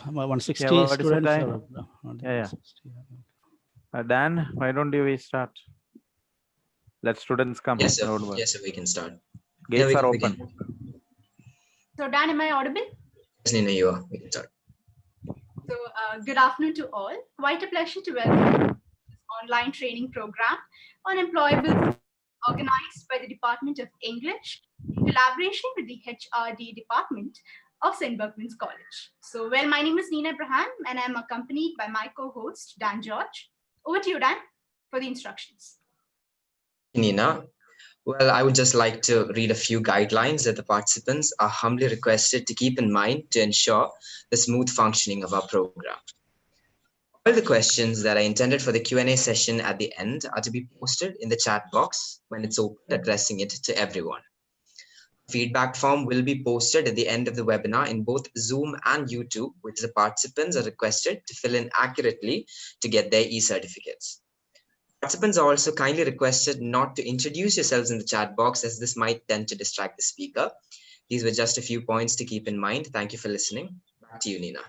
160 Yeah, what is the students. time? Yeah. Dan, why don't we start? Let students come. Yes, sir. Yes, sir, we can start. Gates are open. So, Dan, am I audible? Yes, Nina, you are. We can start. So, good afternoon to all. Quite a pleasure to welcome this online training program on employability organized by the Department of English in collaboration with the HRD Dept of Berchmans College. So, well, my name is Nina Abraham and I'm accompanied by my co-host, Dan George. Over to you, Dan, for the instructions. Nina, well, I would just like to read a few guidelines that the participants are humbly requested to keep in mind to ensure the smooth functioning of our program. All the questions that are intended for the Q&A session at the end are to be posted in the chat box when it's open, addressing it to everyone. Feedback form will be posted at the end of the webinar in both Zoom and YouTube, which the participants are requested to fill in accurately to get their e-certificates. Participants are also kindly requested not to introduce yourselves in the chat box, as this might tend to distract the speaker. These were just a few points to keep in mind. Thank you for listening. Back to you, Nina.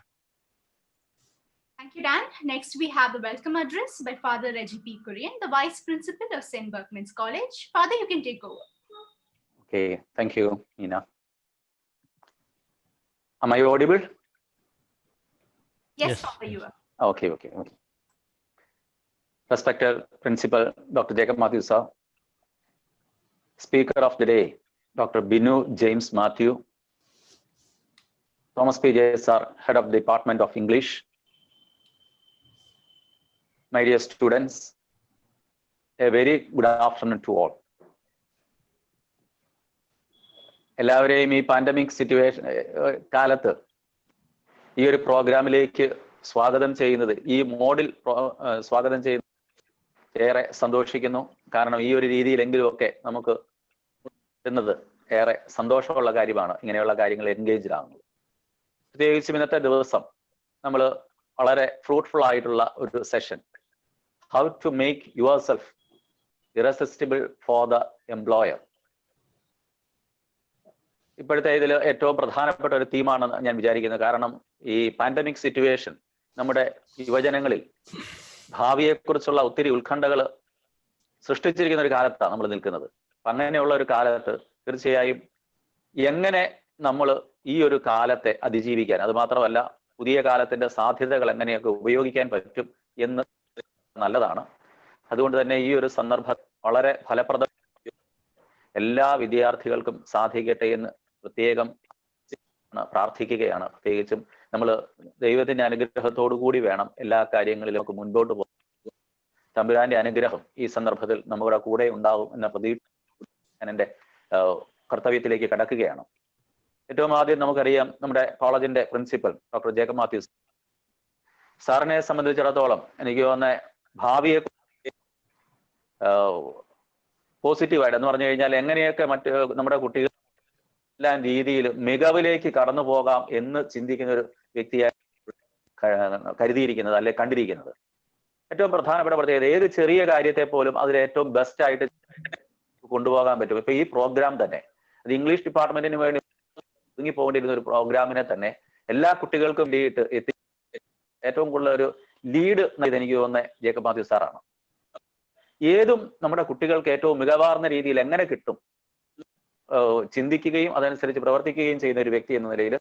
Thank you, Dan. Next, we have the welcome address by Father Reggie P. Kurian, the Vice Principal of St. Berchmans College. Father, you can take over. Okay, thank you, Nina. Am I audible? Yes, Father, you are. Okay. Respected Principal Dr. Jacob Mathew, sir. Speaker of the day, Dr. Binu James Mathew. Thomas P.J. sir, Head of the Department of English. My dear students, a very good afternoon to all. എല്ലാവരെയും ഈ pandemic situation കാലത്ത് ഈ ഒരു പ്രോഗ്രാമിലേക്ക് സ്വാഗതം ചെയ്യുന്നത്, ഈ മോഡിൽ സ്വാഗതം ചെയ്യുന്നത് ഏറെ സന്തോഷിക്കുന്നു. കാരണം ഈ ഒരു രീതിയിലെങ്കിലുമൊക്കെ നമുക്ക് എന്നത് ഏറെ സന്തോഷമുള്ള കാര്യമാണ്, ഇങ്ങനെയുള്ള കാര്യങ്ങൾ എൻഗേജ്ഡ് ആകുന്നത്. പ്രത്യേകിച്ചും ഇന്നത്തെ ദിവസം നമ്മൾ വളരെ ഫ്രൂട്ട്ഫുൾ ആയിട്ടുള്ള ഒരു session, how to make yourself irresistible for the employer. ഇപ്പോഴത്തെ ഇതിൽ ഏറ്റവും പ്രധാനപ്പെട്ട ഒരു തീമാണ് ഞാൻ വിചാരിക്കുന്നത്. കാരണം ഈ പാൻഡമിക് സിറ്റുവേഷൻ നമ്മുടെ യുവജനങ്ങളിൽ ഭാവിയെക്കുറിച്ചുള്ള ഒത്തിരി ഉത്കണ്ഠകൾ സൃഷ്ടിച്ചിരിക്കുന്ന ഒരു കാലത്താണ് നമ്മൾ നിൽക്കുന്നത്. അങ്ങനെയുള്ള ഒരു കാലത്ത് തീർച്ചയായും എങ്ങനെ നമ്മൾ ഈ ഒരു കാലത്തെ അതിജീവിക്കാൻ, അത് മാത്രമല്ല പുതിയ കാലത്തിന്റെ സാധ്യതകൾ എങ്ങനെയൊക്കെ ഉപയോഗിക്കാൻ പറ്റും എന്ന് നല്ലതാണ്. അതുകൊണ്ട് തന്നെ ഈ ഒരു സന്ദർഭം വളരെ ഫലപ്രദ എല്ലാ വിദ്യാർത്ഥികൾക്കും സാധിക്കട്ടെ എന്ന് പ്രത്യേകം പ്രാർത്ഥിക്കുകയാണ്. പ്രത്യേകിച്ചും നമ്മൾ ദൈവത്തിന്റെ അനുഗ്രഹത്തോടു കൂടി വേണം എല്ലാ കാര്യങ്ങളിലും നമുക്ക് മുൻപോട്ട് പോകും. തമ്പുരാന്റെ അനുഗ്രഹം ഈ സന്ദർഭത്തിൽ നമ്മുടെ കൂടെ ഉണ്ടാകും എന്ന പ്രതീക്ഷ ഞാൻ എൻ്റെ കർത്തവ്യത്തിലേക്ക് കടക്കുകയാണ്. ഏറ്റവും ആദ്യം നമുക്കറിയാം, നമ്മുടെ കോളേജിന്റെ പ്രിൻസിപ്പൽ ഡോക്ടർ ജേക്കബ് മാത്യൂസ് സാറിനെ സംബന്ധിച്ചിടത്തോളം എനിക്ക് തോന്നുന്ന ഭാവിയെ പോസിറ്റീവായിട്ട് എന്ന് പറഞ്ഞു കഴിഞ്ഞാൽ എങ്ങനെയൊക്കെ മറ്റ് നമ്മുടെ കുട്ടികൾ എല്ലാ രീതിയിൽ മികവിലേക്ക് കടന്നു പോകാം എന്ന് ചിന്തിക്കുന്ന ഒരു വ്യക്തിയായി കരുതിയിരിക്കുന്നത് അല്ലെ കണ്ടിരിക്കുന്നത്. ഏറ്റവും പ്രധാനപ്പെട്ട പ്രത്യേകത, ഏത് ചെറിയ കാര്യത്തെ പോലും അതിൽ ഏറ്റവും ബെസ്റ്റ് ആയിട്ട് കൊണ്ടുപോകാൻ പറ്റും. ഇപ്പൊ ഈ പ്രോഗ്രാം തന്നെ അത് ഇംഗ്ലീഷ് ഡിപ്പാർട്ട്മെന്റിന് വേണ്ടി ഒതുങ്ങി പോകേണ്ടിയിരുന്ന ഒരു പ്രോഗ്രാമിനെ തന്നെ എല്ലാ കുട്ടികൾക്കും വേണ്ടിയിട്ട് എത്തി ഏറ്റവും കൂടുതൽ ഒരു ലീഡ് എനിക്ക് തോന്നുന്നത് ജേക്കബ് മാത്യു സാറാണ്. ഏതും നമ്മുടെ കുട്ടികൾക്ക് ഏറ്റവും മികവാർന്ന രീതിയിൽ എങ്ങനെ കിട്ടും ചിന്തിക്കുകയും അതനുസരിച്ച് പ്രവർത്തിക്കുകയും ചെയ്യുന്ന ഒരു വ്യക്തി എന്ന നിലയിൽ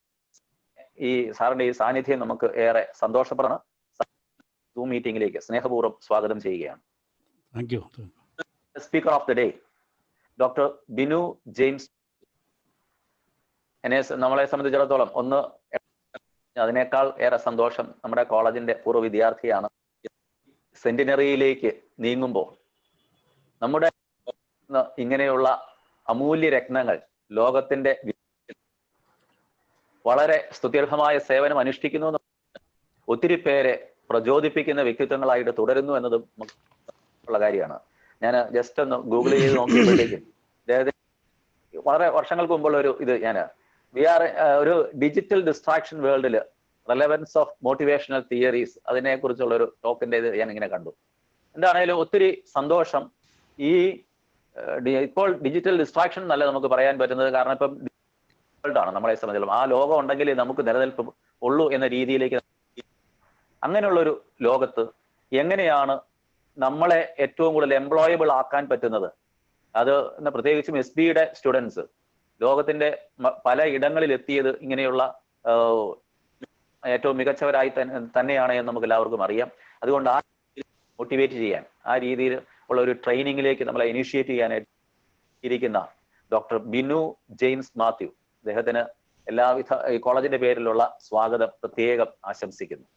ഈ സാറിന്റെ ഈ സാന്നിധ്യം നമുക്ക് ഏറെ സന്തോഷപ്പെടണം. സൂം മീറ്റിംഗിലേക്ക് സ്നേഹപൂർവ്വം സ്വാഗതം ചെയ്യുകയാണ്. Speaker of the day doctor Binu James. നമ്മളെ സംബന്ധിച്ചിടത്തോളം അതിനേക്കാൾ ഏറെ സന്തോഷം നമ്മുടെ കോളേജിന്റെ പൂർവ്വ വിദ്യാർത്ഥിയാണ്. സെന്റിനറിയിലേക്ക് നീങ്ങുമ്പോൾ നമ്മുടെ ഇങ്ങനെയുള്ള അമൂല്യ രത്നങ്ങൾ ലോകത്തിന്റെ വളരെ സ്തുത്യർഹമായ സേവനം അനുഷ്ഠിക്കുന്നു, ഒത്തിരി പേരെ പ്രചോദിപ്പിക്കുന്ന വ്യക്തിത്വങ്ങളായിട്ട് തുടരുന്നു എന്നതും ഉള്ള കാര്യമാണ്. ഞാൻ ജസ്റ്റ് ഒന്ന് ഗൂഗിൾ ചെയ്ത് നോക്കിയപ്പോഴത്തേക്കും അതായത് വളരെ വർഷങ്ങൾക്ക് മുമ്പുള്ള ഒരു ഇത് ഒരു ഡിജിറ്റൽ ഡിസ്ട്രാക്ഷൻ വേൾഡിൽ റെലവൻസ് ഓഫ് മോട്ടിവേഷണൽ തിയറീസ് അതിനെക്കുറിച്ചുള്ള ഒരു ടോക്കിന്റെ ഇത് ഞാൻ ഇങ്ങനെ കണ്ടു. എന്താണേലും ഒത്തിരി സന്തോഷം. ഈ ഇപ്പോൾ ഡിജിറ്റൽ ഡിസ്ട്രാക്ഷൻ എന്നല്ല നമുക്ക് പറയാൻ പറ്റുന്നത്, കാരണം ഇപ്പം വേൾഡാണ് നമ്മളെ സംബന്ധിച്ചിടത്തോളം. ആ ലോകം ഉണ്ടെങ്കിൽ നമുക്ക് നിലനിൽപ്പ് ഉള്ളൂ എന്ന രീതിയിലേക്ക്, അങ്ങനെയുള്ളൊരു ലോകത്ത് എങ്ങനെയാണ് നമ്മളെ ഏറ്റവും കൂടുതൽ എംപ്ലോയബിൾ ആക്കാൻ പറ്റുന്നത്? അത് പ്രത്യേകിച്ചും SBയുടെ സ്റ്റുഡൻസ് ലോകത്തിന്റെ പല ഇടങ്ങളിൽ എത്തിയത് ഇങ്ങനെയുള്ള ഏറ്റവും മികച്ചവരായി തന്നെയാണ് എന്ന് നമുക്ക് എല്ലാവർക്കും അറിയാം. അതുകൊണ്ട് ആ മോട്ടിവേറ്റ് ചെയ്യാൻ, ആ രീതിയിൽ ഉള്ള ഒരു ട്രെയിനിങ്ങിലേക്ക് നമ്മളെ ഇനിഷ്യേറ്റ് ചെയ്യാനായിട്ട് ഇരിക്കുന്ന ഡോക്ടർ ബിനു ജെയിംസ് മാത്യു, അദ്ദേഹത്തിന് എല്ലാവിധ ഈ കോളേജിന്റെ പേരിലുള്ള സ്വാഗതം പ്രത്യേകം ആശംസിക്കുന്നു.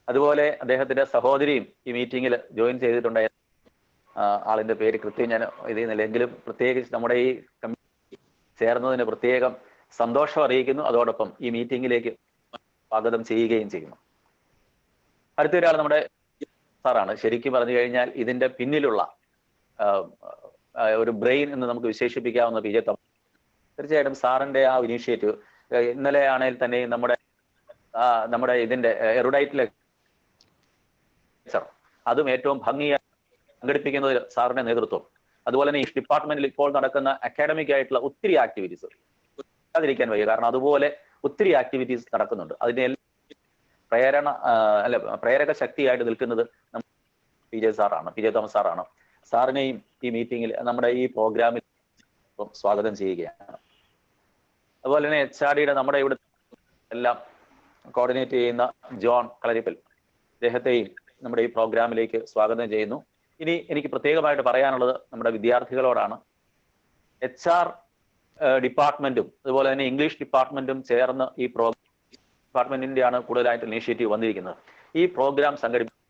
അതുപോലെ അദ്ദേഹത്തിന്റെ സഹോദരിയും ഈ മീറ്റിംഗിൽ ജോയിൻ ചെയ്തിട്ടുണ്ടായ ആളിന്റെ പേര് കൃത്യം ഞാൻ ഇത് ചെയ്യുന്നില്ലെങ്കിലും പ്രത്യേകിച്ച് നമ്മുടെ ഈ കമ്മ്യൂണിറ്റി ചേർന്നതിന് പ്രത്യേകം സന്തോഷം അറിയിക്കുന്നു. അതോടൊപ്പം ഈ മീറ്റിംഗിലേക്ക് സ്വാഗതം ചെയ്യുകയും ചെയ്യുന്നു. അടുത്ത ഒരാൾ നമ്മുടെ സാറാണ്. ശരിക്കും പറഞ്ഞു കഴിഞ്ഞാൽ ഇതിന്റെ പിന്നിലുള്ള ഒരു ബ്രെയിൻ എന്ന് നമുക്ക് വിശേഷിപ്പിക്കാവുന്ന BJ തീർച്ചയായിട്ടും സാറിന്റെ ആ ഇനീഷ്യേറ്റീവ് ഇന്നലെ ആണെങ്കിൽ തന്നെ നമ്മുടെ ഇതിന്റെ എറുഡൈറ്റ് ലെക്ചർ അതും ഏറ്റവും ഭംഗിയായി സംഘടിപ്പിക്കുന്നതിൽ സാറിന്റെ നേതൃത്വം, അതുപോലെ തന്നെ ഈ ഡിപ്പാർട്ട്മെന്റിൽ ഇപ്പോൾ നടക്കുന്ന അക്കാഡമിക് ആയിട്ടുള്ള ഒത്തിരി ആക്ടിവിറ്റീസ് ിരിക്കാൻ വയ്യ, കാരണം അതുപോലെ ഒത്തിരി ആക്ടിവിറ്റീസ് നടക്കുന്നുണ്ട്. അതിന്റെ പ്രേരക ശക്തിയായിട്ട് നിൽക്കുന്നത് PJ തോമസ് സാറാണ്. സാറിനെയും ഈ മീറ്റിംഗിൽ നമ്മുടെ ഈ പ്രോഗ്രാമിൽ സ്വാഗതം ചെയ്യുകയാണ്. അതുപോലെ തന്നെ HRDയുടെ നമ്മുടെ ഇവിടെ എല്ലാം കോർഡിനേറ്റ് ചെയ്യുന്ന ജോൺ കളരിപ്പൽ, അദ്ദേഹത്തെയും നമ്മുടെ ഈ പ്രോഗ്രാമിലേക്ക് സ്വാഗതം ചെയ്യുന്നു. ഇനി എനിക്ക് പ്രത്യേകമായിട്ട് പറയാനുള്ളത് നമ്മുടെ വിദ്യാർത്ഥികളോടാണ്. HR ഡിപ്പാർട്ട്മെന്റും അതുപോലെ തന്നെ ഇംഗ്ലീഷ് ഡിപ്പാർട്ട്മെന്റും ചേർന്ന് ഈ ഡിപ്പാർട്ട്മെന്റിന്റെയാണ് കൂടുതലായിട്ട് ഇനീഷ്യേറ്റീവ് വന്നിരിക്കുന്നത്. ഈ പ്രോഗ്രാം സംഘടിപ്പിച്ച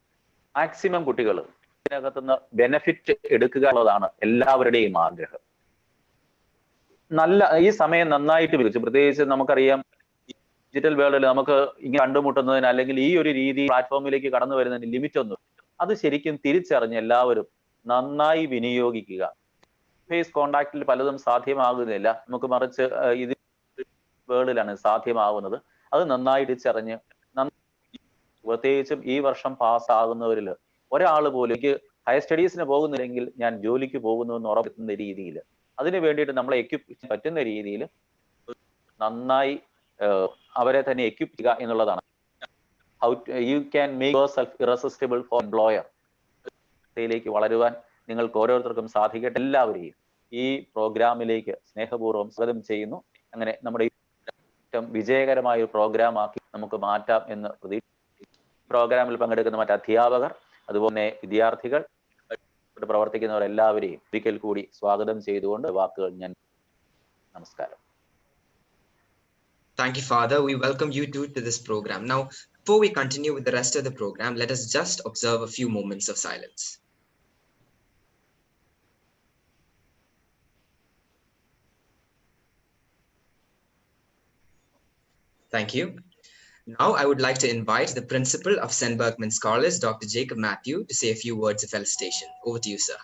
മാക്സിമം കുട്ടികൾ ഇതിനകത്തുനിന്ന് ബെനഫിറ്റ് എടുക്കുക എന്നുള്ളതാണ് എല്ലാവരുടെയും ആഗ്രഹം. ഈ സമയം നന്നായിട്ട് വിളിച്ചു, പ്രത്യേകിച്ച് നമുക്കറിയാം ഡിജിറ്റൽ വേൾഡിൽ നമുക്ക് ഇങ്ങനെ കണ്ടുമുട്ടുന്നതിന് അല്ലെങ്കിൽ ഈ ഒരു രീതി പ്ലാറ്റ്ഫോമിലേക്ക് കടന്നു വരുന്നതിന് ലിമിറ്റ് ഒന്നും, അത് ശരിക്കും തിരിച്ചറിഞ്ഞ് എല്ലാവരും നന്നായി വിനിയോഗിക്കുക. ഫേസ് കോണ്ടാക്റ്റിൽ പലതും സാധ്യമാകുന്നില്ല, നമുക്ക് മറിച്ച് ഇത് വേൾഡിലാണ് സാധ്യമാവുന്നത്. അത് നന്നായി തിരിച്ചറിഞ്ഞ് പ്രത്യേകിച്ചും ഈ വർഷം പാസ്സാകുന്നവരിൽ ഒരാൾ പോലും എനിക്ക് ഹയർ സ്റ്റഡീസിന് പോകുന്നില്ലെങ്കിൽ ഞാൻ ജോലിക്ക് പോകുന്നു എന്ന് ഉറപ്പുന്ന രീതിയിൽ, അതിനു വേണ്ടിയിട്ട് നമ്മളെ എക്യുപ്പ് ചെയ്യാൻ പറ്റുന്ന രീതിയിൽ നന്നായി അവരെ തന്നെ എക്യുപ്പ് ചെയ്യുക എന്നുള്ളതാണ്. How you can make yourself irresistible for employer. യിലേക്ക് വളരുവാൻ നിങ്ങൾക്ക് ഓരോരുത്തർക്കും സാധിക്കട്ടെ. എല്ലാവരെയും ഈ പ്രോഗ്രാമിലേക്ക് സ്നേഹപൂർവ്വം സ്വാഗതം ചെയ്യുന്നു. അങ്ങനെ നമ്മുടെ ഏറ്റവും വിജയകരമായ ഒരു പ്രോഗ്രാം ആക്കി നമുക്ക് മാറ്റാം എന്ന് പ്രോഗ്രാമിൽ പങ്കെടുക്കുന്ന മറ്റ് അധ്യാപകർ, അതുപോലെ വിദ്യാർത്ഥികൾ, പ്രവർത്തിക്കുന്നവരെല്ലാവരെയും ഒരിക്കൽ കൂടി സ്വാഗതം ചെയ്തുകൊണ്ട് വാക്കുകൾ ഞാൻ നമസ്കാരം. Thank you, Father. We welcome you too to this program. Now, before we continue with the rest of the program, let us just observe a few moments of silence. Thank you. Now, I would like to invite the principal of St. Berchmans College, Dr. Jacob Mathew, to say a few words of felicitation. Over to you, sir.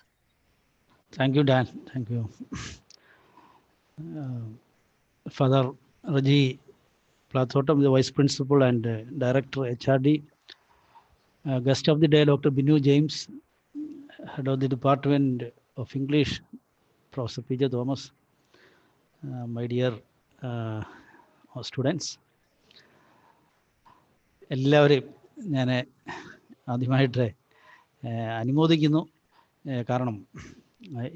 Thank you, Dan. Thank you. Father Raji Plathotam, the Vice Principal and Director HRD. Guest of the day, Dr. Binu James, Head of the Department of English, Professor PJ Thomas, my dear students. എല്ലാവരെയും ഞാൻ ആദ്യമായിട്ട് അനുമോദിക്കുന്നു. കാരണം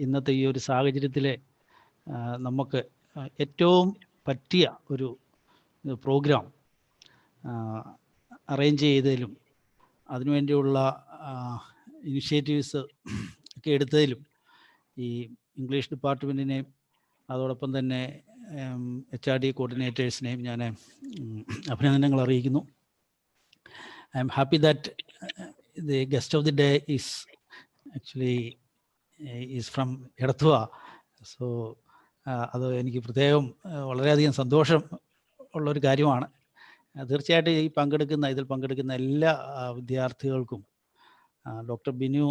ഇന്നത്തെ ഈ ഒരു സാഹചര്യത്തിൽ നമുക്ക് ഏറ്റവും പറ്റിയ ഒരു പ്രോഗ്രാം അറേഞ്ച് ചെയ്തതിലും അതിനുവേണ്ടിയുള്ള ഇനിഷ്യേറ്റീവ്സ് ഒക്കെ എടുത്തതിലും ഈ ഇംഗ്ലീഷ് ഡിപ്പാർട്ട്മെൻറ്റിനെയും അതോടൊപ്പം തന്നെ HRD കോർഡിനേറ്റേഴ്സിനെയും ഞാൻ അഭിനന്ദനങ്ങൾ അറിയിക്കുന്നു. I am happy that the guest of the day is from Edathuva. So അത് എനിക്ക് പ്രത്യേകം വളരെയധികം സന്തോഷം ഉള്ളൊരു കാര്യമാണ്. തീർച്ചയായിട്ടും ഇതിൽ പങ്കെടുക്കുന്ന എല്ലാ വിദ്യാർത്ഥികൾക്കും ഡോക്ടർ ബിനു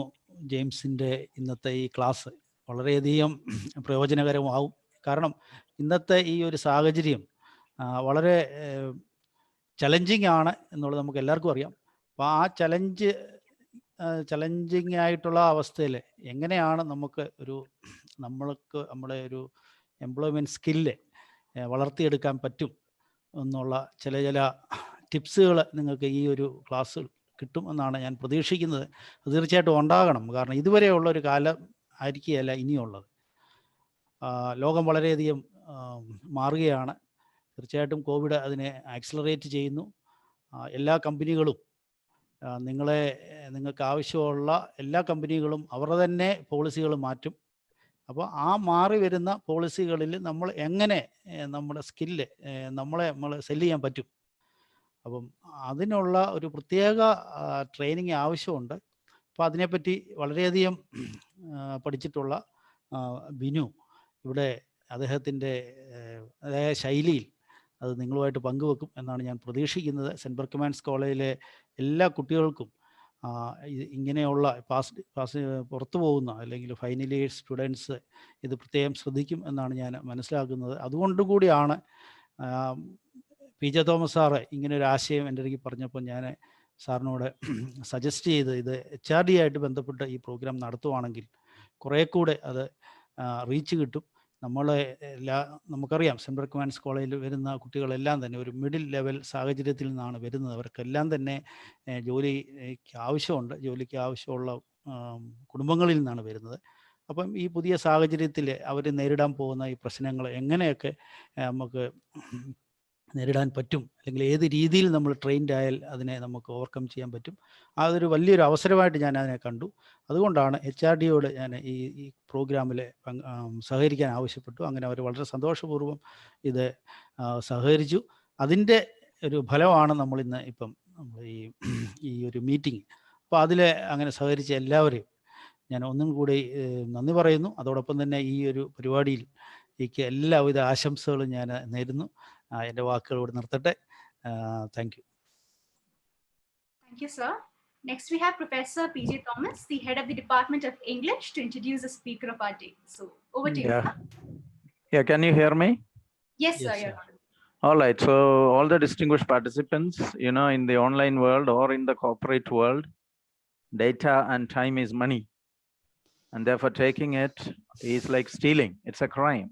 ജെയിംസിൻ്റെ ഇന്നത്തെ ഈ ക്ലാസ് വളരെയധികം പ്രയോജനകരമാവും. കാരണം ഇന്നത്തെ ഈ ഒരു സാഹചര്യം വളരെ ചലഞ്ചിങ് ആണ് എന്നുള്ളത് നമുക്ക് എല്ലാവർക്കും അറിയാം. അപ്പോൾ ആ ചലഞ്ചിങ് ആയിട്ടുള്ള അവസ്ഥയിൽ എങ്ങനെയാണ് നമ്മുടെ ഒരു എംപ്ലോയ്മെൻറ്റ് സ്കില്ല് വളർത്തിയെടുക്കാൻ പറ്റും, എന്നുള്ള ചില ടിപ്സുകൾ നിങ്ങൾക്ക് ഈ ഒരു ക്ലാസ് കിട്ടും എന്നാണ് ഞാൻ പ്രതീക്ഷിക്കുന്നത്. അത് തീർച്ചയായിട്ടും ഉണ്ടാകണം. കാരണം ഇതുവരെയുള്ള ഒരു കാലം ആയിരിക്കുകയല്ല ഇനിയുള്ളത്. ലോകം വളരെയധികം മാറുകയാണ്. തീർച്ചയായിട്ടും കോവിഡ് അതിനെ ആക്സിലറേറ്റ് ചെയ്യുന്നു. എല്ലാ കമ്പനികളും നിങ്ങൾക്ക് ആവശ്യമുള്ള എല്ലാ കമ്പനികളും അവരുടെ തന്നെ പോളിസികൾ മാറ്റും. അപ്പോൾ ആ മാറി വരുന്ന പോളിസികളിൽ നമ്മൾ എങ്ങനെ നമ്മുടെ സ്കില്ല് നമ്മൾ സെല്ല് ചെയ്യാൻ പറ്റും. അപ്പം അതിനുള്ള ഒരു പ്രത്യേക ട്രെയിനിങ് ആവശ്യമുണ്ട്. അപ്പോൾ അതിനെപ്പറ്റി വളരെയധികം പഠിച്ചിട്ടുള്ള ബിനു ഇവിടെ അദ്ദേഹത്തിൻ്റെ ശൈലിയിൽ അത് നിങ്ങളുമായിട്ട് പങ്കുവെക്കും എന്നാണ് ഞാൻ പ്രതീക്ഷിക്കുന്നത്. സെൻറ്റ് ബെർക്ക്മാൻസ് കോളേജിലെ എല്ലാ കുട്ടികൾക്കും ഇങ്ങനെയുള്ള പുറത്തു പോകുന്ന അല്ലെങ്കിൽ ഫൈനൽ ഇയർ സ്റ്റുഡൻസ് ഇത് പ്രത്യേകം ശ്രദ്ധിക്കും എന്നാണ് ഞാൻ മനസ്സിലാക്കുന്നത്. അതുകൊണ്ടുകൂടിയാണ് PJ തോമസ് സാറ് ഇങ്ങനെ ഒരു ആശയം എൻ്റെ അടുത്ത് പറഞ്ഞപ്പോൾ ഞാൻ സാറിനോട് സജസ്റ്റ് ചെയ്ത് ഇത് HRD ആയിട്ട് ബന്ധപ്പെട്ട് ഈ പ്രോഗ്രാം നടത്തുവാണെങ്കിൽ കുറേ കൂടെ അത് റീച്ച് കിട്ടും. നമുക്കറിയാം സെൻറ്റ് ബെർക്ക്മാൻസ് കോളേജിൽ വരുന്ന കുട്ടികളെല്ലാം തന്നെ ഒരു മിഡിൽ ലെവൽ സാഹചര്യത്തിൽ നിന്നാണ് വരുന്നത്. അവർക്കെല്ലാം തന്നെ ജോലിക്ക് ആവശ്യമുള്ള കുടുംബങ്ങളിൽ നിന്നാണ് വരുന്നത്. അപ്പം ഈ പുതിയ സാഹചര്യത്തിൽ അവർ നേരിടാൻ പോകുന്ന ഈ പ്രശ്നങ്ങൾ എങ്ങനെയൊക്കെ നമുക്ക് നേരിടാൻ പറ്റും, അല്ലെങ്കിൽ ഏത് രീതിയിൽ നമ്മൾ ട്രെയിൻഡ് ആയാൽ അതിനെ നമുക്ക് ഓവർകം ചെയ്യാൻ പറ്റും, അതൊരു വലിയൊരു അവസരമായിട്ട് ഞാൻ അതിനെ കണ്ടു. അതുകൊണ്ടാണ് HRDയോട് ഞാൻ ഈ പ്രോഗ്രാമിൽ സഹകരിക്കാൻ ആവശ്യപ്പെട്ടു. അങ്ങനെ അവർ വളരെ സന്തോഷപൂർവ്വം ഇത് സഹകരിച്ചു. അതിൻ്റെ ഒരു ഫലമാണ് നമ്മളിന്ന് ഇപ്പം ഈ ഒരു മീറ്റിംഗ്. അപ്പോൾ അതിൽ അങ്ങനെ സഹകരിച്ച എല്ലാവരെയും ഞാൻ ഒന്നും കൂടി നന്ദി പറയുന്നു. അതോടൊപ്പം തന്നെ ഈ ഒരു പരിപാടിയിൽ എനിക്ക് എല്ലാവിധ ആശംസകളും ഞാൻ നേരുന്നു. എൻ്റെ വാക്കുകൾ ഇവിടെ നിർത്തട്ടെ. Thank you. Thank you, sir. Next, we have Professor PJ Thomas, the head of the Department of English, to introduce the speaker of our day. So, over to you, sir. Yeah, can you hear me? Yes, sir. Yes, You're All right. So, all the distinguished participants, in the online world or in the corporate world, data and time is money. And therefore, taking it is like stealing. It's a crime.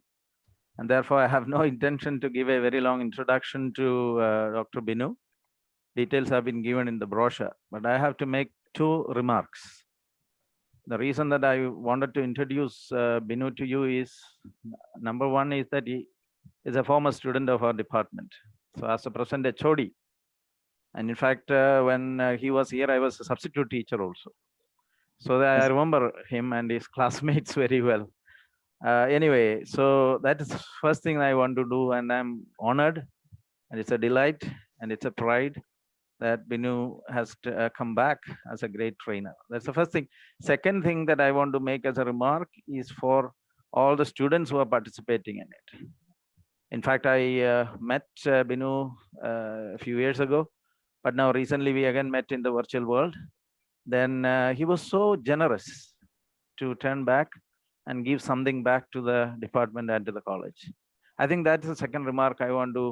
And therefore, I have no intention to give a very long introduction to Dr. Binu. Details have been given in the brochure, but I have to make two remarks. The reason that I wanted to introduce Binu to you is, number one is that he is a former student of our department. So as a present HOD, and in fact, when he was here, I was a substitute teacher also. So I remember him and his classmates very well. Anyway, so that is the first thing I want to do, and I'm honored, and it's a delight, and it's a pride that Binu has come back as a great trainer. That's the first thing. Second thing that I want to make as a remark is for all the students who are participating in it. In fact, I met Binu a few years ago, but now recently we again met in the virtual world. Then he was so generous to turn back and give something back to the department and to the college. I think that's the second remark I want to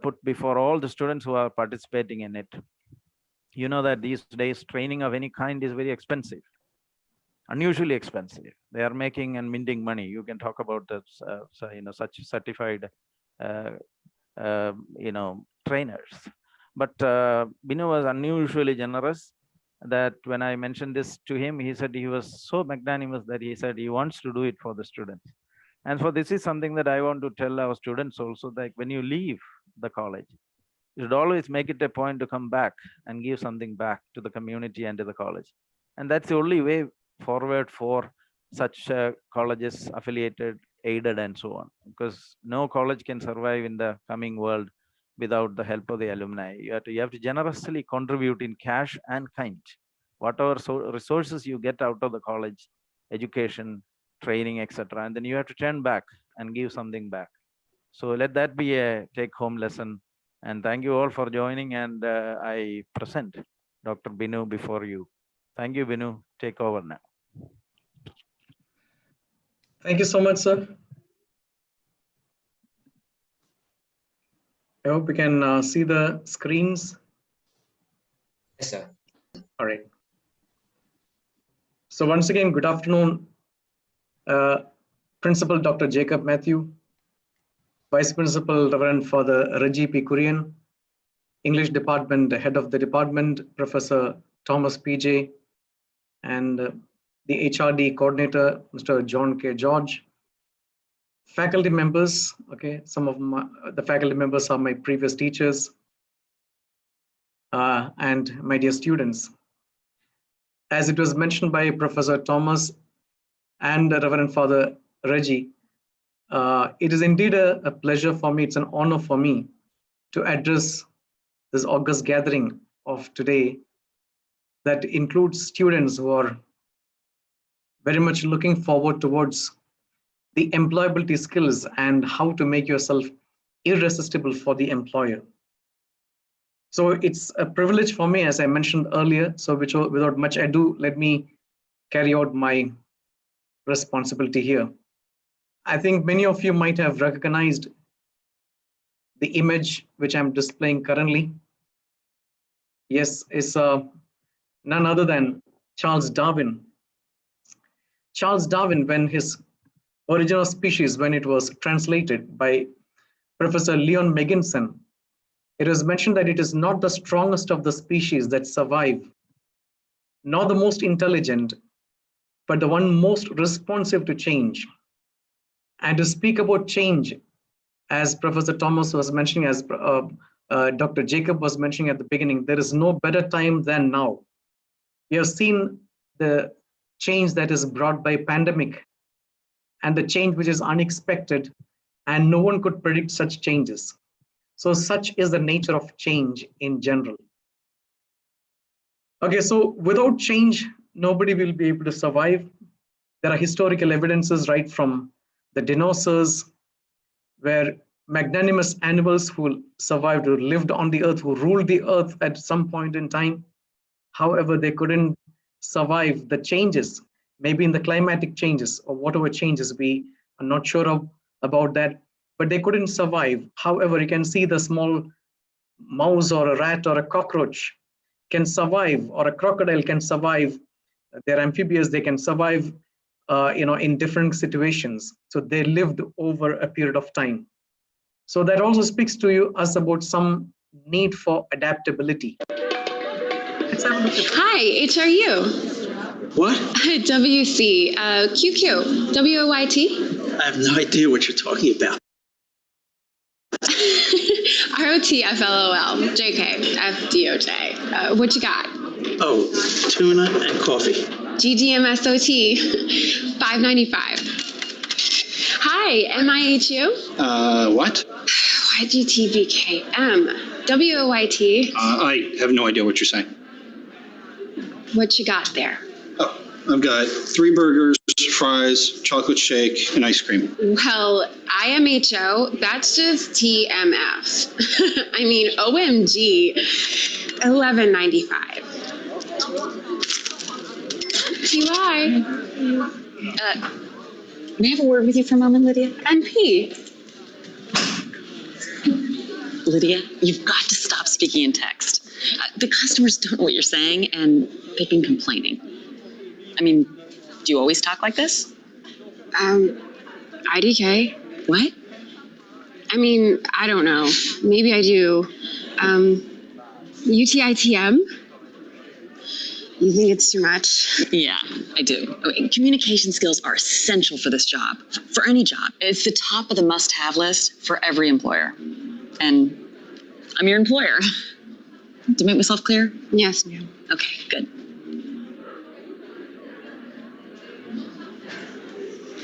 put before all the students who are participating in it. You know that these days training of any kind is very expensive, unusually expensive. They are making and minting money. You can talk about the, such certified, trainers. But Binu was unusually generous. That when I mentioned this to him, he said he was so magnanimous that he said he wants to do it for the students. And for this is something that I want to tell our students also, that when you leave the college, you should always make it a point to come back and give something back to the community and to the college. And that's the only way forward for such colleges, affiliated, aided, and so on. Because no college can survive in the coming world without the help of the alumni. You have to generously contribute in cash and kind. Whatever resources you get out of the college, education, training, etc. And then you have to turn back and give something back. So let that be a take-home lesson. And thank you all for joining. And I present Dr. Binu before you. Thank you, Binu. Take over now. Thank you so much, sir. I hope we can see the screens. Yes, sir. All right. So once again, good afternoon, Principal Dr. Jacob Mathew, Vice Principal Reverend Father Reggie P. Kurian, English Department, Head of the Department, Professor Thomas P.J., and the HRD Coordinator, Mr. John K. George. Faculty members, okay, some of the faculty members are my previous teachers, and my dear students. As it was mentioned by Professor Thomas and Reverend Father Reggie, it is indeed a pleasure for me, it's an honor for me to address this august gathering of today that includes students who are very much looking forward towards the employability skills and how to make yourself irresistible for the employer. So it's a privilege for me, as I mentioned earlier. So without much ado, let me carry out my responsibility here. I think many of you might have recognized the image which I'm displaying currently. Yes, it's none other than Charles Darwin. Charles Darwin, when his Origin of Species, when it was translated by Professor Leon Megginson, it was mentioned that it is not the strongest of the species that survive, nor the most intelligent, but the one most responsive to change. And to speak about change, as Professor Thomas was mentioning, as Dr. Jacob was mentioning at the beginning, there is no better time than now. We have seen the change that is brought by pandemic and the change which is unexpected, and no one could predict such changes. So such is the nature of change in general. Okay, so without change, nobody will be able to survive. There are historical evidences right from the dinosaurs, where magnanimous animals who survived, who lived on the earth, who ruled the earth at some point in time. However, they couldn't survive the changes, maybe in the climatic changes or whatever changes, we are not sure about that, but they couldn't survive. However, you can see the small mouse or a rat or a cockroach can survive, or a crocodile can survive. They're amphibious, they can survive in different situations. So they lived over a period of time. So that also speaks to us about some need for adaptability. Let's have a look at Hi, HRU. What? WC, QQ, WOYT. I have no idea what you're talking about. ROTFLOL, JK, FDOJ. What you got? Oh, tuna and coffee. GDMSOT, $5.95. Hi, MIHU. What? YGTBKM, WOYT. I have no idea what you're saying. What you got there? Oh, I've got 3 burgers, fries, chocolate shake, and ice cream. Well, IMHO, that's just TMF. I mean, OMG, $11.95. TY. May I have a word with you for a moment, Lydia? NP. Lydia, you've got to stop speaking in text. The customers don't know what you're saying, and they've been complaining. I mean, do you always talk like this? IDK. What? I mean, I don't know. Maybe I do. UTITM. You think it's too much? Yeah, I do. Communication skills are essential for this job, for any job. It's the top of the must-have list for every employer. And I'm your employer. To make myself clear? Yes, ma'am. Okay, good.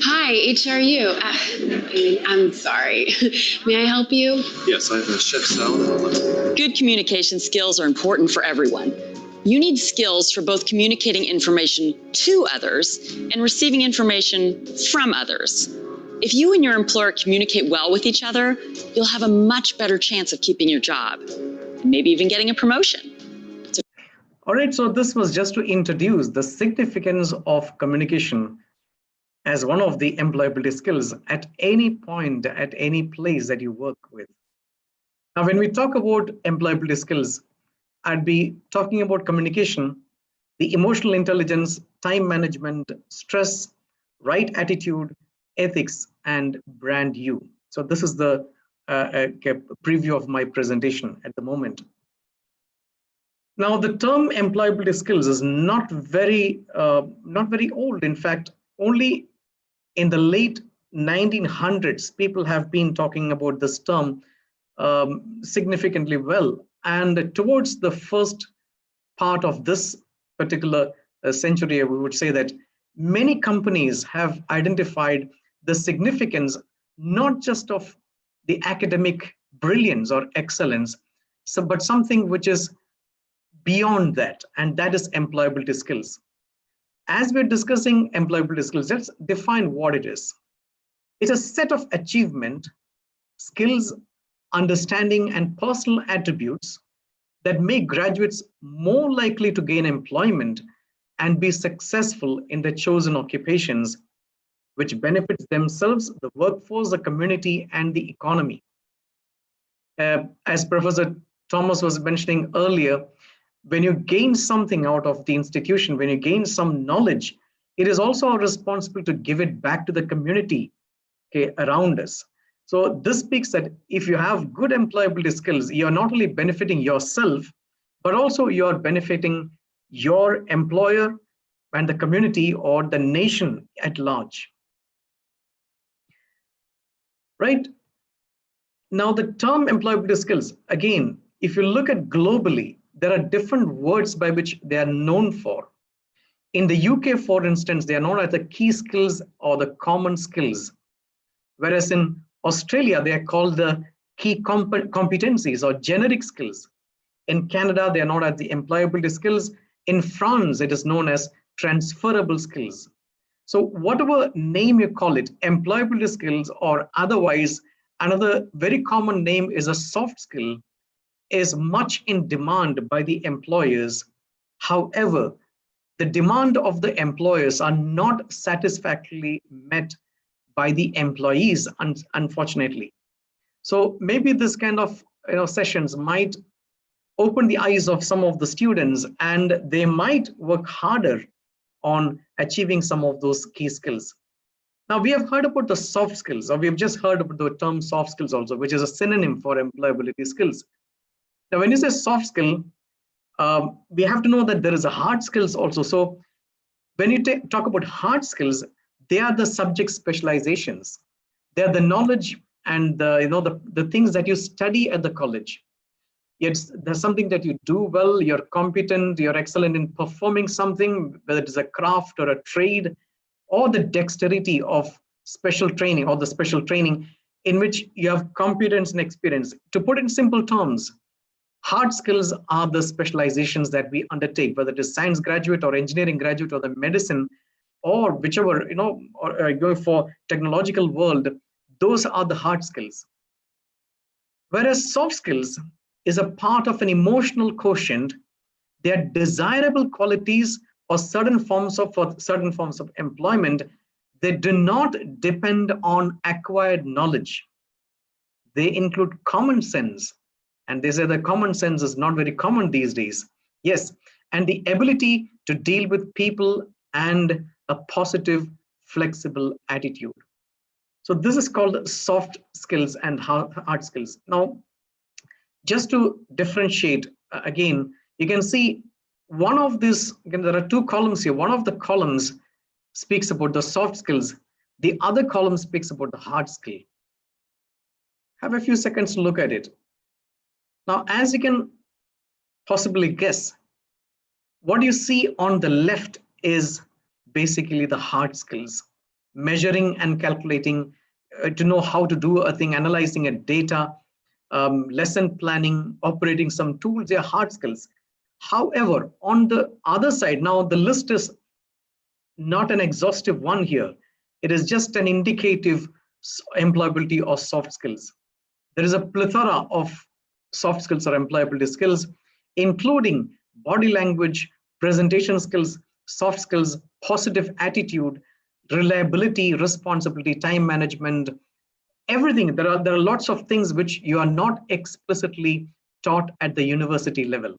Hi, HRU. I'm sorry. May I help you? Yes, I have a chef salad. Good communication skills are important for everyone. You need skills for both communicating information to others and receiving information from others. If you and your employer communicate well with each other, you'll have a much better chance of keeping your job and maybe even getting a promotion. All right, so this was just to introduce the significance of communication as one of the employability skills at any point, at any place that you work with. Now, when we talk about employability skills, I'd be talking about communication, the emotional intelligence, time management, stress, right attitude, ethics, and brand you. So this is the a preview of my presentation at the moment. Now, the term employability skills is not very old. In fact, only in the late 1900s, people have been talking about this term significantly well. And towards the first part of this particular century, we would say that many companies have identified the significance not just of the academic brilliance or excellence, but something which is beyond that, and that is employability skills. As we're discussing employability skills, let's define what it is. It's a set of achievement, skills, understanding, and personal attributes that make graduates more likely to gain employment and be successful in their chosen occupations, which benefits themselves, the workforce, the community, and the economy. As Professor Thomas was mentioning earlier, when you gain something out of the institution, when you gain some knowledge, it is also our responsibility to give it back to the community, okay, around us. So this speaks that if you have good employability skills, you're not only benefiting yourself, but also you're benefiting your employer and the community or the nation at large. Right? Now, the term employability skills, again, if you look at globally, there are different words by which they are known for. In the UK, for instance, they are known as the key skills or the common skills, whereas in Australia, they are called the key competencies or generic skills. In Canada, they are known as the employability skills. In France, it is known as transferable skills. So whatever name you call it, employability skills or otherwise, another very common name is a soft skill, is much in demand by the employers. However, the demand of the employers are not satisfactorily met by the employees, unfortunately. So maybe this kind of sessions might open the eyes of some of the students, and they might work harder on achieving some of those key skills. Now, we have heard about the soft skills, or we have just heard about the term soft skills also, which is a synonym for employability skills. Now, when you say soft skill, we have to know that there is a hard skills also. So when you talk about hard skills, they are the subject specializations. They are the knowledge and the things that you study at the college. There's something that you do well, you're competent, you're excellent in performing something, whether it is a craft or a trade, or the dexterity of special training or the special training in which you have competence and experience. To put it in simple terms, hard skills are the specializations that we undertake, whether it is science graduate or engineering graduate or the medicine or whichever, or going for technological world, those are the hard skills. Whereas soft skills is a part of an emotional quotient. They are desirable qualities or certain forms of employment. They do not depend on acquired knowledge. They include common sense. And they say that common sense is not very common these days. Yes, and the ability to deal with people and a positive, flexible attitude. So this is called soft skills and hard skills. Now, just to differentiate, again, you can see one of these, again, there are two columns here. One of the columns speaks about the soft skills. The other column speaks about the hard skill. Have a few seconds to look at it. Now, as you can possibly guess, what you see on the left is basically the hard skills, measuring and calculating, to know how to do a thing, analyzing a data, lesson planning, operating some tools, they are hard skills. However, on the other side, now the list is not an exhaustive one here. It is just an indicative employability or soft skills. There is a plethora of soft skills or employability skills, including body language, presentation skills, soft skills, positive attitude, reliability, responsibility, time management, everything. There are lots of things which you are not explicitly taught at the university level.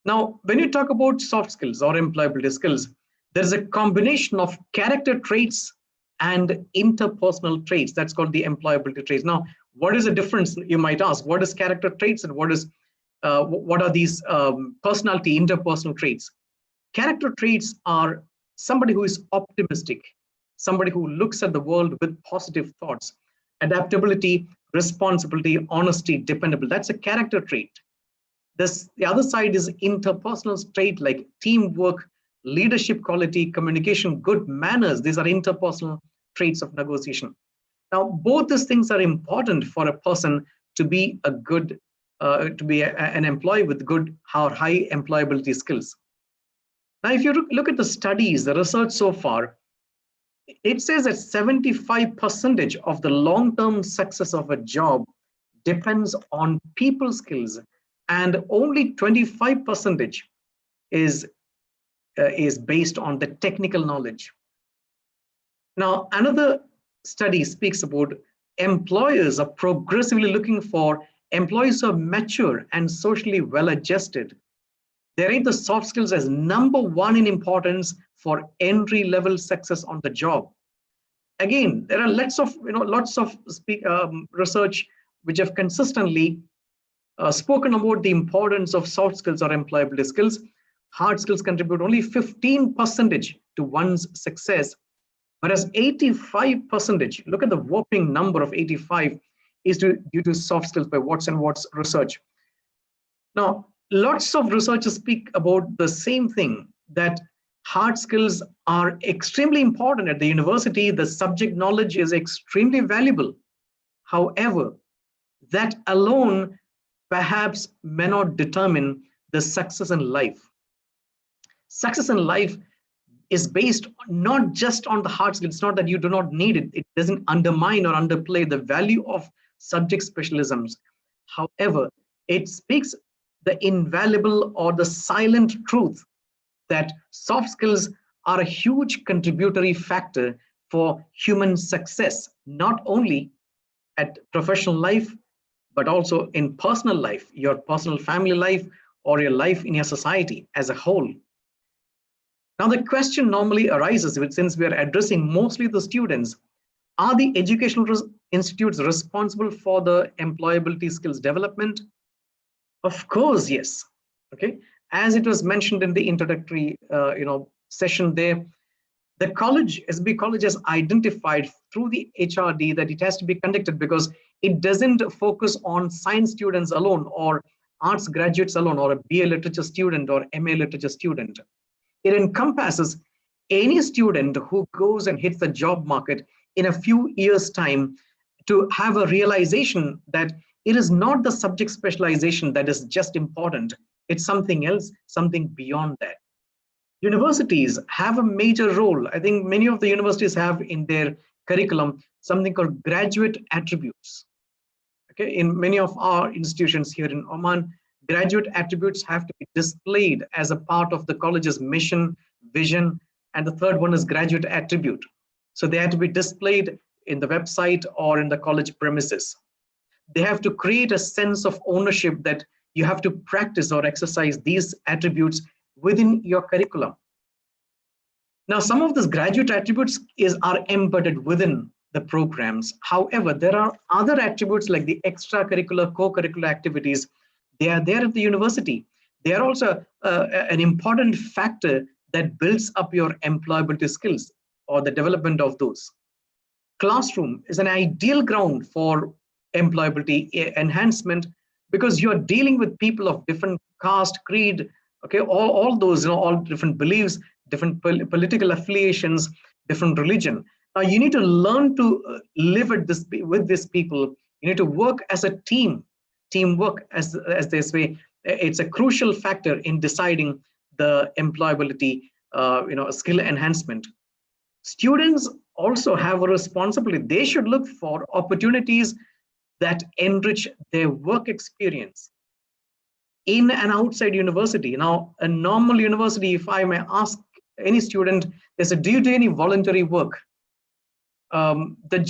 Now, when you talk about soft skills or employability skills, there's a combination of character traits and interpersonal traits. That's called the employability traits. Now, What is the difference, you might ask? What is character traits and what are these interpersonal traits? Character traits are somebody who is optimistic, somebody who looks at the world with positive thoughts, adaptability, responsibility, honesty, dependable. That's a character trait. The other side is interpersonal trait like teamwork, leadership quality, communication, good manners. These are interpersonal traits of negotiation. Now, both these things are important for a person to be a good, an employee with good or high employability skills. Now, if you look at the studies, the research so far, it says that 75% of the long-term success of a job depends on people skills, and only 25% is based on the technical knowledge. Now, another study speaks about employers are progressively looking for employees who are mature and socially well-adjusted. They rate the soft skills as #1 in importance for entry-level success on the job. Again, there are lots of research which have consistently spoken about the importance of soft skills or employability skills. Hard skills contribute only 15% to one's success, whereas 85%, look at the whopping number of 85, is due to soft skills by Watts and Watts research. Now, lots of researchers speak about the same thing, that hard skills are extremely important at the university. The subject knowledge is extremely valuable. However, that alone perhaps may not determine the success in life. Success in life is based not just on the hard skills. It's not that you do not need it. It doesn't undermine or underplay the value of subject specialisms. However, it speaks the invaluable or the silent truth that soft skills are a huge contributory factor for human success, not only at professional life, but also in personal life, your personal family life, or your life in your society as a whole. Now, the question normally arises, since we are addressing mostly the students, are the educational institutes responsible for the employability skills development? Of course, yes. Okay, as it was mentioned in the introductory session there, the college, SB College, has identified through the HRD that it has to be conducted because it doesn't focus on science students alone or arts graduates alone or a BA literature student or MA literature student. It encompasses any student who goes and hits the job market in a few years' time to have a realization that it is not the subject specialization that is just important. It's something else, something beyond that. Universities have a major role. I think many of the universities have in their curriculum something called graduate attributes. Okay, in many of our institutions here in Oman, graduate attributes have to be displayed as a part of the college's mission, vision, and the third one is graduate attribute. So they have to be displayed in the website or in the college premises. They have to create a sense of ownership that you have to practice or exercise these attributes within your curriculum. Now, some of these graduate attributes are embedded within the programs. However, there are other attributes like the extracurricular, co-curricular activities. They are there at the university. They are also an important factor that builds up your employability skills or the development of those. Classroom is an ideal ground for employability enhancement because you're dealing with people of different caste, creed, okay, all those, all different beliefs, different political affiliations, different religion. Now you need to learn to live with these people. You need to work as a team. Teamwork, as they say, it's a crucial factor in deciding the employability, skill enhancement. Students also have a responsibility. They should look for opportunities that enrich their work experience in and outside university. Now, a normal university, if I may ask any student, they say, do you do any voluntary work? The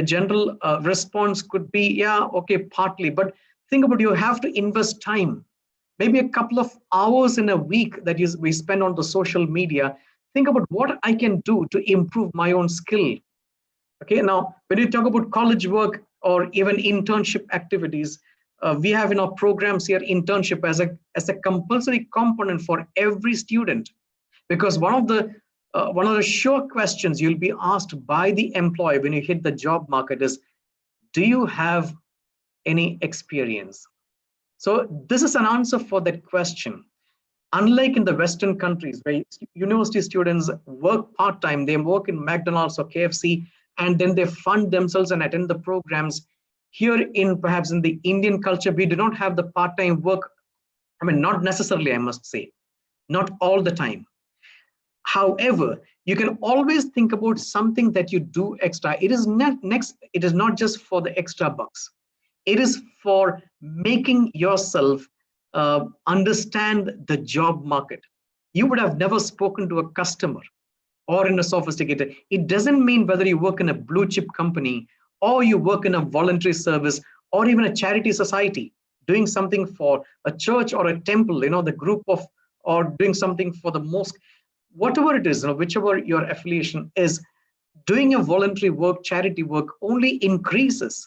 general response could be, yeah, okay, partly. But think about, you have to invest time, maybe a couple of hours in a week that we spend on the social media. Think about what I can do to improve my own skill. Okay, now when you talk about college work, or even internship activities. We have in our programs here internship as a compulsory component for every student, because one of the sure questions you'll be asked by the employer when you hit the job market is, do you have any experience? So this is an answer for that question. Unlike in the Western countries where university students work part-time, they work in McDonald's or KFC, and then they fund themselves and attend the programs. Here perhaps in the Indian culture, we do not have the part-time work. I mean, not necessarily, I must say, not all the time. However, you can always think about something that you do extra. It is not just for the extra bucks. It is for making yourself understand the job market. You would have never spoken to a customer or in a sophisticated. It doesn't mean whether you work in a blue chip company or you work in a voluntary service or even a charity society, doing something for a church or a temple, the group of, or doing something for the mosque, whatever it is, whichever your affiliation is, doing a voluntary work, charity work only increases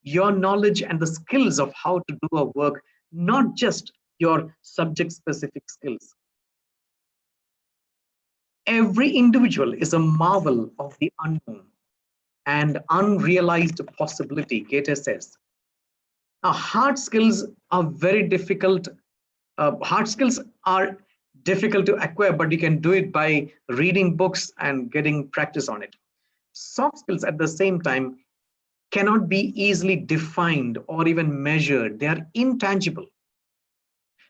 your knowledge and the skills of how to do a work, not just your subject specific skills. Every individual is a marvel of the unknown and unrealized possibility, Goethe says. Now, hard skills are very difficult. Hard skills are difficult to acquire, but you can do it by reading books and getting practice on it. Soft skills at the same time cannot be easily defined or even measured. They are intangible.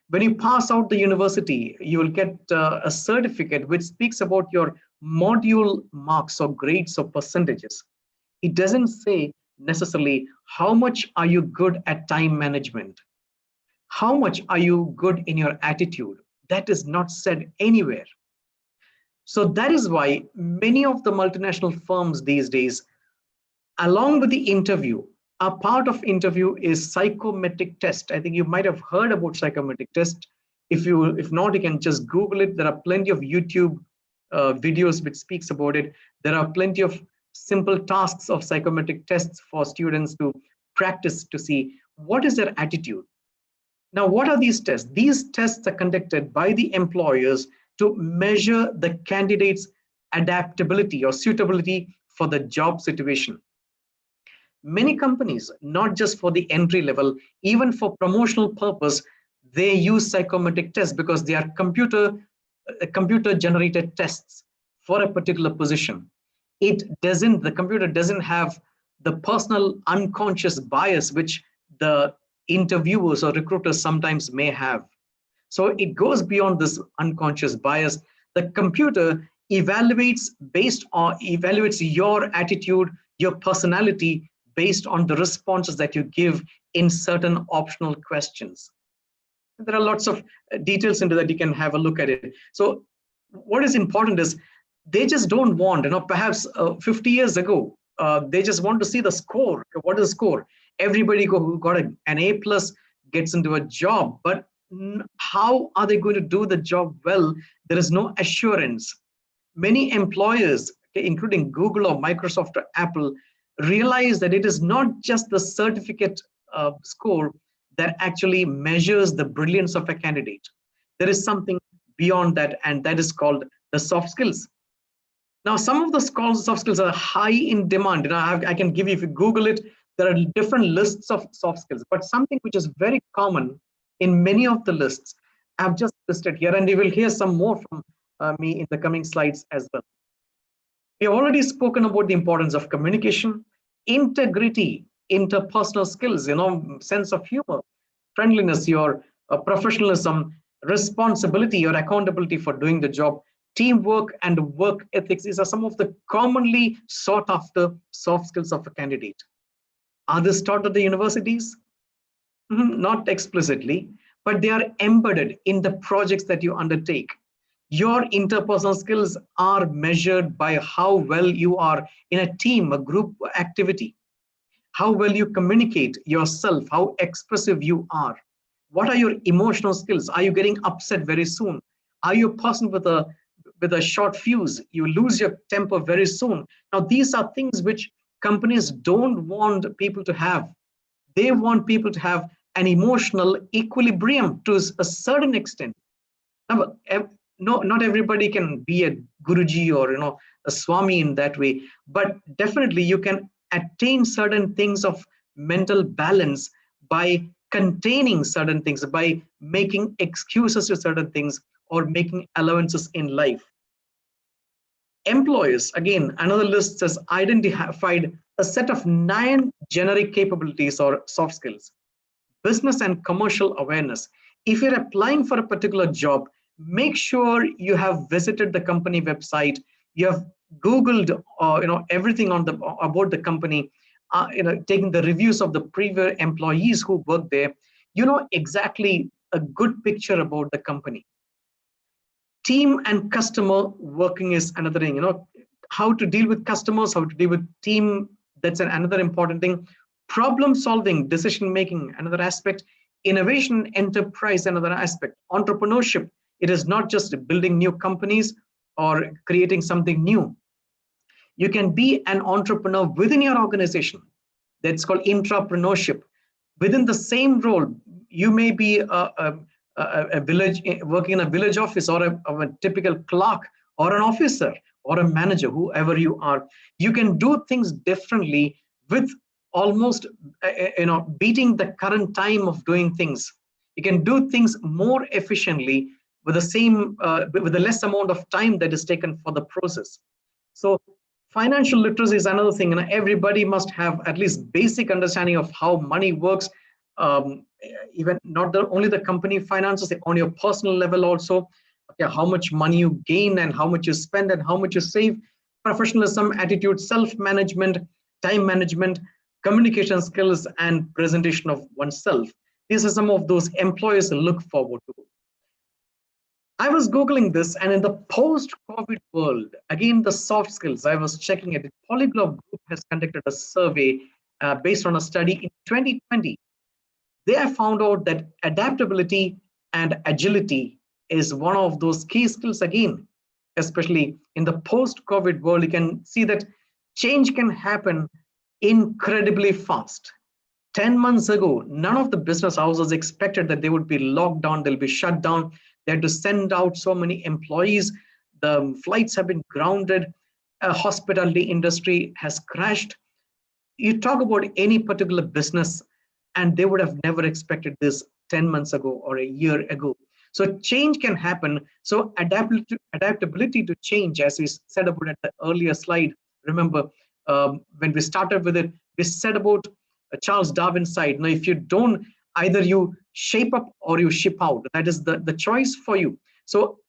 When you pass out the university, you will get a certificate which speaks about your module marks or grades or percentages. It doesn't say necessarily how much are you good at time management, how much are you good in your attitude. That is not said anywhere. So that is why many of the multinational firms these days, along with the interview, a part of interview is psychometric test. I think you might have heard about psychometric test. If not, you can just Google it. There are plenty of YouTube videos which speaks about it. There are plenty of simple tasks of psychometric tests for students to practice to see what is their attitude. Now, what are these tests? These tests are conducted by the employers to measure the candidate's adaptability or suitability for the job situation. Many companies, not just for the entry level, even for promotional purpose, they use psychometric tests because they are computer generated tests for a particular position. The computer doesn't have the personal unconscious bias which the interviewers or recruiters sometimes may have. So it goes beyond this unconscious bias. The computer evaluates your attitude, your personality based on the responses that you give in certain optional questions. There are lots of details into that. You can have a look at it. So what is important is they just don't want, perhaps 50 years ago, they just want to see the score. What is the score? Everybody who got an A+ gets into a job, but how are they going to do the job well? There is no assurance. Many employers, including Google or Microsoft or Apple, realize that it is not just the certificate score that actually measures the brilliance of a candidate. There is something beyond that, and that is called the soft skills. Now, some of the soft skills are high in demand. I can give you, if you Google it, there are different lists of soft skills, but something which is very common in many of the lists, I've just listed here, and you will hear some more from me in the coming slides as well. We have already spoken about the importance of communication, integrity, interpersonal skills, sense of humor, friendliness, your professionalism, responsibility, your accountability for doing the job, teamwork, and work ethics. These are some of the commonly sought after soft skills of a candidate. Are these taught at the universities? Not explicitly, but they are embedded in the projects that you undertake. Your interpersonal skills are measured by how well you are in a team, a group activity, how well you communicate yourself, how expressive you are. What are your emotional skills? Are you getting upset very soon? Are you a person with a short fuse? You lose your temper very soon. Now, these are things which companies don't want people to have. They want people to have an emotional equilibrium to a certain extent. Now, no, not everybody can be a Guruji or a Swami in that way, but definitely you can attain certain things of mental balance by containing certain things, by making excuses to certain things or making allowances in life. Employers, again, another list has identified a set of 9 generic capabilities or soft skills. Business and commercial awareness. If you're applying for a particular job, make sure you have visited the company website, you have Googled everything on about the company, taking the reviews of the previous employees who work there. You know exactly a good picture about the company. Team and customer working is another thing. How to deal with customers, how to deal with team. That's another important thing. Problem solving, decision making, another aspect. Innovation, enterprise, another aspect. Entrepreneurship. It is not just building new companies or creating something new. You can be an entrepreneur within your organization. That's called intrapreneurship. Within the same role, you may be a village, working in a village office, or a typical clerk, or an officer, or a manager, whoever you are. You can do things differently with almost beating the current time of doing things. You can do things more efficiently with the same with the less amount of time that is taken for the process. So financial literacy is another thing. Everybody must have at least basic understanding of how money works. Even not only the company finances, on your personal level also. Okay, how much money you gain and how much you spend and how much you save. Professionalism, attitude, self-management, time management, communication skills, and presentation of oneself. These are some of those employers look forward to. I was Googling this, and in the post-COVID world, again, the soft skills, I was checking it. Polyglot Group has conducted a survey based on a study in 2020. They have found out that adaptability and agility is one of those key skills again, especially in the post-COVID world. You can see that change can happen incredibly fast. 10 months ago, none of the business houses expected that they would be locked down, they'll be shut down. They had to send out so many employees. The flights have been grounded. Hospitality industry has crashed. You talk about any particular business, and they would have never expected this 10 months ago or a year ago. So change can happen. So adaptability to change, as we said about at the earlier slide. Remember, when we started with it, we said about Charles Darwin's side. Now, if you don't, either you shape up or you ship out. That is the choice for you. So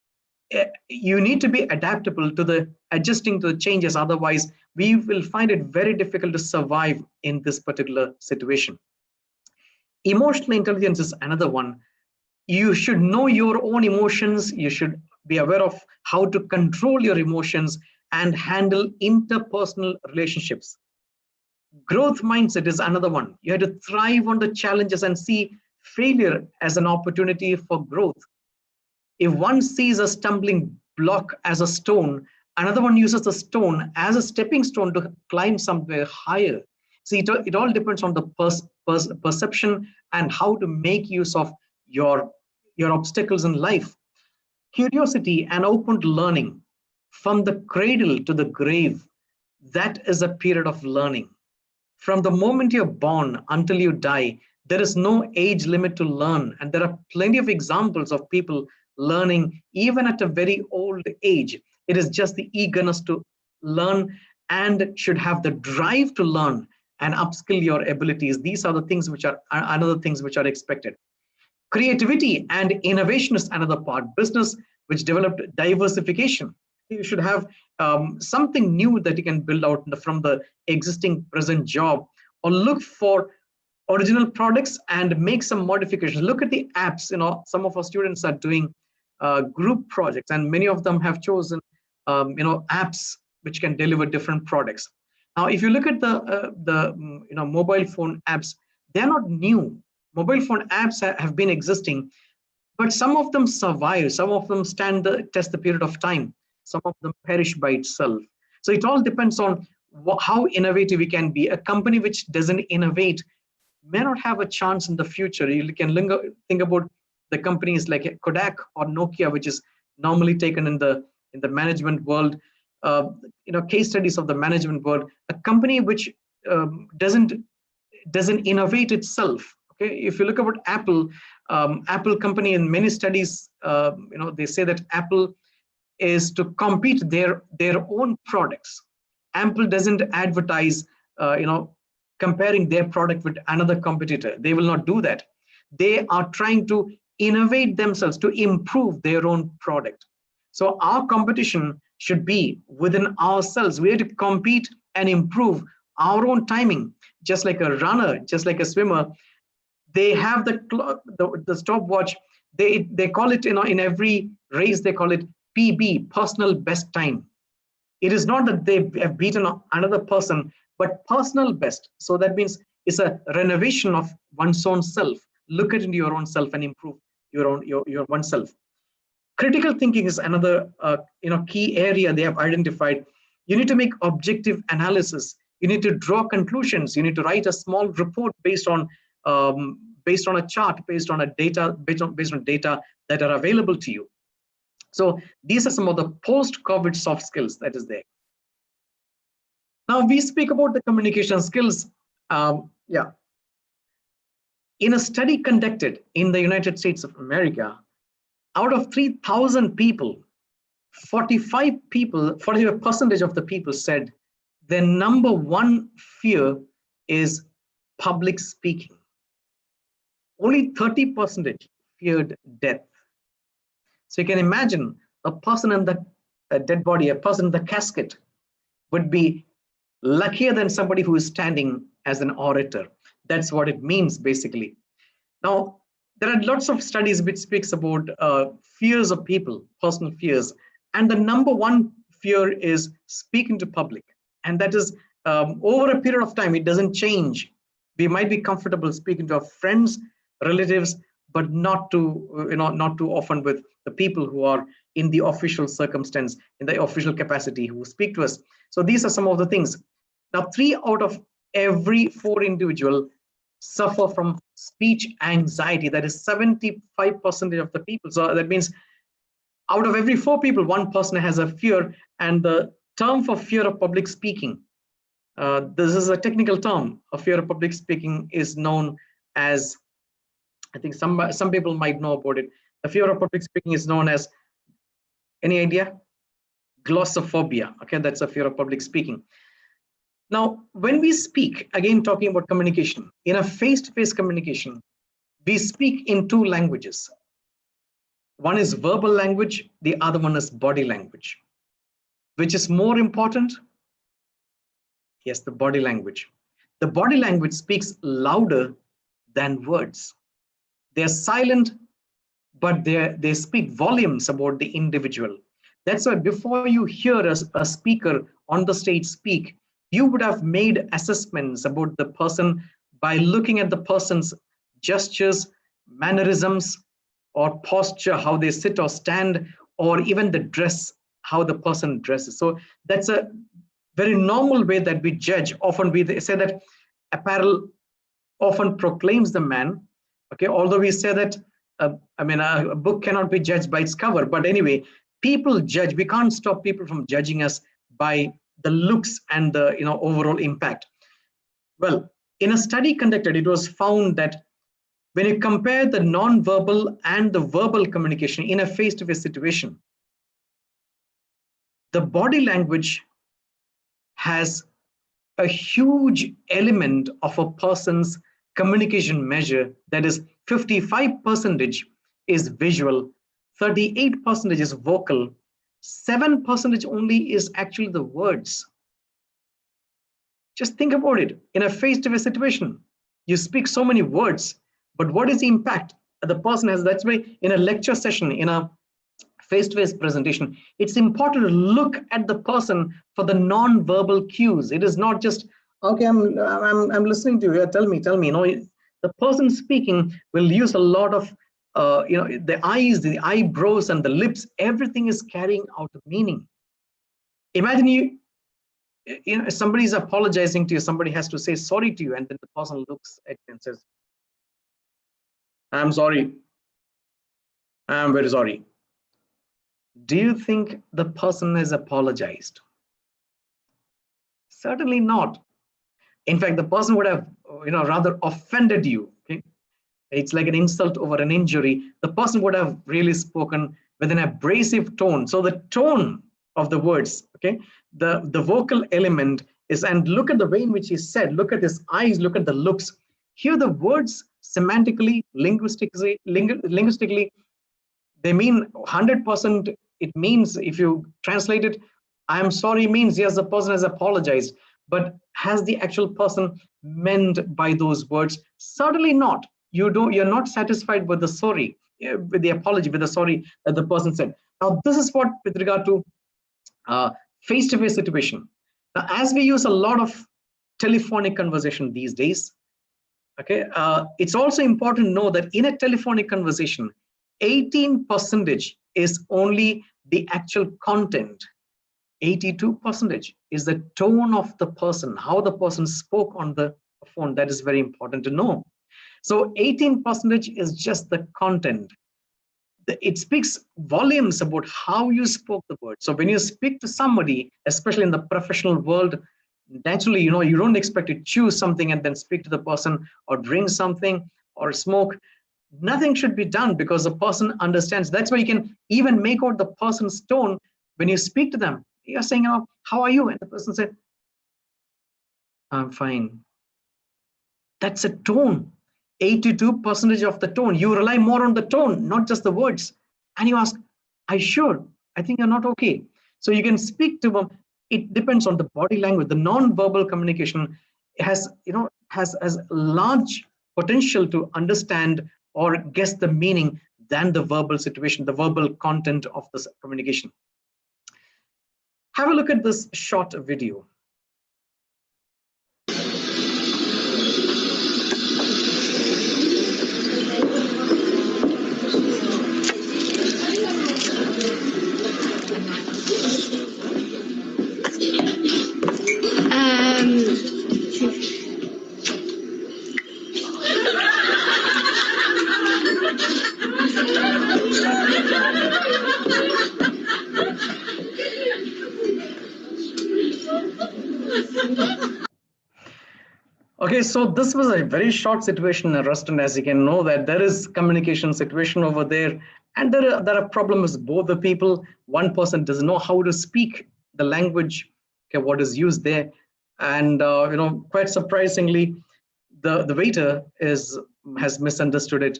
you need to be adaptable to the adjusting to the changes. Otherwise, we will find it very difficult to survive in this particular situation. Emotional intelligence is another one. You should know your own emotions. You should be aware of how to control your emotions and handle interpersonal relationships. Growth mindset is another one. You have to thrive on the challenges and see failure as an opportunity for growth. If one sees a stumbling block as a stone, another one uses the stone as a stepping stone to climb somewhere higher. See, it all depends on the perception and how to make use of your obstacles in life. Curiosity and open to learning. From the cradle to the grave, that is a period of learning. From the moment you're born until you die, there is no age limit to learn. And there are plenty of examples of people learning even at a very old age. It is just the eagerness to learn and should have the drive to learn and upskill your abilities. These are the things which are another things which are expected. Creativity and innovation is another part. Business which developed diversification. You should have something new that you can build out from the existing present job, or look for original products and make some modifications. Look at the apps. Some of our students are doing group projects, and many of them have chosen apps which can deliver different products. Now, if you look at the mobile phone apps, they're not new. Mobile phone apps have been existing, but some of them survive. Some of them stand the test the period of time. Some of them perish by itself. So it all depends on how innovative we can be. A company which doesn't innovate may not have a chance in the future. You can think about the companies like Kodak or Nokia, which is normally taken in the management world. Case studies of the management world. A company which doesn't innovate itself. Okay, if you look about Apple, Apple company, in many studies, they say that Apple is to compete their own products. Apple doesn't advertise, comparing their product with another competitor. They will not do that. They are trying to innovate themselves to improve their own product. So our competition should be within ourselves. We have to compete and improve our own timing. Just like a runner, just like a swimmer, they have the stopwatch. They call it, in every race, they call it PB, personal best time. It is not that they have beaten another person, but personal best. So that means it's a renovation of one's own self. Look into your own self and improve your oneself. Critical thinking is another key area they have identified. You need to make objective analysis. You need to draw conclusions. You need to write a small report based on a chart, based on data that are available to you. So these are some of the post-COVID soft skills that is there. Now we speak about the communication skills. In a study conducted in the United States of America, out of 3,000 people, 45% of the people said their number one fear is public speaking. Only 30% feared death. So you can imagine a person in the dead body, a person in the casket would be luckier than somebody who is standing as an orator. That's what it means, basically. Now, there are lots of studies which speaks about fears of people, personal fears. And the number one fear is speaking to public. And that is over a period of time, it doesn't change. We might be comfortable speaking to our friends, relatives, but not too often with the people who are in the official circumstance, in the official capacity, who speak to us. So these are some of the things. Now, 3 out of every 4 individuals suffer from speech anxiety. That is 75% of the people. So that means out of every 4 people, 1 person has a fear. And the term for fear of public speaking, this is a technical term. A fear of public speaking is known as, I think some people might know about it. The fear of public speaking is known as, any idea? Glossophobia. Okay, that's a fear of public speaking. Now, when we speak, again, talking about communication, in a face-to-face communication, we speak in 2 languages. One is verbal language, the other one is body language. Which is more important? Yes, the body language. The body language speaks louder than words. They're silent, but they speak volumes about the individual. That's why before you hear a speaker on the stage speak, you would have made assessments about the person by looking at the person's gestures, mannerisms, or posture, how they sit or stand, or even the dress, how the person dresses. So that's a very normal way that we judge. Often we say that apparel often proclaims the man. Okay, although we say that, a book cannot be judged by its cover. But anyway, people judge. We can't stop people from judging us by the looks and the overall impact. Well, in a study conducted, it was found that when you compare the non-verbal and the verbal communication in a face-to-face situation, the body language has a huge element of a person's communication measure. That is 55% is visual, 38% is vocal, 7% only is actually the words. Just think about it. In a face-to-face situation, you speak so many words, but what is the impact the person has? That's why in a lecture session, in a face-to-face presentation, it's important to look at the person for the non-verbal cues. It is not just, okay, I'm listening to you. Tell me. No, the person speaking will use a lot of the eyes, the eyebrows, and the lips. Everything is carrying out a meaning. Imagine you know, somebody is apologizing to you, somebody has to say sorry to you, and then the person looks at you and says, I'm sorry, I'm very sorry. Do you think the person has apologized? Certainly not. In fact, the person would have, you know, rather offended you. Okay? It's like an insult over an injury. The person would have really spoken with an abrasive tone. So the tone of the words, okay, the vocal element is, and look at the way in which he said, look at his eyes, look at the looks. Here the words semantically, linguistically, they mean 100%. It means, if you translate it, I am sorry means yes, the person has apologized. But has the actual person meant by those words? Certainly not. You're not satisfied with the sorry, with the apology, with the sorry that the person said. Now, this is what with regard to face-to-face situation. Now, as we use a lot of telephonic conversation these days, okay, it's also important to know that in a telephonic conversation, 18% is only the actual content. 82% is the tone of the person, how the person spoke on the phone. That is very important to know. So 18% is just the content. It speaks volumes about how you spoke the word. So when you speak to somebody, especially in the professional world, naturally, you know, you don't expect to choose something and then speak to the person, or drink something or smoke. Nothing should be done, because the person understands. That's why you can even make out the person's tone when you speak to them. You're saying, oh, how are you? And the person said, I'm fine. That's a tone. 82% of the tone. You rely more on the tone, not just the words. And you ask, are you sure? I think you're not okay. So you can speak to them. It depends on the body language. The non-verbal communication has, you know, has large potential to understand or guess the meaning than the verbal situation, the verbal content of this communication. Have a look at this short video. Okay, so this was a very short situation in a restaurant. As you can know, that there is communication situation over there, and there are problems with both the people. One person doesn't know how to speak the language, okay, what is used there, and you know, quite surprisingly, the waiter has misunderstood it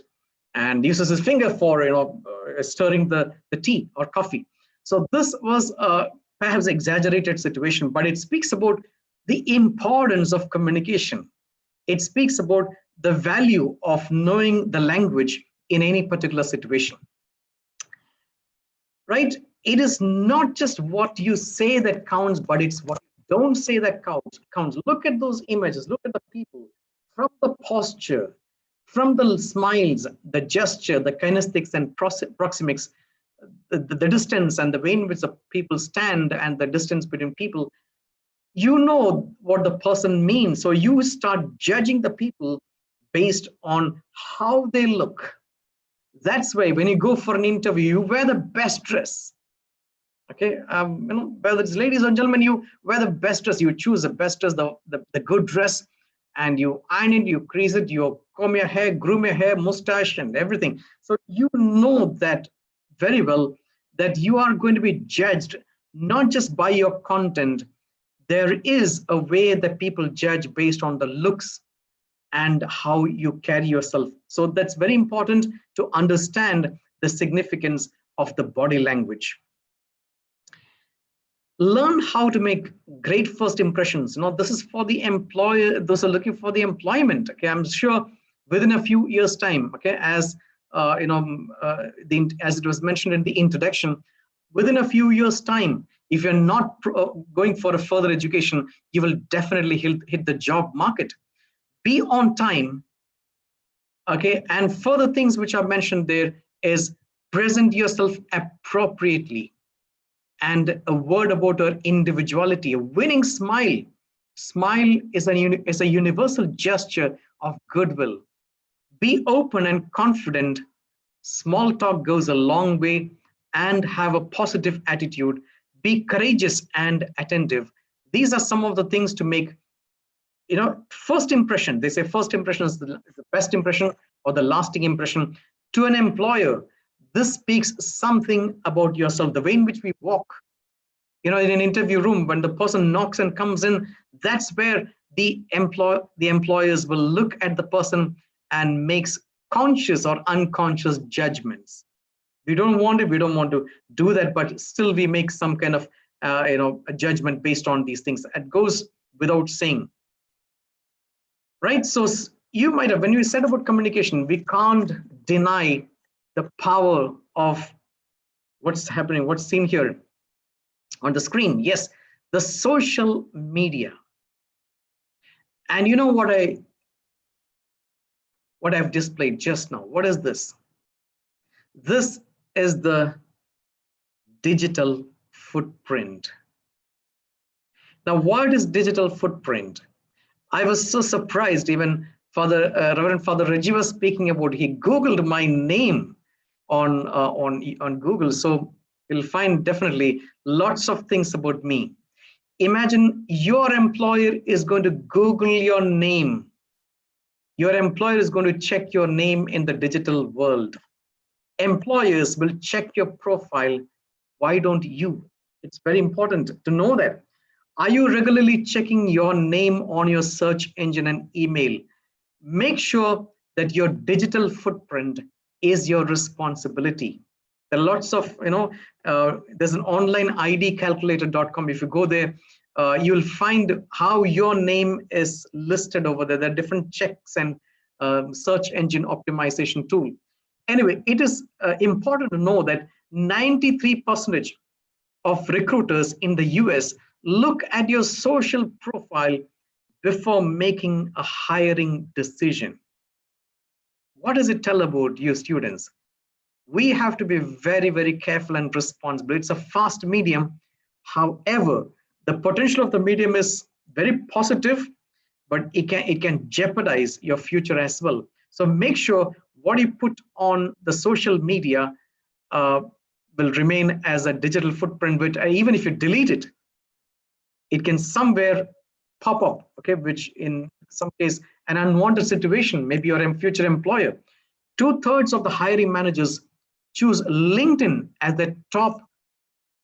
and uses his finger for, you know, stirring the tea or coffee. So this was perhaps exaggerated situation, but it speaks about the importance of communication. It speaks about the value of knowing the language in any particular situation. Right? It is not just what you say that counts, but it's what you don't say that counts. Look at those images. Look at the people. From the posture, from the smiles, the gesture, the kinesics and proxemics, the distance and the way in which the people stand and the distance between people, you know what the person means. So you start judging the people based on how they look. That's why when you go for an interview, you wear the best dress. Okay, you know, whether it's ladies or gentlemen, you wear the best dress. You choose the best dress, the good dress, and you iron it, you crease it, you comb your hair, groom your hair, mustache, and everything. So you know that very well, that you are going to be judged not just by your content. There is a way that people judge based on the looks and how you carry yourself. So that's very important to understand the significance of the body language. Learn how to make great first impressions. Now, this is for the employer, those are looking for the employment. Okay, I'm sure within a few years' time, okay, as you know, as it was mentioned in the introduction, within a few years' time, if you're not going for a further education, you will definitely hit the job market. Be on time, okay, and further things which are mentioned there is present yourself appropriately. and a word about her individuality, a winning smile. Smile is a universal gesture of goodwill. Be open and confident. Small talk goes a long way, and have a positive attitude. Be courageous and attentive. These are some of the things to make, first impression. They say first impression is the best impression or the lasting impression to an employer. This speaks something about yourself, the way in which we walk. In an interview room, when the person knocks and comes in, that's where the employers will look at the person and makes conscious or unconscious judgments. We don't want to do that, but still we make some kind of a judgment based on these things. It goes without saying, right? So you might have, when you said about communication, we can't deny the power of what's happening, what's seen here on the screen. Yes, the social media. And you know what I've displayed just now? What is this? This is the digital footprint. Now, what is digital footprint? I was so surprised. Even Reverend Father Reggie was speaking about, he Googled my name on Google. So you'll find definitely lots of things about me. Imagine your employer is going to Google your name. Your employer is going to check your name in the digital world. Employers will check your profile. Why don't you? It's very important to know that. Are you regularly checking your name on your search engine and email? Make sure that your digital footprint is your responsibility. There are lots of, there's an online idcalculator.com. If you go there, you'll find how your name is listed over there. There are different checks and search engine optimization tool. Anyway, it is important to know that 93% of recruiters in the US look at your social profile before making a hiring decision. What does it tell about you, students? We have to be very, very careful and responsible. It's a fast medium. However, the potential of the medium is very positive, but it can jeopardize your future as well. So make sure what you put on the social media will remain as a digital footprint, but even if you delete it, it can somewhere pop up, okay, which in some case, an unwanted situation, maybe your future employer. 2/3 of the hiring managers choose LinkedIn as the top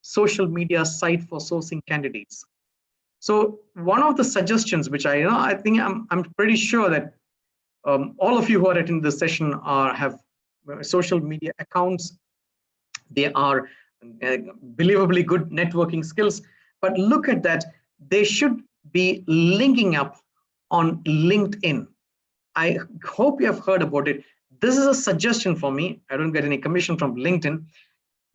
social media site for sourcing candidates. So one of the suggestions, which I think I'm pretty sure that all of you who are attending this session have social media accounts. They are believably good networking skills, but look at that. They should be linking up on LinkedIn. I hope you have heard about it. This is a suggestion for me. I don't get any commission from LinkedIn.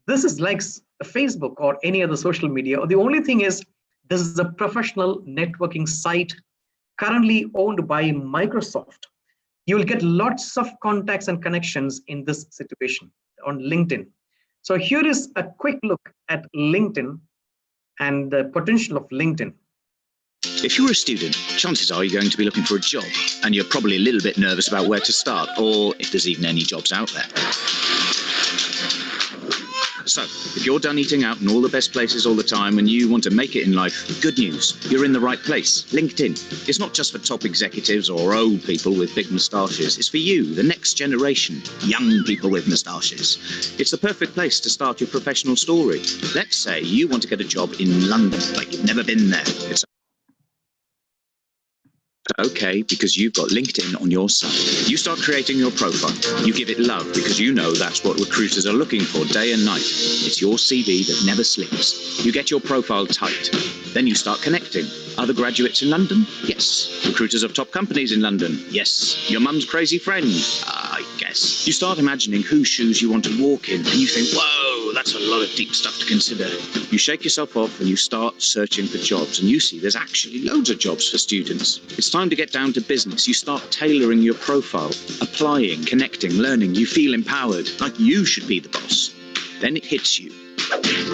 This is like Facebook or any other social media. The only thing is, this is a professional networking site currently owned by Microsoft. You will get lots of contacts and connections in this situation on LinkedIn. So here is a quick look at LinkedIn and the potential of LinkedIn. If you're a student, chances are you're going to be looking for a job, and you're probably a little bit nervous about where to start, or if there's even any jobs out there. So, if you're done eating out in all the best places all the time and you want to make it in life, good news, you're in the right place. LinkedIn. It's not just for top executives or old people with big moustaches. It's for you, the next generation, young people with moustaches. It's the perfect place to start your professional story. Let's say you want to get a job in London, but you've never been there. It's okay, because you've got LinkedIn on your side. You start creating your profile. You give it love because you know that's what recruiters are looking for day and night. It's your CV that never sleeps. You get your profile tight. Then you start connecting. Other graduates in London? Yes. Recruiters of top companies in London? Yes. Your mum's crazy friend? I guess. You start imagining whose shoes you want to walk in, and you think, whoa, that's a lot of deep stuff to consider. You shake yourself off and you start searching for jobs, and you see there's actually loads of jobs for students. It's time to get down to business. You start tailoring your profile, applying, connecting, learning. You feel empowered, like you should be the boss. Then it hits you.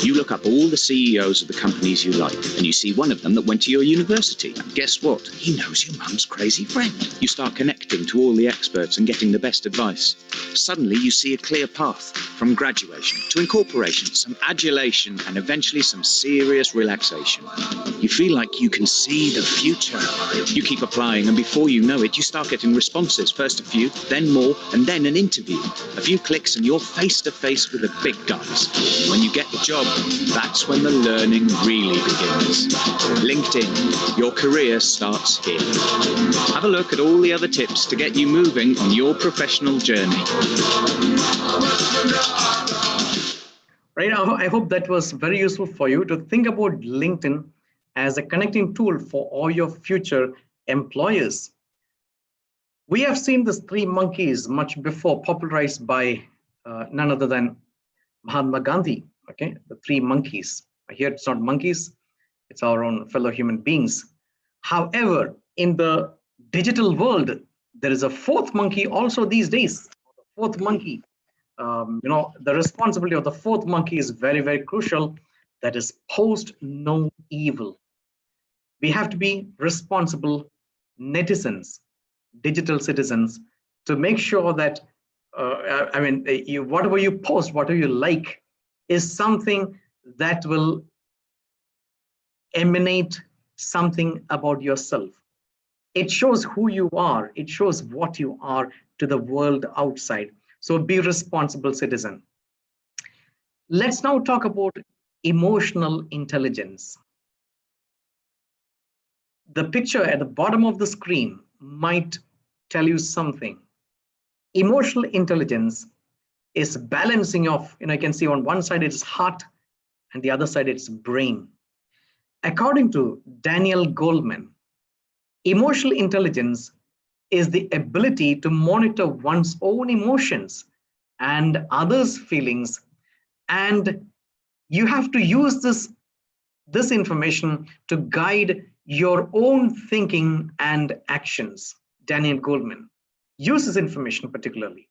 You look up all the CEOs of the companies you like, and you see one of them that went to your university. And guess what? He knows your mum's crazy friend. You start connecting to all the experts and getting the best advice. Suddenly you see a clear path from graduation to incorporation, some adulation, and eventually some serious relaxation. You feel like you can see the future. You keep applying, and before you know it, you start getting responses. First a few, then more, and then an interview. A few clicks and you're face to face with the big guys. When you get the job, that's when the learning really begins. LinkedIn, your career starts here. Have a look at all the other tips to get you moving on your professional journey. Right, I hope that was very useful for you to think about LinkedIn as a connecting tool for all your future employers. We have seen these three monkeys much before, popularized by none other than Mahatma Gandhi. Okay, the three monkeys. Here it's not monkeys, it's our own fellow human beings. However, in the digital world, there is a fourth monkey also these days. The fourth monkey, the responsibility of the fourth monkey is very, very crucial. That is post no evil. We have to be responsible netizens, digital citizens, to make sure that whatever you post, whatever you like, is something that will emanate something about yourself. It shows who you are. It shows what you are to the world outside. So be a responsible citizen. Let's now talk about emotional intelligence. The picture at the bottom of the screen might tell you something. Emotional intelligence is balancing of, you can see on one side it's heart and the other side it's brain. According to Daniel Goleman, emotional intelligence is the ability to monitor one's own emotions and others' feelings, and you have to use this information to guide your own thinking and actions. Daniel Goleman uses information particularly.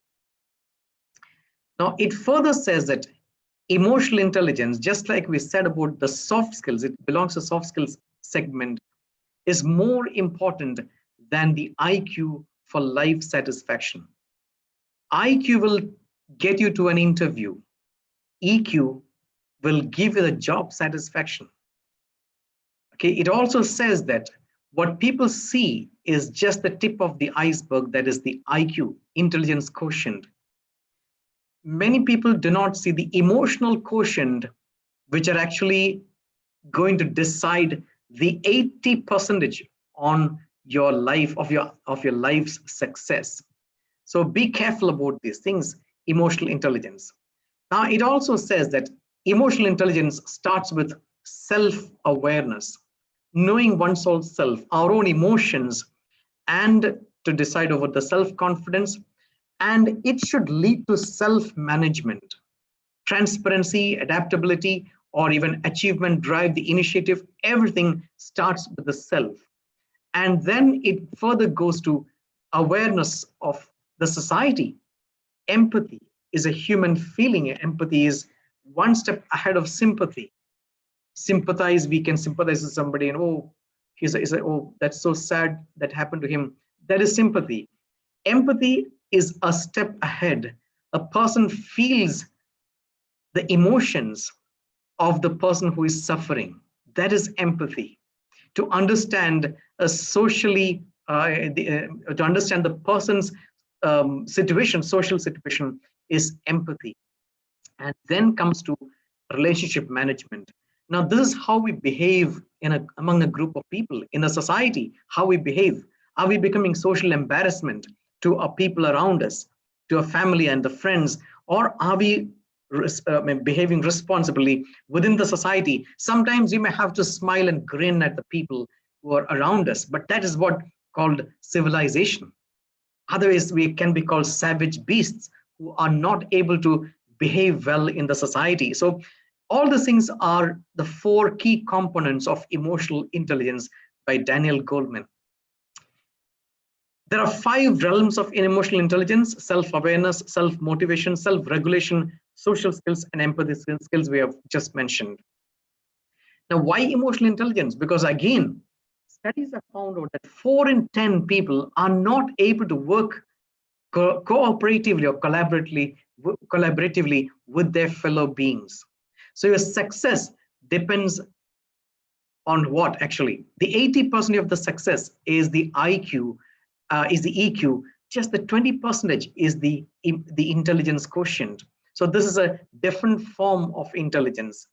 Now, it further says that emotional intelligence, just like we said about the soft skills, it belongs to soft skills segment, is more important than the IQ for life satisfaction. IQ will get you to an interview. EQ will give you the job satisfaction. Okay, it also says that what people see is just the tip of the iceberg, that is the IQ, intelligence quotient. Many people do not see the emotional quotient, which are actually going to decide the 80% on your life, of your life's success. So be careful about these things, emotional intelligence. Now, it also says that emotional intelligence starts with self-awareness, knowing one's own self, our own emotions, and to decide over the self-confidence. And it should lead to self-management, transparency, adaptability, or even achievement drive, the initiative. Everything starts with the self. And then it further goes to awareness of the society. Empathy is a human feeling. Empathy is one step ahead of sympathy. Sympathize, we can sympathize with somebody and, oh, oh, that's so sad that happened to him. That is sympathy. Empathy is a step ahead. A person feels the emotions of the person who is suffering. That is empathy. To understand to understand the person's social situation is empathy. And then comes to relationship management. Now, this is how we behave among a group of people, in a society, how we behave. Are we becoming social embarrassment to our people around us, to our family and the friends, or are we behaving responsibly within the society? Sometimes you may have to smile and grin at the people who are around us, but that is what called civilization. Otherwise, we can be called savage beasts who are not able to behave well in the society. So all these things are the 4 key components of emotional intelligence by Daniel Goleman. There are 5 realms of emotional intelligence: self-awareness, self-motivation, self-regulation, social skills, and empathy skills we have just mentioned. Now, why emotional intelligence? Because again, studies have found out that 4 in 10 people are not able to work cooperatively or collaboratively with their fellow beings. So your success depends on what? Actually, the 80% of the success is the IQ, is the EQ. Just the 20% is the intelligence quotient. So this is a different form of intelligence.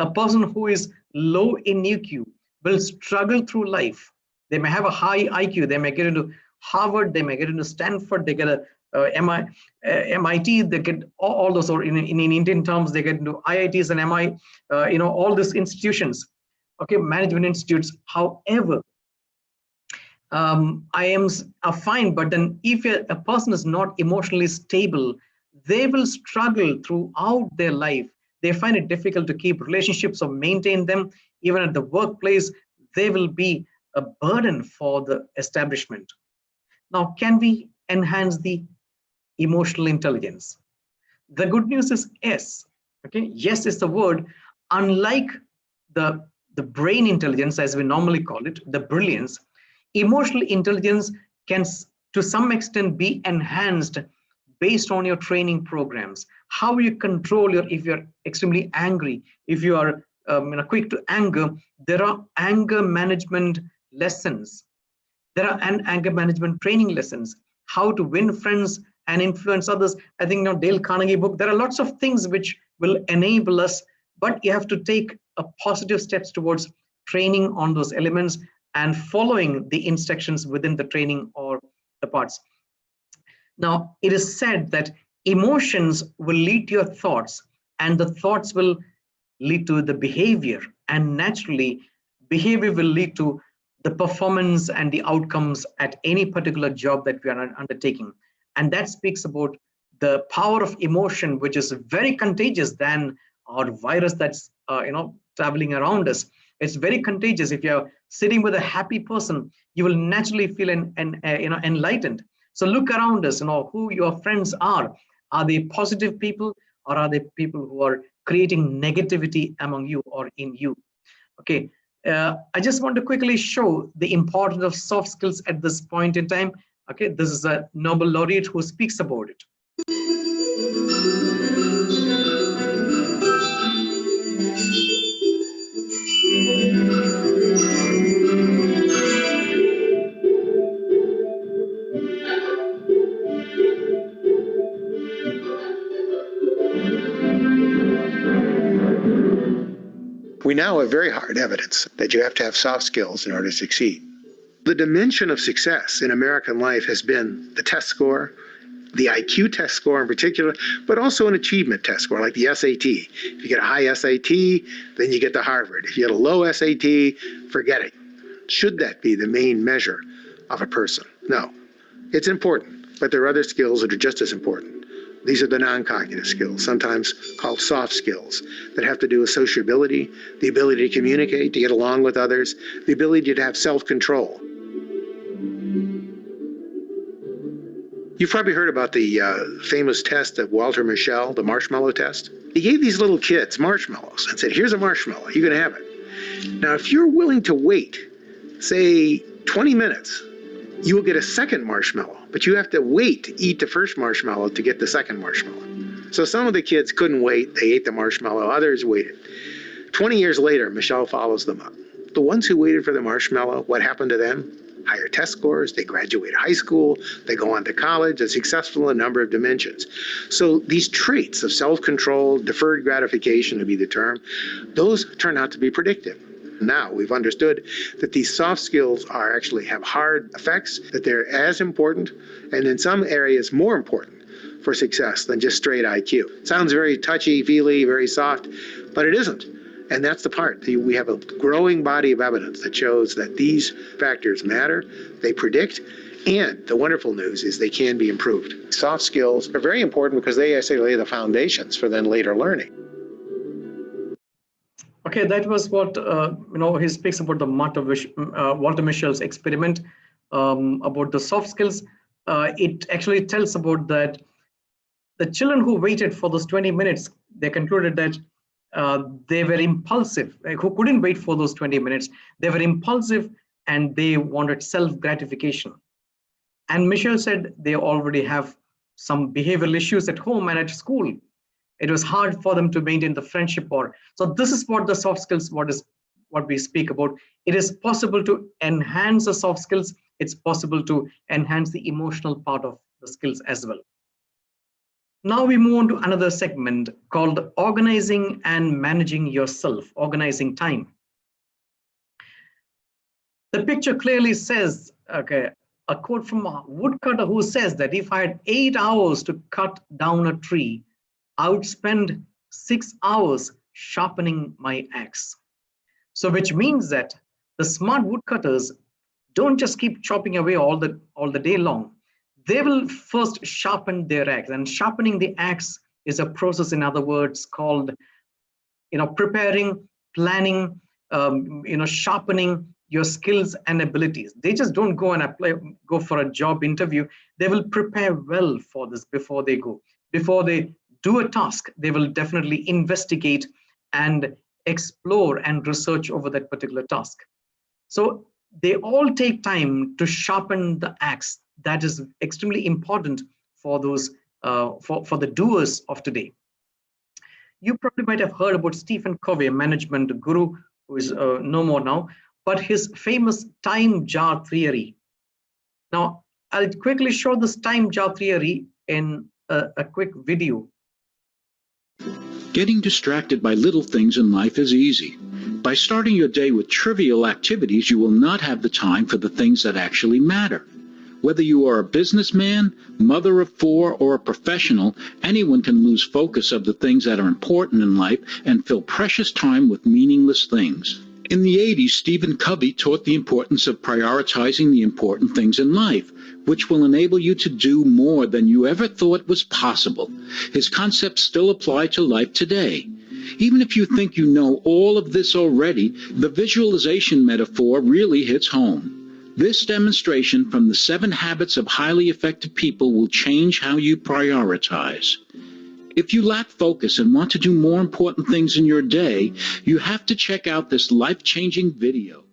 A person who is low in EQ will struggle through life. They may have a high IQ. They may get into Harvard. They may get into Stanford. They get a MIT. They get all those, or in Indian terms, they get into IITs and MI. All these institutions. Okay, management institutes. However, IIMs are fine, but then if a person is not emotionally stable, they will struggle throughout their life. They find it difficult to keep relationships or maintain them. Even at the workplace, they will be a burden for the establishment. Now, can we enhance the emotional intelligence? The good news is yes. Okay, yes is the word. Unlike the brain intelligence, as we normally call it, the brilliance, emotional intelligence can to some extent be enhanced based on your training programs. How you control if you're extremely angry, if you are quick to anger, there are anger management lessons. There are anger management training lessons, how to win friends and influence others. I think Dale Carnegie book, there are lots of things which will enable us, but you have to take a positive steps towards training on those elements and following the instructions within the training or the parts. Now, it is said that emotions will lead to your thoughts, and the thoughts will lead to the behavior, and naturally, behavior will lead to the performance and the outcomes at any particular job that we are undertaking. And that speaks about the power of emotion, which is very contagious than our virus that's traveling around us. It's very contagious. If you're sitting with a happy person, you will naturally feel enlightened. So look around us, who your friends are. Are they positive people, or are they people who are creating negativity among you or in you? Okay, I just want to quickly show the importance of soft skills at this point in time. Okay, this is a Nobel laureate who speaks about it. We now have very hard evidence that you have to have soft skills in order to succeed. The dimension of success in American life has been the test score, the IQ test score in particular, but also an achievement test score like the SAT. If you get a high SAT, then you get to Harvard. If you get a low SAT, forget it. Should that be the main measure of a person? No. It's important, but there are other skills that are just as important. These are the non-cognitive skills, sometimes called soft skills, that have to do with sociability, the ability to communicate, to get along with others, the ability to have self-control. You've probably heard about the famous test of Walter Mischel, the marshmallow test. He gave these little kids marshmallows and said, here's a marshmallow, you can have it. Now, if you're willing to wait, say 20 minutes, you will get a second marshmallow, but you have to wait to eat the first marshmallow to get the second marshmallow. So some of the kids couldn't wait, they ate the marshmallow, others waited. 20 years later, Mischel follows them up. The ones who waited for the marshmallow, what happened to them? Higher test scores, they graduate high school, they go on to college, they're successful in a number of dimensions. So these traits of self-control, deferred gratification to be the term, those turn out to be predictive. Now we've understood that these soft skills actually have hard effects, that they're as important, and in some areas more important for success than just straight IQ. It sounds very touchy-feely, very soft, but it isn't. And that's the part. We have a growing body of evidence that shows that these factors matter, they predict, and the wonderful news is they can be improved. Soft skills are very important because they actually lay the foundations for then later learning. Okay, that was what he speaks about the Walter Mischel's experiment about the soft skills. It actually tells about that the children who waited for those 20 minutes, they concluded that they were impulsive, who couldn't wait for those 20 minutes. They were impulsive and they wanted self-gratification. And Michelle said they already have some behavioral issues at home and at school. It was hard for them to maintain the friendship. So this is what the soft skills, what we speak about. It is possible to enhance the soft skills. It's possible to enhance the emotional part of the skills as well. Now we move on to another segment called organizing and managing yourself, organizing time. The picture clearly says, okay, a quote from a woodcutter who says that if I had 8 hours to cut down a tree, I would spend 6 hours sharpening my axe. So which means that the smart woodcutters don't just keep chopping away all the day long. They will first sharpen their axe, and sharpening the axe is a process, in other words, called, preparing, planning, sharpening your skills and abilities. They just don't go and go for a job interview. They will prepare well for this before they go. Before they do a task, they will definitely investigate and explore and research over that particular task. So they all take time to sharpen the axe. That is extremely important for those for the doers of today. You probably might have heard about Stephen Covey, a management guru who is no more now, but his famous time jar theory. Now, I'll quickly show this time jar theory in a quick video. Getting distracted by little things in life is easy. By starting your day with trivial activities, you will not have the time for the things that actually matter. Whether you are a businessman, mother of 4, or a professional, anyone can lose focus of the things that are important in life and fill precious time with meaningless things. In the 80s, Stephen Covey taught the importance of prioritizing the important things in life, which will enable you to do more than you ever thought was possible. His concepts still apply to life today. Even if you think you know all of this already, the visualization metaphor really hits home. This demonstration from the 7 habits of highly effective people will change how you prioritize. If you lack focus and want to do more important things in your day, you have to check out this life-changing video.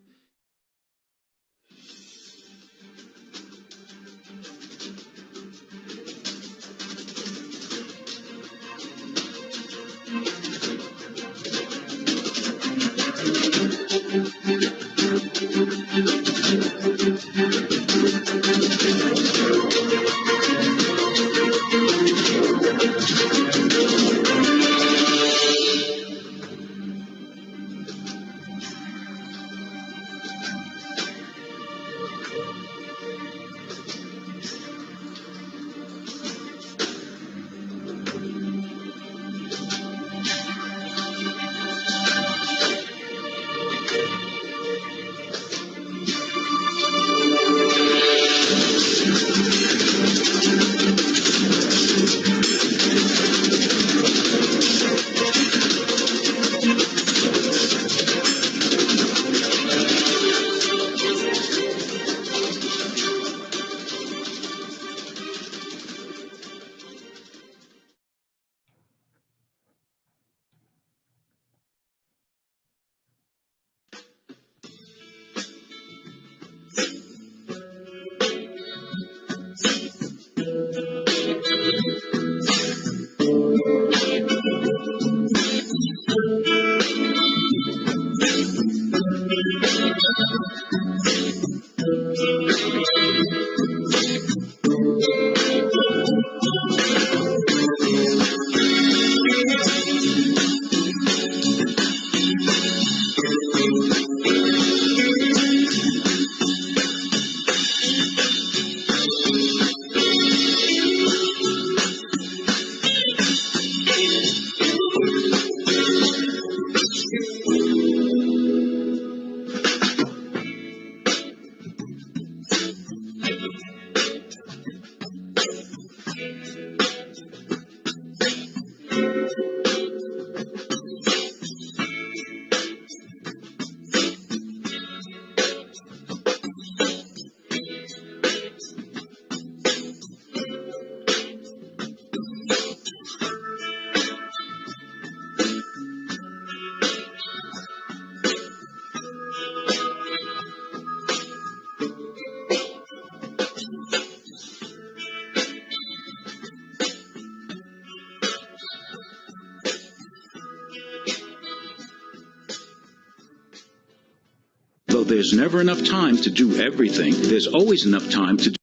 there's never enough time to do everything. There's always enough time to do.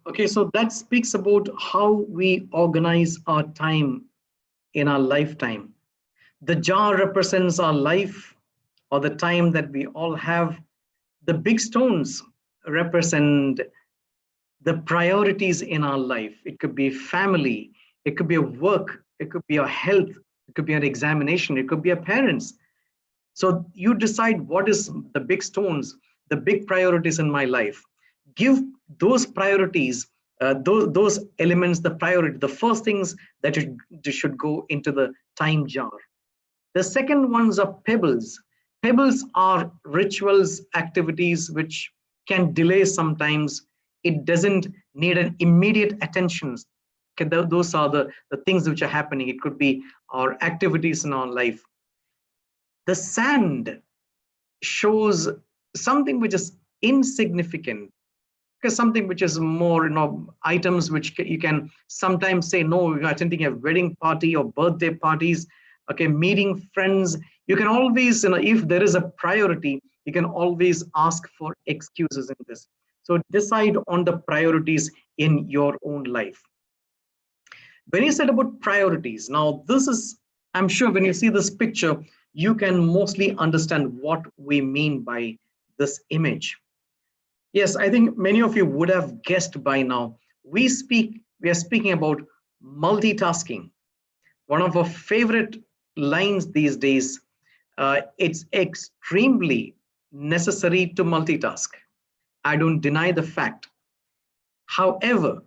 Okay, so that speaks about how we organize our time in our lifetime. The jar represents our life or the time that we all have. The big stones represent the priorities in our life. It could be family, it could be a work, it could be our health, it could be an examination, it could be our parents. So you decide what is the big stones, the big priorities in my life. Give those priorities, those elements the priority, the first things that should go into the time jar. The second ones are pebbles. Pebbles are rituals, activities which can delay sometimes. It doesn't need an immediate attention. Okay, those are the things which are happening. It could be our activities in our life. The sand shows something which is insignificant, because something which is more, items which you can sometimes say, no, you're attending a wedding party or birthday parties, okay, meeting friends. You can always, if there is a priority, you can always ask for excuses in this. So decide on the priorities in your own life. When you said about priorities, now this is, I'm sure when you see this picture, you can mostly understand what we mean by this image. Yes, I think many of you would have guessed by now. We are speaking about multitasking. One of our favorite lines these days, it's extremely necessary to multitask. I don't deny the fact. However,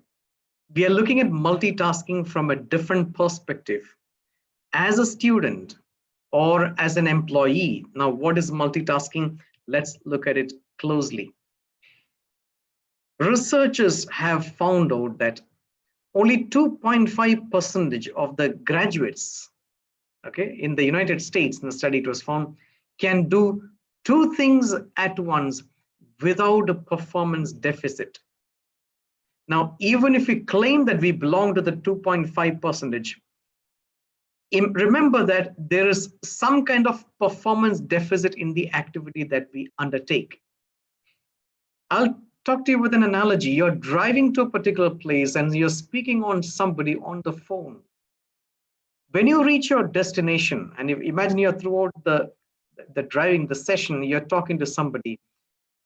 we are looking at multitasking from a different perspective. As a student or as an employee, now what is multitasking? Let's look at it closely. Researchers have found out that only 2.5% of the graduates, okay, in the United States, in the study it was found, can do two things at once without a performance deficit. Now, even if we claim that we belong to the 2.5%, remember that there is some kind of performance deficit in the activity that we undertake. I'll talk to you with an analogy. You're driving to a particular place and you're speaking on somebody on the phone. When you reach your destination, and imagine you're throughout the driving, the session, you're talking to somebody,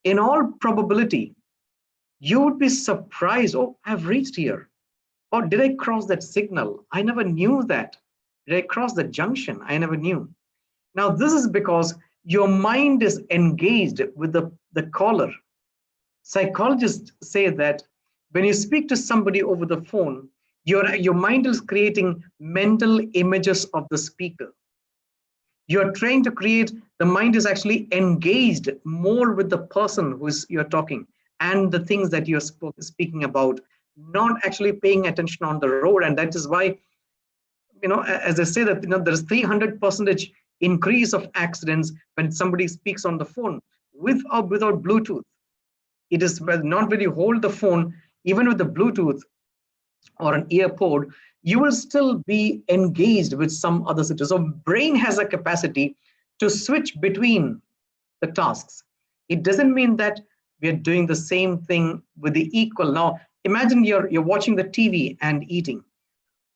in all probability, you would be surprised, oh, I've reached here. Or did I cross that signal? I never knew that. Did I cross the junction? I never knew. Now, this is because your mind is engaged with the caller. Psychologists say that when you speak to somebody over the phone, your mind is creating mental images of the speaker. You're trying to create, the mind is actually engaged more with the person you're talking and the things that you're speaking about, not actually paying attention on the road. And that is why, as I say that, there's 300% increase of accidents when somebody speaks on the phone with or without Bluetooth. It is not when you hold the phone, even with the Bluetooth or an earpod, you will still be engaged with some other situation. So brain has a capacity to switch between the tasks. It doesn't mean that we are doing the same thing with the equal. Now, imagine you're watching the TV and eating.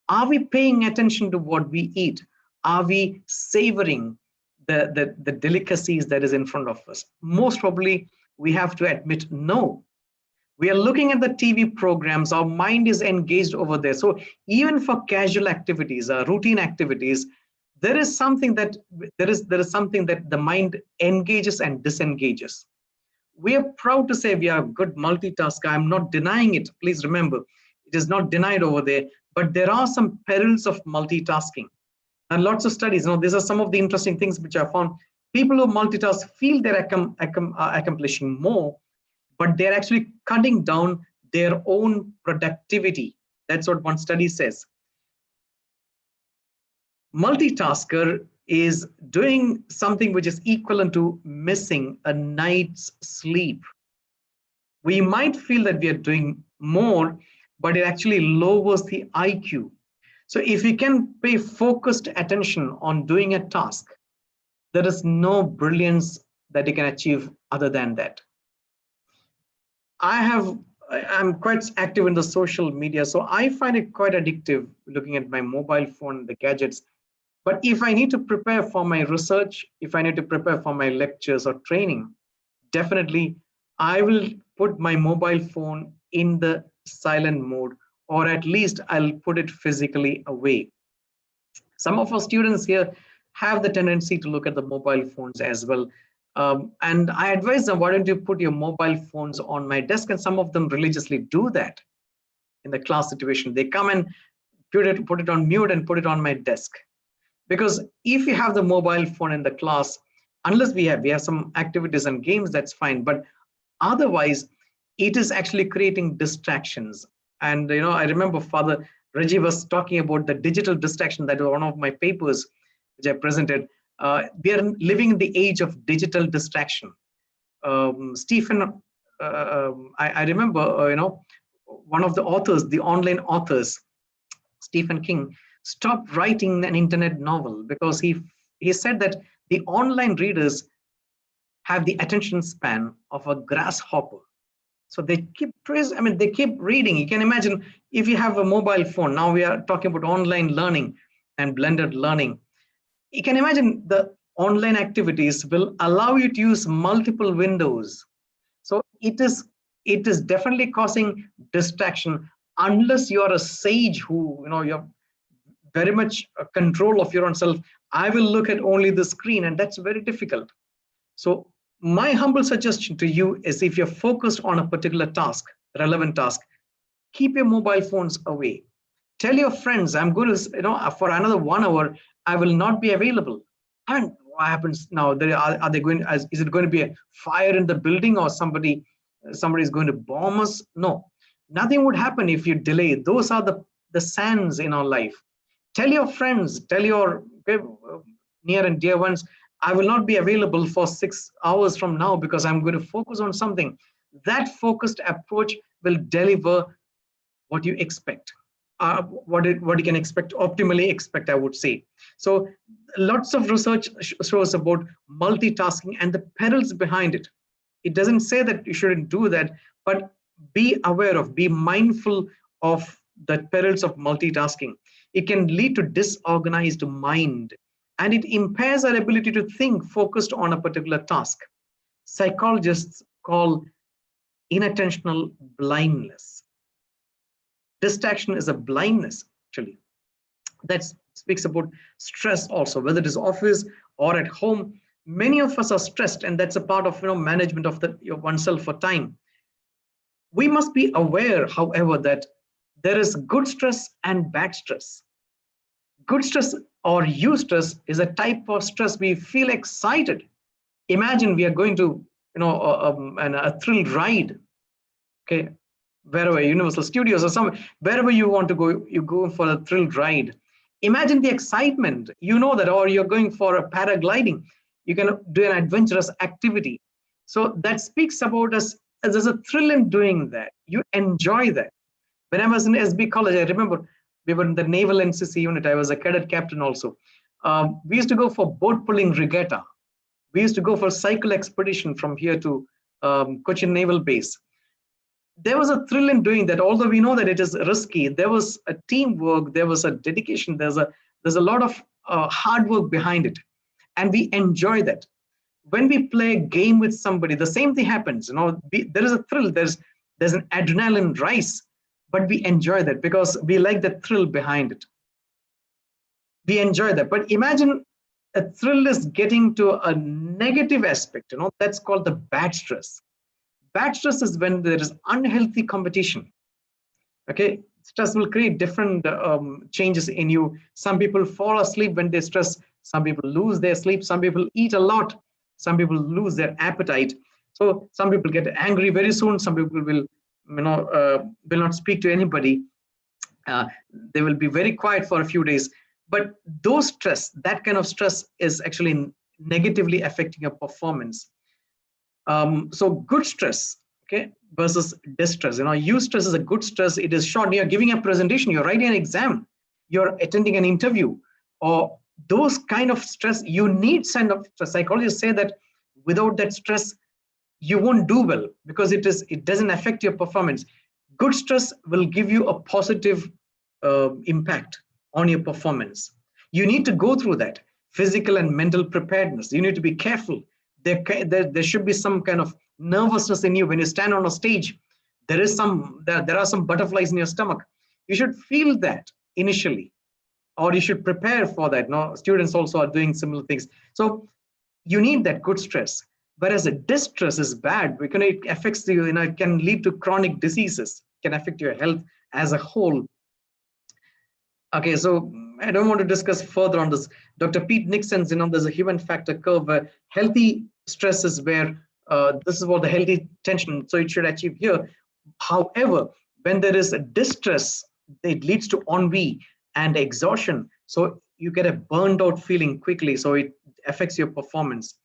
Are we paying attention to what we eat? Are we savoring the delicacies that is in front of us? Most probably, we have to admit no. We are looking at the TV programs, our mind is engaged over there. So even for casual activities, routine activities, there is something that the mind engages and disengages. We are proud to say we are good multitasker. I'm not denying it. Please remember, it is not denied over there, but there are some perils of multitasking. And lots of studies, these are some of the interesting things which I found. People who multitask feel they're accomplishing more, but they're actually cutting down their own productivity. That's what one study says. Multitasker is doing something which is equivalent to missing a night's sleep. We might feel that we are doing more, but it actually lowers the IQ. So if we can pay focused attention on doing a task, there is no brilliance that they can achieve other than that. I'm quite active in the social media, so I find it quite addictive looking at my mobile phone, the gadgets. But if I need to prepare for my research, if I need to prepare for my lectures or training, definitely I will put my mobile phone in the silent mode, or at least I'll put it physically away. Some of our students here have the tendency to look at the mobile phones as well. And I advise them, why don't you put your mobile phones on my desk? And some of them religiously do that in the class situation. They come and put it on mute and put it on my desk. Because if you have the mobile phone in the class, unless we have some activities and games, that's fine. But otherwise, it is actually creating distractions. And I remember Father Reggie was talking about the digital distraction. That was one of my papers which I presented. We are living in the age of digital distraction. Stephen, I remember, one of the authors, the online authors, Stephen King, stopped writing an internet novel because he said that the online readers have the attention span of a grasshopper. So they keep reading. You can imagine if you have a mobile phone. Now we are talking about online learning and blended learning. You can imagine the online activities will allow you to use multiple windows. So it is definitely causing distraction unless you are a sage who, you're very much control of your own self. I will look at only the screen, and that's very difficult. So my humble suggestion to you is, if you're focused on a particular task, relevant task, keep your mobile phones away. Tell your friends, I'm going to, for another 1 hour, I will not be available. And what happens now? Are they going? Is it going to be a fire in the building, or somebody is going to bomb us? No, nothing would happen if you delay. Those are the sands in our life. Tell your friends, tell your near and dear ones, I will not be available for 6 hours from now because I'm going to focus on something. That focused approach will deliver what you expect, what you can expect, optimally expect, I would say. So lots of research shows about multitasking and the perils behind it. It doesn't say that you shouldn't do that, but be mindful of the perils of multitasking. It can lead to disorganized mind, and it impairs our ability to think focused on a particular task. Psychologists call inattentional blindness. Distraction is a blindness, actually. That speaks about stress also, whether it is office or at home. Many of us are stressed, and that's a part of management of oneself for time. We must be aware, however, that there is good stress and bad stress. Good stress or eustress is a type of stress we feel excited. Imagine we are going to a thrill ride, okay, wherever, Universal Studios or somewhere, wherever you want to go, you go for a thrill ride. Imagine the excitement, that, or you're going for a paragliding, you can do an adventurous activity. So that speaks about us, as there's a thrill in doing that. You enjoy that. When I was in SB College, I remember we were in the Naval NCC unit. I was a cadet captain also. We used to go for boat pulling regatta. We used to go for cycle expedition from here to Cochin Naval Base. There was a thrill in doing that, although we know that it is risky. There was a teamwork, there was a dedication, there's a lot of hard work behind it, and we enjoy that. When we play a game with somebody, the same thing happens. There is a thrill, there's an adrenaline rise, but we enjoy that because we like the thrill behind it. We enjoy that. But imagine a thrill is getting to a negative aspect, that's called the bad stress. Bad stress is when there is unhealthy competition. Okay, stress will create different changes in you. Some people fall asleep when they stress. Some people lose their sleep. Some people eat a lot. Some people lose their appetite. So some people get angry very soon. Some people will not speak to anybody. They will be very quiet for a few days. But that kind of stress is actually negatively affecting your performance. So good stress, okay, versus distress. Eustress is a good stress. It is short. You're giving a presentation, you're writing an exam, you're attending an interview, or those kind of stress. You need kind of stress. Psychologists say that Without that stress, you won't do well because it doesn't affect your performance. Good stress will give you a positive impact on your performance. You need to go through that physical and mental preparedness. You need to be careful. There should be some kind of nervousness in you when you stand on a stage. There are some butterflies in your stomach. You should feel that initially, or you should prepare for that. No, students also are doing similar things. So you need that good stress. Whereas a distress is bad because it affects you. It can lead to chronic diseases. It can affect your health as a whole. Okay, so I don't want to discuss further on this. Dr. Pete Nixon's, there's a human factor curve where healthy stress is where this is what the healthy tension, so it should achieve here. However, when there is a distress, it leads to ennui and exhaustion. So you get a burned out feeling quickly, so it affects your performance.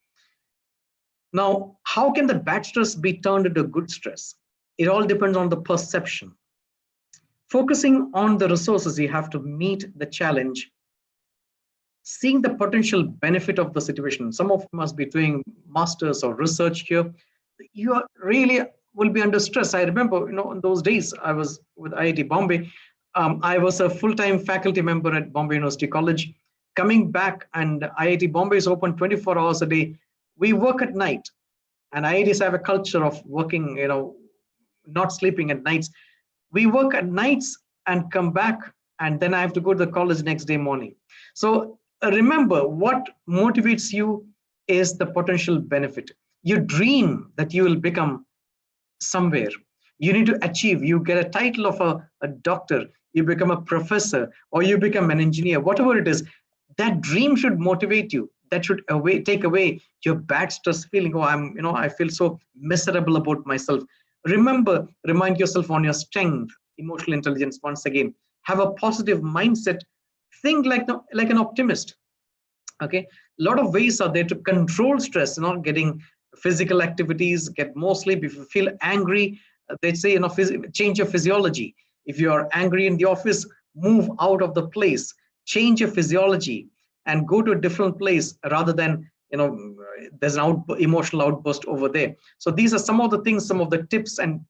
Now, how can the bad stress be turned into good stress? It all depends on the perception. Focusing on the resources, you have to meet the challenge, seeing the potential benefit of the situation. Some of you must be doing masters or research here. You are really will be under stress. I remember, in those days, I was with IIT Bombay. I was a full-time faculty member at Bombay University College. Coming back, and IIT Bombay is open 24 hours a day. We work at night, and IITs have a culture of working, not sleeping at nights. We work at nights and come back, and then I have to go to the college next day morning. So remember, what motivates you is the potential benefit. You dream that you will become somewhere. You need to achieve. You get a title of a doctor, you become a professor, or you become an engineer, whatever it is. That dream should motivate you. That should take away your bad stress feeling. Oh, I feel so miserable about myself. Remind yourself on your strength, emotional intelligence. Once again, have a positive mindset. Think like an optimist. Okay, a lot of ways are there to control stress. Getting physical activities, get more sleep. If you feel angry, they say change your physiology. If you are angry in the office, move out of the place. Change your physiology and go to a different place rather than there's an emotional outburst over there. So these are some of the things, some of the tips and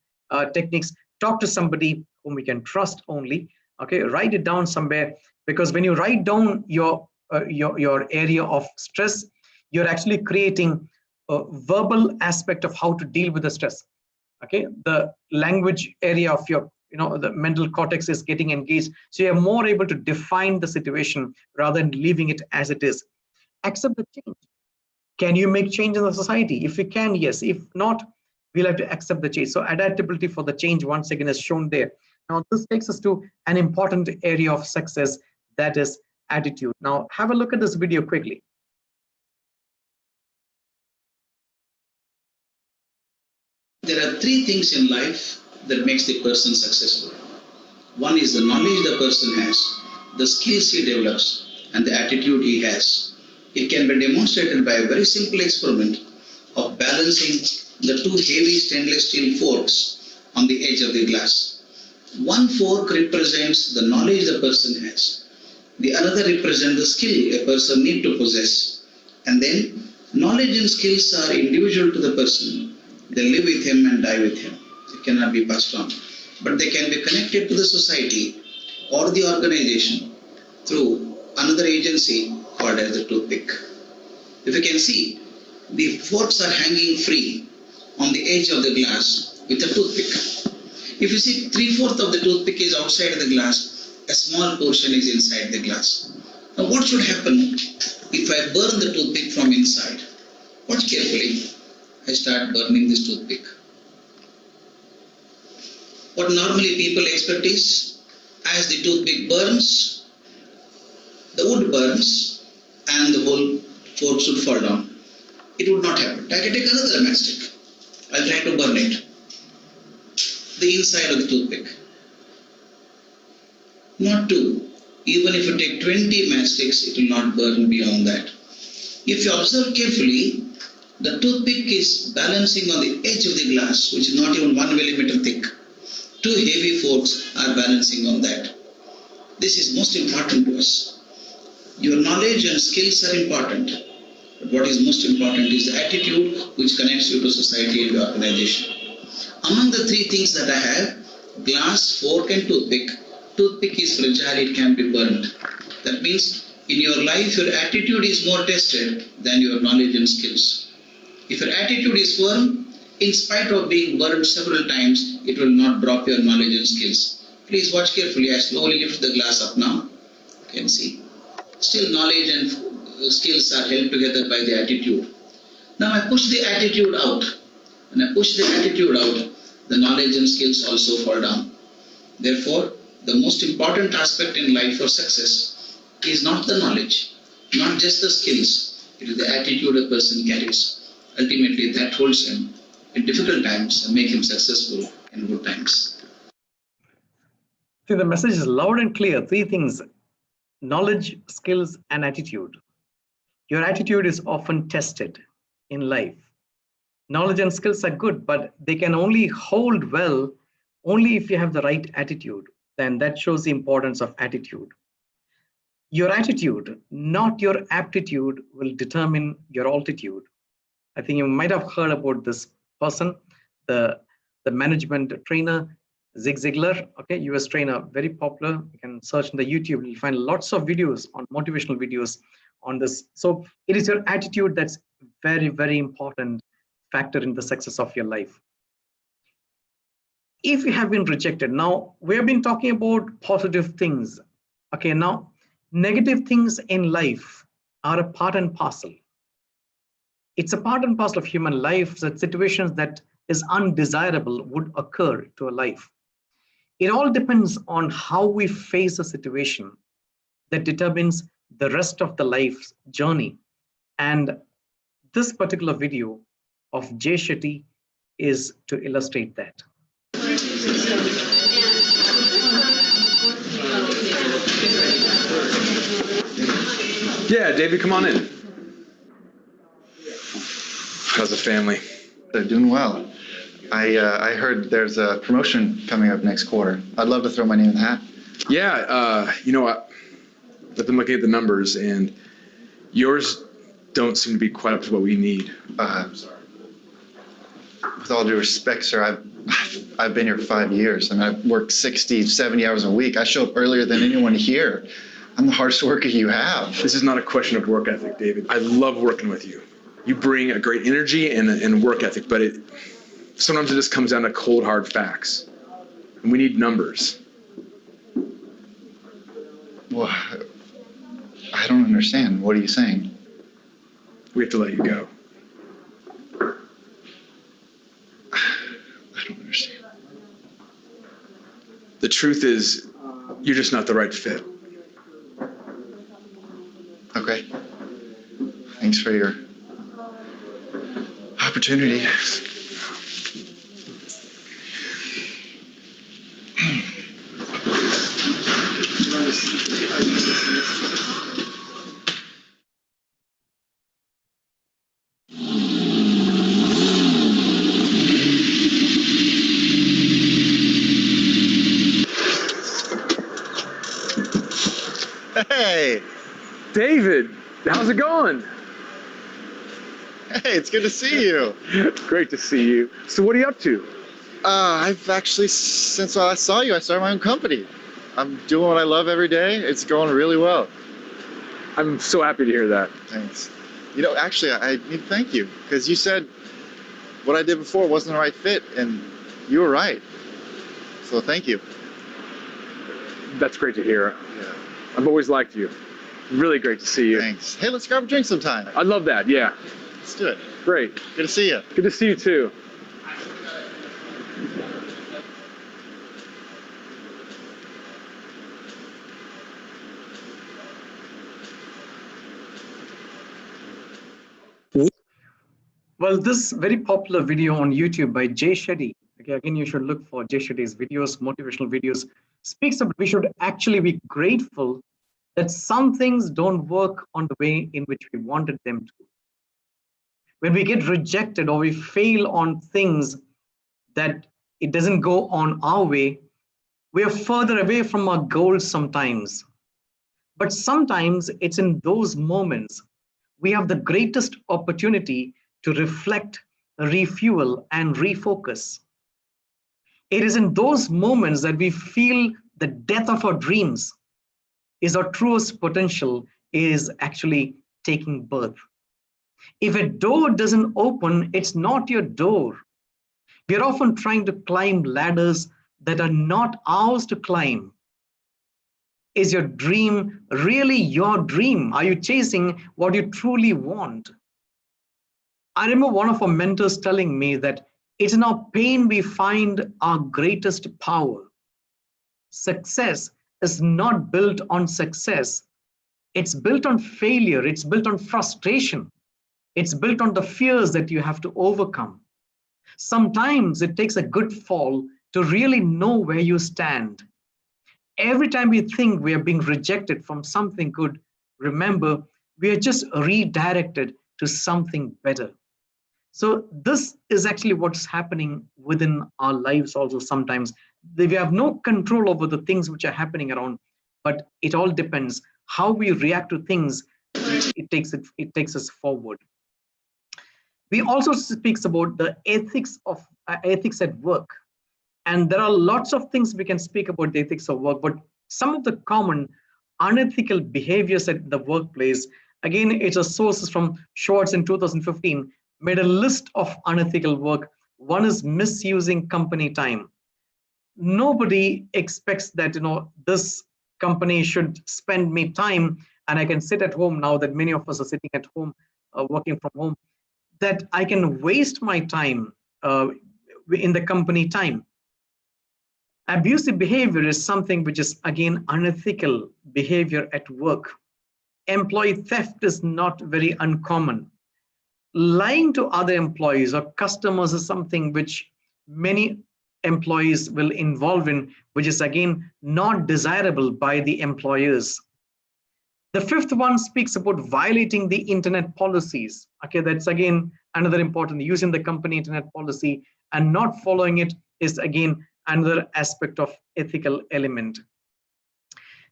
techniques. Talk to somebody whom we can trust only. Okay, write it down somewhere, because when you write down your area of stress, you're actually creating a verbal aspect of how to deal with the stress. Okay, the language area of your the mental cortex is getting engaged, so you're more able to define the situation rather than leaving it as it is. Accept the change. Can you make change in the society? If you can, yes. If not, we'll have to accept the change. So adaptability for the change once again is shown there. Now this takes us to an important area of success, that is attitude. Now have a look at this video quickly. There are three things in life that makes the person successful. One is the knowledge the person has, the skills he develops, and the attitude he has. It can be demonstrated by a very simple experiment of balancing the two heavy stainless steel forks on the edge of the glass. One fork represents the knowledge the person has. The another represents the skill a person needs to possess. And then knowledge and skills are individual to the person. They live with him and die with him. They cannot be passed on. But they can be connected to the society or the organization through another agency called as the toothpick. If you can see, the forks are hanging free on the edge of the glass with a toothpick. If you see, 3/4 of the toothpick is outside the glass, a small portion is inside the glass. Now what should happen if I burn the toothpick from inside? Watch carefully. I start burning this toothpick. What normally people expect is, as the toothpick burns, the wood burns and the whole fork should fall down. It would not happen. I can take another matchstick. I'll try to burn it. The inside of the toothpick. Not two. Even if you take 20 matchsticks, it will not burn beyond that. If you observe carefully, the toothpick is balancing on the edge of the glass, which is not even 1 millimeter thick. Two heavy forks are balancing on that. This is most important to us. Your knowledge and skills are important, But what is most important is the attitude which connects you to society and the organization. Among the three things that I have, glass, fork and toothpick. Toothpick is fragile, it can be burnt. That means in your life, your attitude is more tested than your knowledge and skills. If your attitude is firm, in spite of being burned several times, it will not drop your knowledge and skills. Please watch carefully. I slowly lift the glass up now. You can see. Still knowledge and skills are held together by the attitude. Now I push the attitude out. When I push the attitude out, the knowledge and skills also fall down. Therefore, the most important aspect in life for success is not the knowledge, not just the skills. It is the attitude a person carries. Ultimately, that holds him in difficult times and make him successful in good times. See, the message is loud and clear. Three things: knowledge, skills, and attitude. Your attitude is often tested in life. Knowledge and skills are good, but they can only hold well only if you have the right attitude. Then that shows the importance of attitude. Your attitude, not your aptitude, will determine your altitude. I think you might have heard about this person, the management trainer, Zig Ziglar, okay, US trainer, very popular. You can search in the YouTube, you'll find lots of videos on motivational videos on this. So it is your attitude that's very, very important factor in the success of your life. If you have been rejected, now we have been talking about positive things. Okay, now negative things in life are a part and parcel. It's a part and parcel of human life, that situations that is undesirable would occur to a life. It all depends on how we face a situation that determines the rest of the life's journey. And this particular video of Jay Shetty is to illustrate that. Yeah, David, come on in. How's the family? They're doing well. I heard there's a promotion coming up next quarter. I'd love to throw my name in the hat. Yeah, you know, I've been looking at the numbers, and yours don't seem to be quite up to what we need. I'm sorry. With all due respect, sir, I've been here 5 years, and I've worked 60, 70 hours a week. I show up earlier than anyone here. I'm the hardest worker you have. This is not a question of work ethic, David. I love working with you. You bring a great energy and work ethic, but sometimes it just comes down to cold, hard facts. And we need numbers. Well, I don't understand. What are you saying? We have to let you go. I don't understand. The truth is, you're just not the right fit. Okay. Thanks for your opportunity. Hey! David, how's it going? Hey, it's good to see you. Great to see you. So what are you up to? I've actually, since I saw you, I started my own company. I'm doing what I love every day. It's going really well. I'm so happy to hear that. Thanks. You know, actually, I need to thank you, because you said what I did before wasn't the right fit, and you were right. So thank you. That's great to hear. Yeah. I've always liked you. Really great to see you. Thanks. Hey, let's grab a drink sometime. I'd love that, yeah. Let's do it. Great. Good to see you. Good to see you too. Well, this very popular video on YouTube by Jay Shetty, okay, again, you should look for Jay Shetty's videos, motivational videos, speaks about we should actually be grateful that some things don't work on the way in which we wanted them to. When we get rejected or we fail on things that it doesn't go on our way, we are further away from our goals sometimes. But sometimes it's in those moments we have the greatest opportunity to reflect, refuel, and refocus. It is in those moments that we feel the death of our dreams, is our truest potential is actually taking birth. If a door doesn't open, it's not your door. We are often trying to climb ladders that are not ours to climb. Is your dream really your dream? Are you chasing what you truly want? I remember one of our mentors telling me that it's in our pain we find our greatest power. Success is not built on success. It's built on failure. It's built on frustration. It's built on the fears that you have to overcome. Sometimes it takes a good fall to really know where you stand. Every time we think we are being rejected from something good, remember, we are just redirected to something better. So this is actually what's happening within our lives also sometimes. We have no control over the things which are happening around, but it all depends how we react to things. It takes us forward. We also speaks about the ethics at work. And there are lots of things we can speak about the ethics of work, but some of the common unethical behaviors at the workplace, again, it's a sources from Schwartz in 2015, made a list of unethical work. One is misusing company time. Nobody expects that, this company should spend me time and I can sit at home now that many of us are sitting at home, working from home, that I can waste my time in the company time. Abusive behavior is something which is, again, unethical behavior at work. Employee theft is not very uncommon. Lying to other employees or customers is something which many employees will involve in, which is, again, not desirable by the employers. The fifth one speaks about violating the internet policies. Okay, that's again another important, using the company internet policy and not following it is again another aspect of ethical element.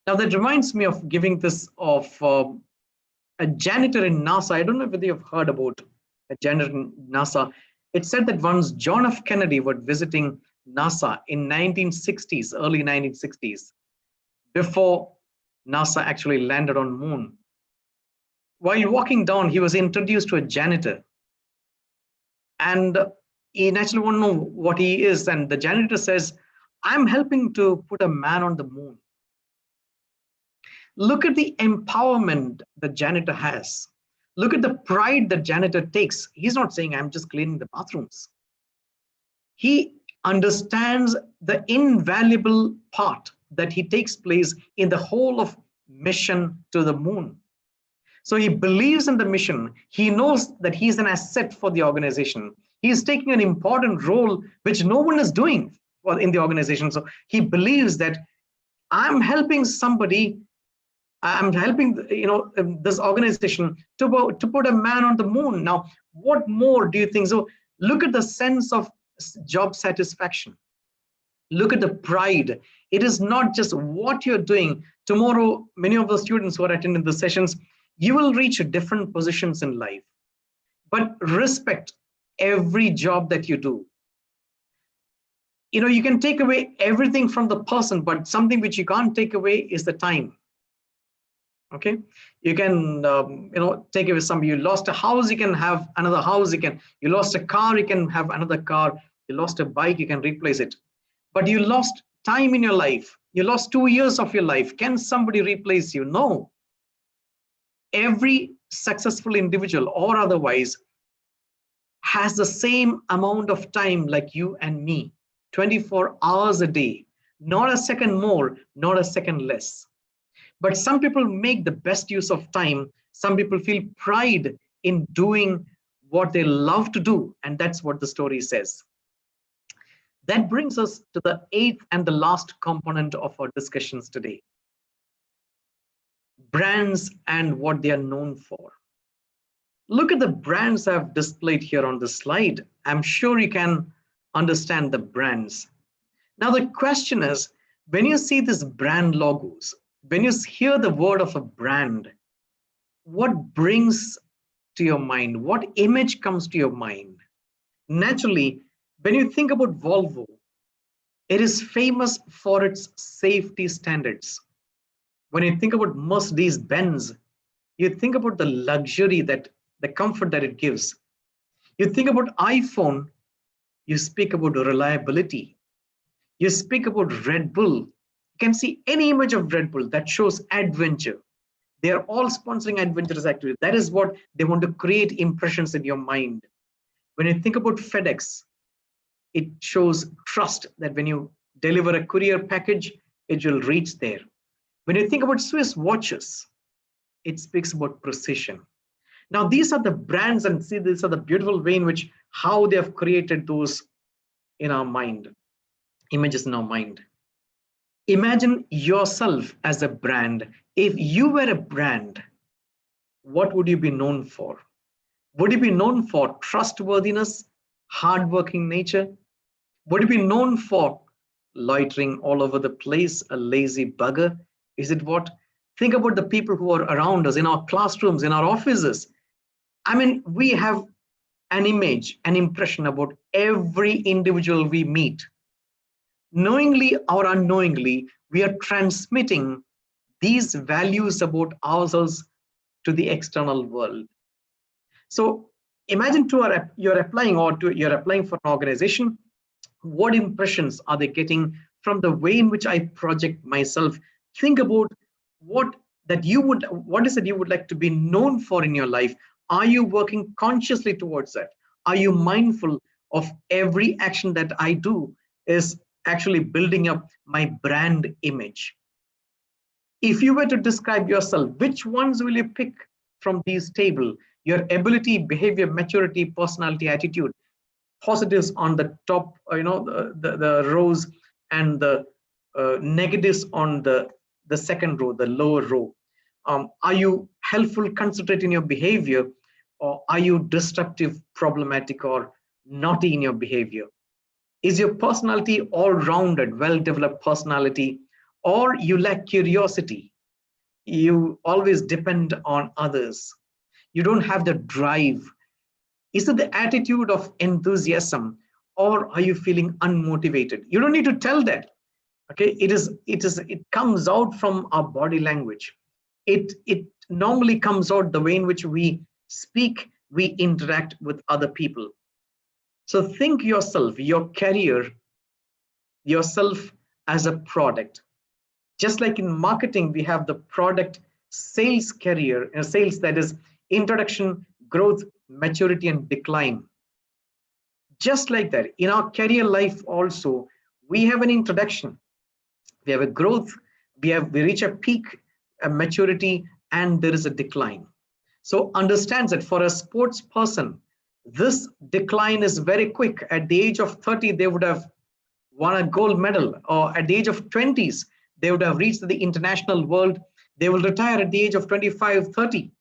Now that reminds me of giving this of a janitor in NASA. I don't know whether you've heard about a janitor in NASA. It said that once John F. Kennedy was visiting NASA in 1960s, early 1960s, before NASA actually landed on moon. While walking down, he was introduced to a janitor. And he naturally won't know what he is. And the janitor says, I'm helping to put a man on the moon. Look at the empowerment the janitor has. Look at the pride the janitor takes. He's not saying, I'm just cleaning the bathrooms. He understands the invaluable part that he takes place in the whole of mission to the moon. So he believes in the mission. He knows that he's an asset for the organization. He is taking an important role which no one is doing in the organization. So he believes that I'm helping somebody, I'm helping this organization to put a man on the moon. Now, what more do you think? So look at the sense of job satisfaction. Look at the pride. It is not just what you're doing. Tomorrow, many of the students who are attending the sessions, you will reach different positions in life. But respect every job that you do. You can take away everything from the person, but something which you can't take away is the time. Okay, you can take away some. You lost a house, you can have another house. You lost a car, you can have another car. You lost a bike, you can replace it. But you lost time in your life. You lost 2 years of your life. Can somebody replace you? No. Every successful individual or otherwise has the same amount of time like you and me, 24 hours a day, not a second more, not a second less. But some people make the best use of time. Some people feel pride in doing what they love to do. And that's what the story says. That brings us to the eighth and the last component of our discussions today. Brands and what they are known for. Look at the brands I've displayed here on the slide. I'm sure you can understand the brands. Now the question is, when you see these brand logos, when you hear the word of a brand, what brings to your mind? What image comes to your mind? Naturally, when you think about Volvo, it is famous for its safety standards. When you think about Mercedes-Benz, you think about the luxury, that the comfort that it gives. You think about iPhone, you speak about reliability. You speak about Red Bull. You can see any image of Red Bull that shows adventure. They are all sponsoring adventurous activities. That is what they want to create impressions in your mind. When you think about FedEx, it shows trust, that when you deliver a courier package, it will reach there. When you think about Swiss watches, it speaks about precision. Now, these are the brands, and see, these are the beautiful way in which how they have created those in our mind, images in our mind. Imagine yourself as a brand. If you were a brand, what would you be known for? Would you be known for trustworthiness, hardworking nature? Would you be known for loitering all over the place, a lazy bugger? Is it what? Think about the people who are around us in our classrooms, in our offices. I mean, we have an image, an impression about every individual we meet. Knowingly or unknowingly, we are transmitting these values about ourselves to the external world. So imagine you're applying for an organization. What impressions are they getting from the way in which I project myself? Think about what is it you would like to be known for in your life? Are you working consciously towards that? Are you mindful of every action that I do is actually building up my brand image? If you were to describe yourself, which ones will you pick from these table? Your ability, behavior, maturity, personality, attitude. Positives on the top, the rows, and the negatives on the second row, the lower row. Are you helpful, considerate in your behavior, or are you disruptive, problematic, or naughty in your behavior? Is your personality all-rounded, well-developed personality, or you lack curiosity? You always depend on others. You don't have the drive. Is it the attitude of enthusiasm, or are you feeling unmotivated? You don't need to tell that. Okay, it comes out from our body language. It normally comes out the way in which we speak, we interact with other people. So think yourself, your career, yourself as a product. Just like in marketing, we have the product sales career, sales, that is introduction, growth, maturity, and decline. Just like that, in our career life also, we have an introduction, we have a growth, we reach a peak, a maturity, and there is a decline. So understand that for a sports person, this decline is very quick. At the age of 30, they would have won a gold medal, or at the age of 20s, they would have reached the international world. They will retire at the age of 25, 30.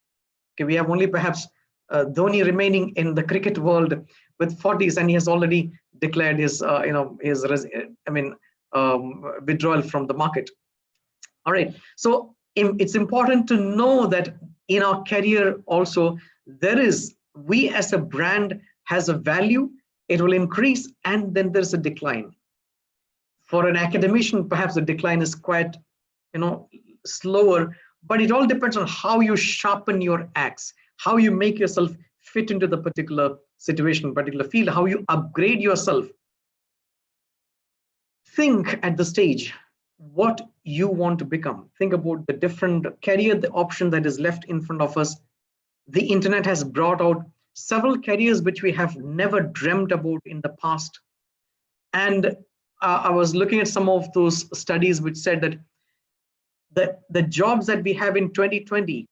Okay, we have only perhaps Dhoni remaining in the cricket world with 40s, and he has already declared his, withdrawal from the market. All right, so it's important to know that in our career also, we as a brand has a value, it will increase, and then there's a decline. For an academician, perhaps the decline is quite, slower, but it all depends on how you sharpen your axe, how you make yourself fit into the particular situation, particular field, how you upgrade yourself. Think at the stage what you want to become. Think about the different career, the option that is left in front of us. The internet has brought out several careers which we have never dreamt about in the past. And I was looking at some of those studies which said that the jobs that we have in 2020,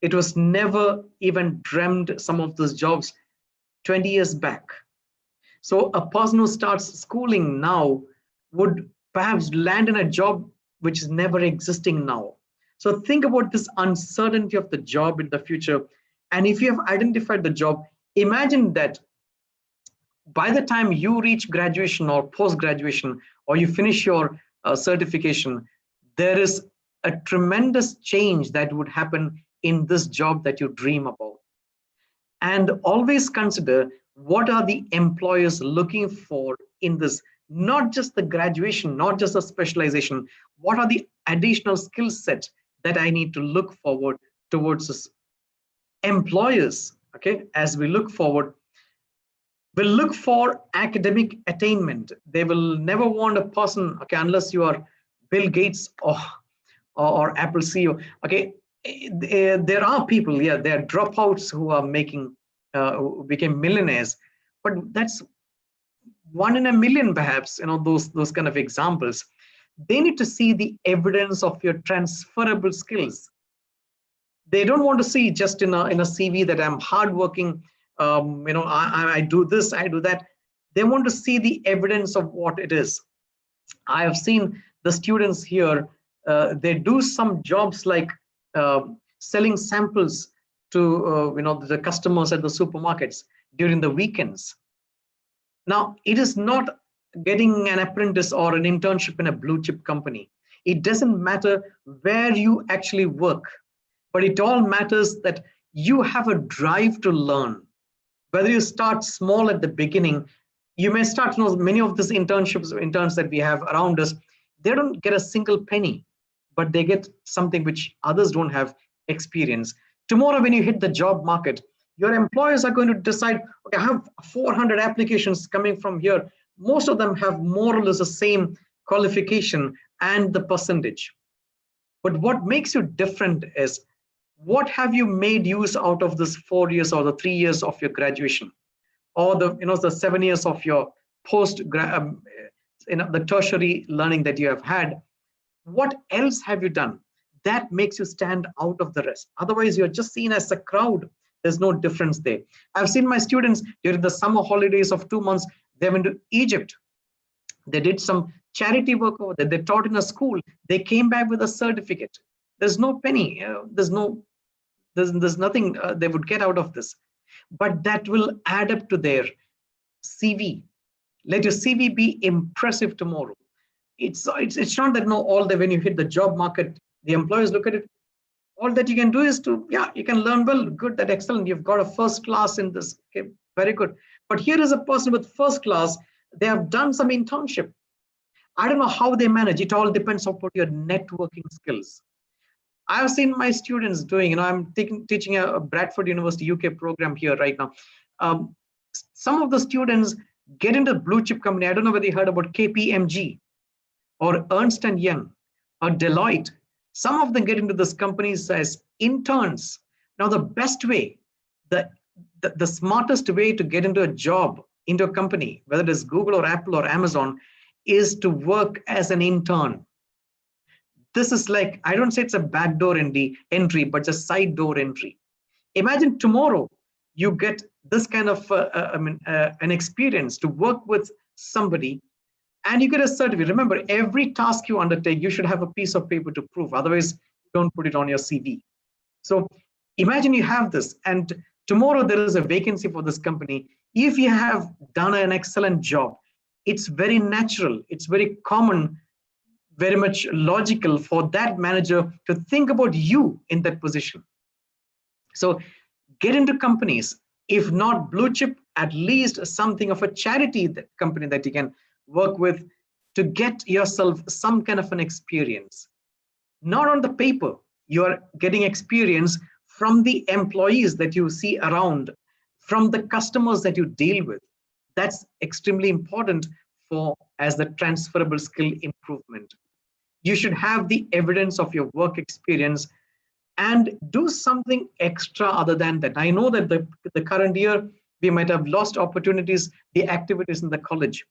it was never even dreamed, some of those jobs 20 years back. So a person who starts schooling now would perhaps land in a job which is never existing now. So think about this uncertainty of the job in the future. And if you have identified the job, imagine that by the time you reach graduation or post-graduation, or you finish your certification, there is a tremendous change that would happen in this job that you dream about. And always consider what are the employers looking for in this, not just the graduation, not just the specialization, what are the additional skill set that I need to look forward towards this. Employers, okay, as we look forward, will look for academic attainment. They will never want a person, okay, unless you are Bill Gates or Apple CEO, okay. There are people, yeah, there are dropouts who are who became millionaires, but that's 1 in a million, perhaps, those kind of examples. They need to see the evidence of your transferable skills. They don't want to see just in a CV that I'm hardworking, I do this, I do that. They want to see the evidence of what it is. I have seen the students here, they do some jobs like selling samples to the customers at the supermarkets during the weekends. Now, it is not getting an apprentice or an internship in a blue chip company. It doesn't matter where you actually work, but it all matters that you have a drive to learn. Whether you start small at the beginning, you may start, many of these interns that we have around us, they don't get a single penny, but they get something which others don't have experience. Tomorrow, when you hit the job market, your employers are going to decide, okay, I have 400 applications coming from here. Most of them have more or less the same qualification and the percentage. But what makes you different is, what have you made use out of this 4 years or the 3 years of your graduation, or the 7 years of your the tertiary learning that you have had? What else have you done that makes you stand out of the rest? Otherwise, you're just seen as a crowd. There's no difference there. I've seen my students during the summer holidays of 2 months, they went to Egypt. They did some charity work over there. They taught in a school. They came back with a certificate. There's no penny. There's nothing they would get out of this. But that will add up to their CV. Let your CV be impressive tomorrow. It's not that all that when you hit the job market, the employers look at it. All that you can do is you can learn well, good, that excellent. You've got a first class in this, okay, very good. But here is a person with first class, they have done some internship. I don't know how they manage. It all depends upon your networking skills. I've seen my students doing, I'm teaching a Bradford University UK program here right now. Some of the students get into the blue chip company. I don't know whether you heard about KPMG or Ernst & Young or Deloitte. Some of them get into these companies as interns. Now, the best way, the smartest way to get into a job, into a company, whether it is Google or Apple or Amazon, is to work as an intern. This is like, I don't say it's a backdoor entry, but just side door entry. Imagine tomorrow you get this kind of an experience to work with somebody, and you get a certificate. Remember, every task you undertake, you should have a piece of paper to prove. Otherwise, don't put it on your CV. So imagine you have this, and tomorrow there is a vacancy for this company. If you have done an excellent job, it's very natural, it's very common, very much logical for that manager to think about you in that position. So get into companies, if not blue chip, at least something of a charity company that you can work with to get yourself some kind of an experience. Not on the paper, you're getting experience from the employees that you see around, from the customers that you deal with. That's extremely important as the transferable skill improvement. You should have the evidence of your work experience and do something extra other than that. I know that the current year, we might have lost opportunities, the activities in the college.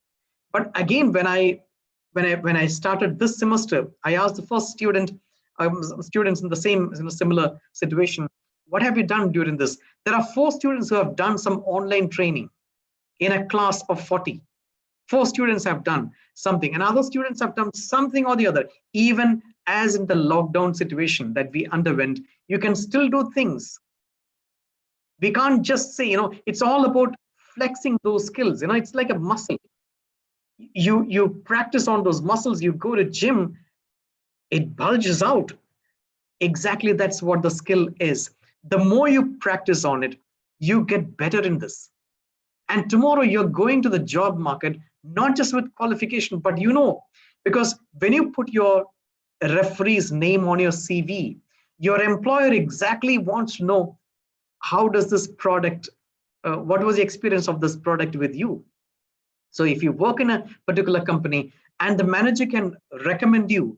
But again, when I started this semester, I asked the first students in a similar situation, what have you done during this? There are 4 students who have done some online training in a class of 40. 4 students have done something, and other students have done something or the other. Even as in the lockdown situation that we underwent, you can still do things. We can't just say, it's all about flexing those skills. It's like a muscle. You practice on those muscles, you go to gym, it bulges out. Exactly, that's what the skill is. The more you practice on it, you get better in this. And tomorrow you're going to the job market, not just with qualification, but because when you put your referee's name on your CV, your employer exactly wants to know, how does this product, what was the experience of this product with you? So if you work in a particular company and the manager can recommend you,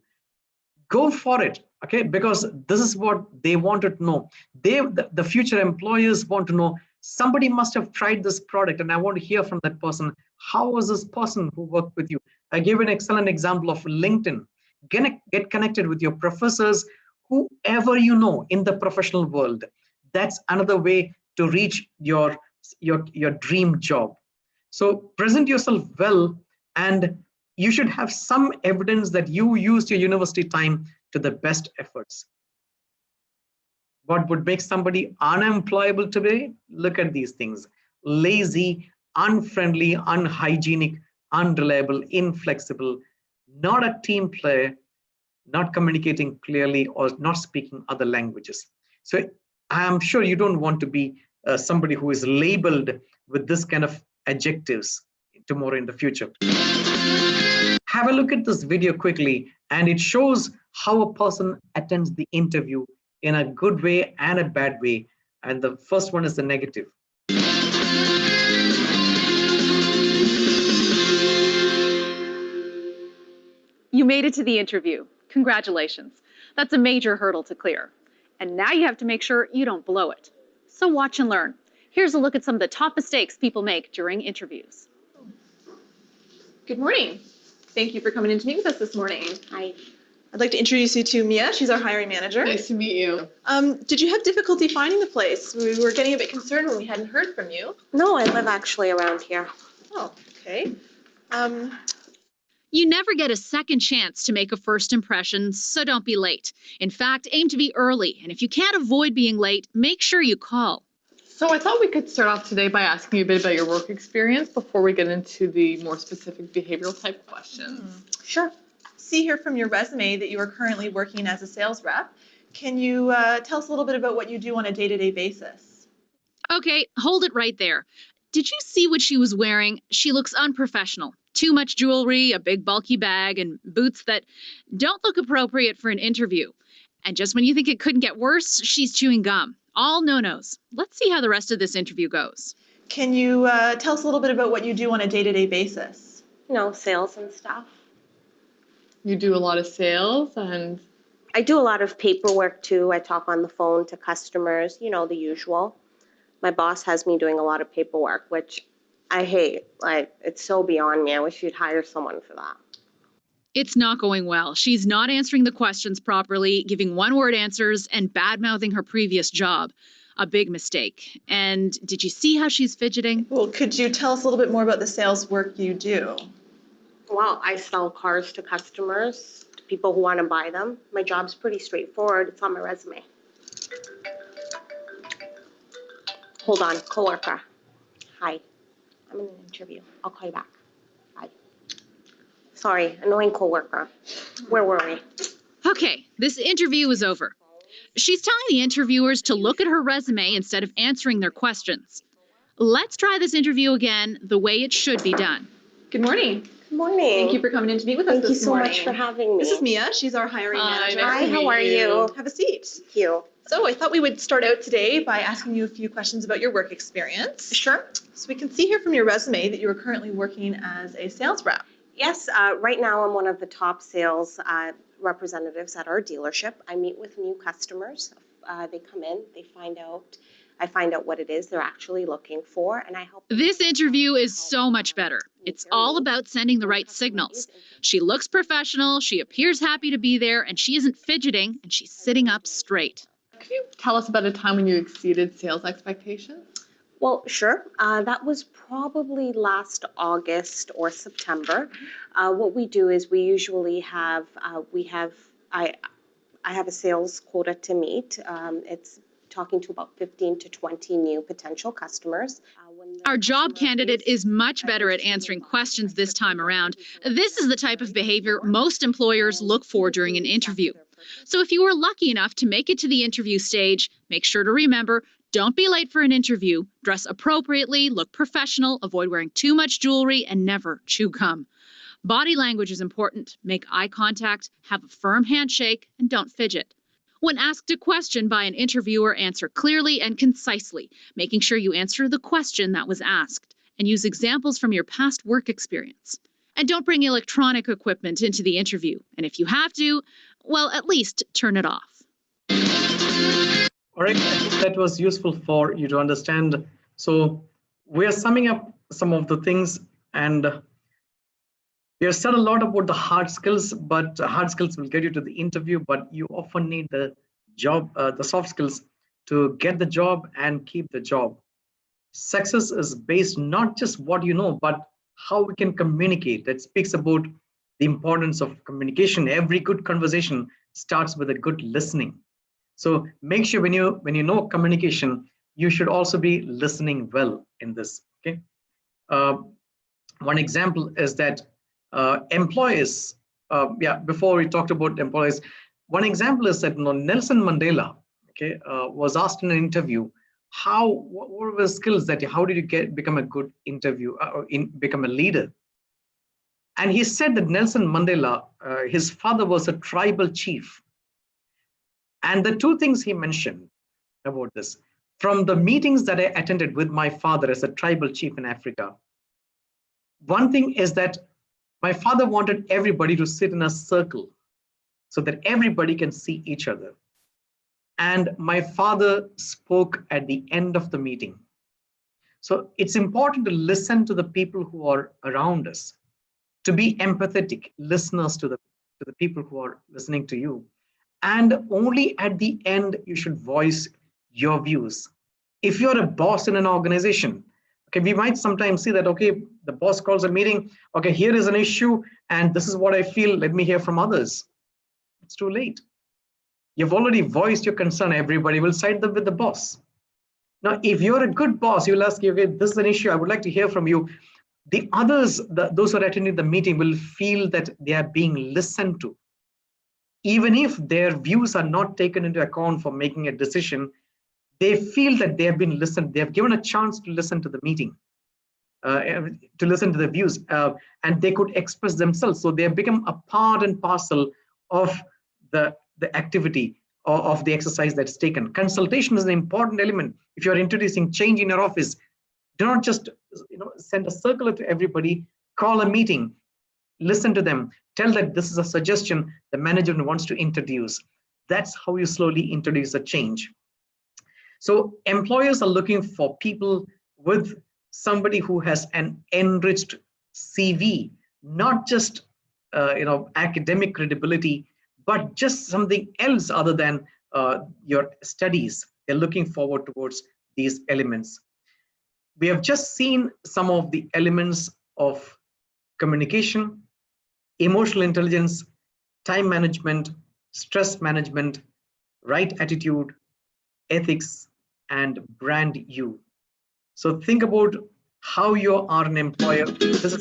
go for it, okay? Because this is what they wanted to know. The future employers want to know, somebody must have tried this product, and I want to hear from that person, how was this person who worked with you? I gave an excellent example of LinkedIn. Get connected with your professors, whoever you know in the professional world. That's another way to reach your dream job. So present yourself well, and you should have some evidence that you used your university time to the best efforts. What would make somebody unemployable today? Look at these things: lazy, unfriendly, unhygienic, unreliable, inflexible, not a team player, not communicating clearly, or not speaking other languages. So I'm sure you don't want to be somebody who is labeled with this kind of adjectives tomorrow in the future. Have a look at this video quickly, and it shows how a person attends the interview in a good way and a bad way. And the first one is the negative. You made it to the interview. Congratulations. That's a major hurdle to clear. And now you have to make sure you don't blow it. So watch and learn. Here's a look at some of the top mistakes people make during interviews. Good morning. Thank you for coming in to meet with us this morning. Hi. I'd like to introduce you to Mia. She's our hiring manager. Nice to meet you. Did you have difficulty finding the place? We were getting a bit concerned when we hadn't heard from you. No, I live actually around here. Oh, okay. You never get a second chance to make a first impression, so don't be late. In fact, aim to be early, and if you can't avoid being late, make sure you call. So I thought we could start off today by asking you a bit about your work experience before we get into the more specific behavioral type questions. Sure. See here from your resume that you are currently working as a sales rep. Can you tell us a little bit about what you do on a day-to-day basis? Okay, hold it right there. Did you see what she was wearing? She looks unprofessional. Too much jewelry, a big bulky bag, and boots that don't look appropriate for an interview. And just when you think it couldn't get worse, she's chewing gum. All no-nos. Let's see how the rest of this interview goes. Can you tell us a little bit about what you do on a day-to-day basis? Sales and stuff. You do a lot of sales and... I do a lot of paperwork too. I talk on the phone to customers, the usual. My boss has me doing a lot of paperwork, which I hate. It's so beyond me. I wish you'd hire someone for that. It's not going well. She's not answering the questions properly, giving one-word answers, and bad-mouthing her previous job. A big mistake. And did you see how she's fidgeting? Well, could you tell us a little bit more about the sales work you do? Well, I sell cars to customers, to people who want to buy them. My job's pretty straightforward. It's on my resume. Hold on, coworker. Hi, I'm in an interview. I'll call you back. Bye. Sorry, annoying coworker. Where were we? Okay, this interview is over. She's telling the interviewers to look at her resume instead of answering their questions. Let's try this interview again the way it should be done. Good morning. Good morning. Thank you for coming in to meet with us this morning. Thank you so much for having me. This is Mia. She's our hiring manager. Hi, how are you? Have a seat. Thank you. So I thought we would start out today by asking you a few questions about your work experience. Sure. So we can see here from your resume that you are currently working as a sales rep. Yes, right now I'm one of the top sales representatives at our dealership. I meet with new customers. They come in, I find out what it is they're actually looking for, and I help. This interview is so much better. It's all about sending the right signals. She looks professional, she appears happy to be there, and she isn't fidgeting, and she's sitting up straight. Could you tell us about a time when you exceeded sales expectations? Well, sure. That was probably last August or September. What we do is we usually have, I have a sales quota to meet. It's talking to about 15 to 20 new potential customers. Our job candidate is much better at answering questions this time around. This is the type of behavior most employers look for during an interview. So if you were lucky enough to make it to the interview stage, make sure to remember, Don't be late for an interview. Dress appropriately, look professional, avoid wearing too much jewelry, and never chew gum. Body language is important. Make eye contact, have a firm handshake, and don't fidget. When asked a question by an interviewer, answer clearly and concisely, making sure you answer the question that was asked, and use examples from your past work experience. And don't bring electronic equipment into the interview. And if you have to, well, at least turn it off. All right, I think that was useful for you to understand. So we are summing up some of the things, and we have said a lot about the hard skills, but hard skills will get you to the interview, but you often need the soft skills to get the job and keep the job. Success is based not just what you know, but how we can communicate. That speaks about the importance of communication. Every good conversation starts with a good listening. So make sure when you know communication, you should also be listening well in this. Okay. One example is that employees. Before we talked about employees, one example is that Nelson Mandela, okay, was asked in an interview, what were the skills that how did you become a good become a leader? And he said that Nelson Mandela, his father was a tribal chief. And the two things he mentioned about this, from the meetings that I attended with my father as a tribal chief in Africa, one thing is that my father wanted everybody to sit in a circle so that everybody can see each other. And my father spoke at the end of the meeting. So it's important to listen to the people who are around us, to be empathetic listeners to the people who are listening to you. And only at the end, you should voice your views. If you're a boss in an organization, okay, we might sometimes see that, okay, the boss calls a meeting, okay, here is an issue, and this is what I feel, let me hear from others. It's too late. You've already voiced your concern, everybody will side them with the boss. Now, if you're a good boss, you'll ask, okay, this is an issue, I would like to hear from you. The others, those who are attending the meeting will feel that they are being listened to. Even if their views are not taken into account for making a decision, they feel that they have been listened. They have given a chance to listen to the meeting, to listen to the views, and they could express themselves. So they have become a part and parcel of the activity or of the exercise that's taken. Consultation is an important element. If you're introducing change in your office, do not just send a circular to everybody, call a meeting, listen to them, tell that this is a suggestion the manager wants to introduce. That's how you slowly introduce a change. So employers are looking for people with somebody who has an enriched CV, not just academic credibility, but just something else other than your studies. They're looking forward towards these elements. We have just seen some of the elements of communication, emotional intelligence, time management, stress management, right attitude, ethics, and brand you. So think about how you are an employer. This is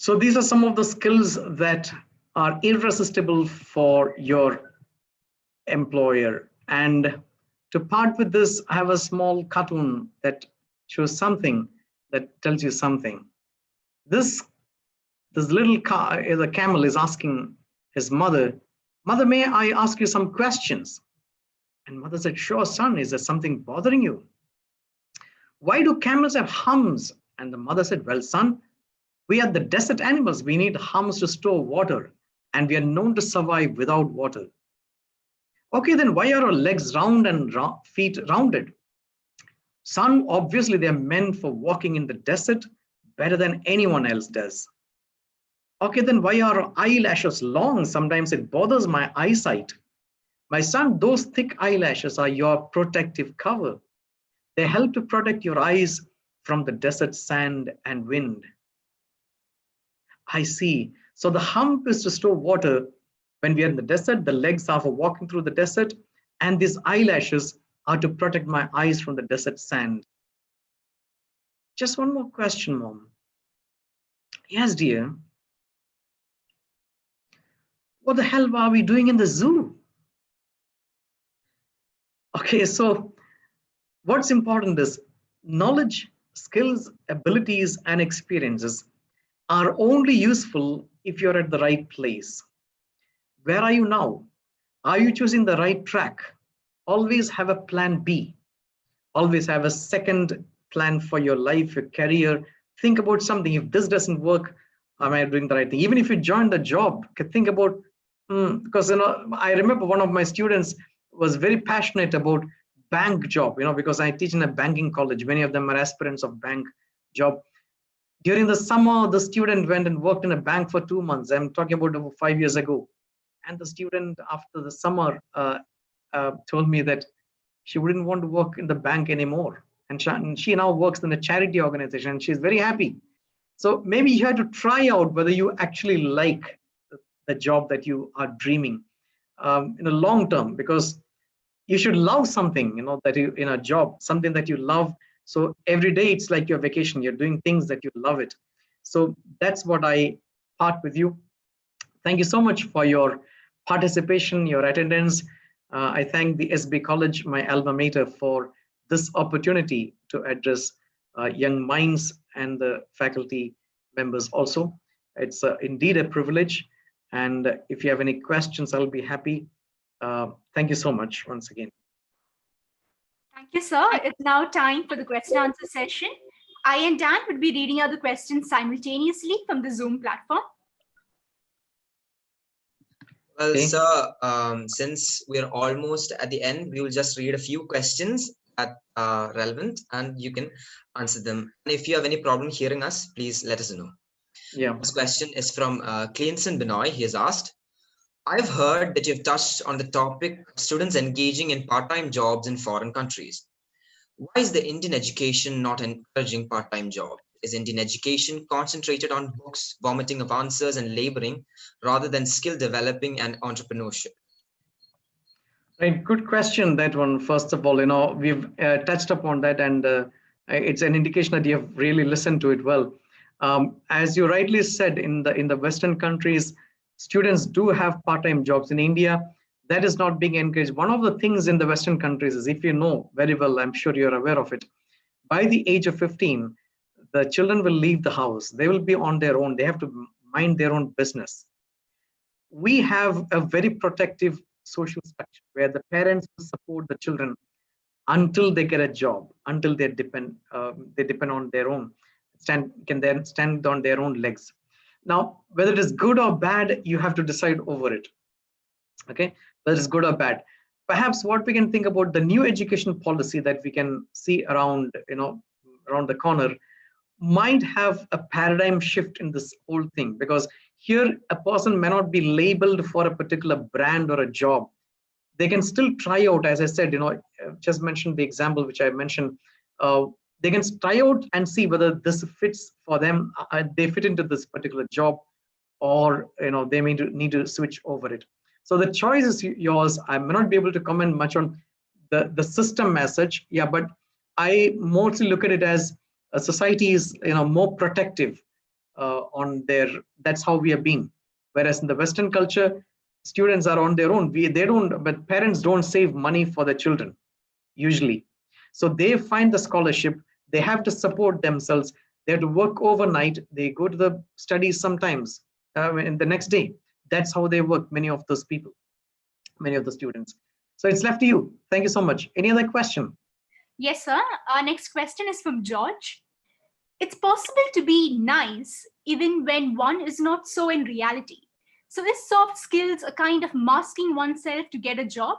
So these are some of the skills that are irresistible for your employer. And to part with this, I have a small cartoon that shows something that tells you something. This little the camel is asking his mother, "Mother, may I ask you some questions?" And mother said, sure, son, is there something bothering you? Why do camels have humps? And the mother said, well, son, we are the desert animals. We need humps to store water, and we are known to survive without water. Okay, then why are our legs round and feet rounded? Son, obviously they are meant for walking in the desert better than anyone else does. Okay, then why are our eyelashes long? Sometimes it bothers my eyesight. My son, those thick eyelashes are your protective cover. They help to protect your eyes from the desert sand and wind. I see. So the hump is to store water when we are in the desert. The legs are for walking through the desert, and these eyelashes are to protect my eyes from the desert sand. Just one more question, Mom. Yes, dear. What the hell are we doing in the zoo? Okay, so what's important is knowledge, skills, abilities, and experiences are only useful if you're at the right place. Where are you now? Are you choosing the right track? Always have a plan B. Always have a second plan for your life, your career. Think about something. If this doesn't work, am I doing the right thing? Even if you join the job, think about, because I remember one of my students was very passionate about bank job, because I teach in a banking college. Many of them are aspirants of bank job. During the summer, the student went and worked in a bank for 2 months. I'm talking about over 5 years ago. And the student, after the summer, told me that she wouldn't want to work in the bank anymore. And she now works in a charity organization, and she's very happy. So maybe you have to try out whether you actually like the job that you are dreaming in the long term, because you should love something, that you in a job, something that you love. So every day it's like your vacation. You're doing things that you love it. So that's what I part with you. Thank you so much for your participation, your attendance. I thank the SB College, my alma mater, for this opportunity to address young minds and the faculty members also. It's indeed a privilege. And if you have any questions, I'll be happy. Thank you so much once again. Thank you, sir. It's now time for the question and answer session. I and Dan would be reading out the questions simultaneously from the Zoom platform. Well, sir, since we're almost at the end, we will just read a few questions that are relevant and you can answer them. And if you have any problem hearing us, please let us know. Yeah. This question is from Cleanson Benoit. He has asked, I've heard that you've touched on the topic of students engaging in part-time jobs in foreign countries. Why is the Indian education not encouraging part-time jobs? Is Indian education concentrated on books, vomiting of answers, and laboring rather than skill developing and entrepreneurship? Right, good question, that one. First of all, we've touched upon that, and it's an indication that you have really listened to it well. As you rightly said, in the Western countries, students do have part-time jobs. In India, that is not being encouraged. One of the things in the Western countries is, if you know very well, I'm sure you're aware of it, by the age of 15, the children will leave the house. They will be on their own. They have to mind their own business. We have a very protective social structure where the parents will support the children until they get a job, until they depend on their own, can then stand on their own legs. Now, whether it is good or bad, you have to decide over it. Okay, whether it's good or bad. Perhaps what we can think about the new education policy that we can see around the corner might have a paradigm shift in this whole thing, because here a person may not be labeled for a particular brand or a job. They can still try out, as I said, just mentioned the example which I mentioned. They can try out and see whether this fits for them. They fit into this particular job, or they may need to switch over it. So the choice is yours. I may not be able to comment much on the system as such. Yeah, but I mostly look at it as a society is more protective on their. That's how we have been. Whereas in the Western culture, students are on their own. But parents don't save money for their children usually. So they find the scholarship. They have to support themselves. They have to work overnight. They go to the studies sometimes in the next day. That's how they work, many of those people, many of the students. So it's left to you. Thank you so much. Any other question? Yes, sir. Our next question is from George. It's possible to be nice even when one is not so in reality. So is soft skills a kind of masking oneself to get a job?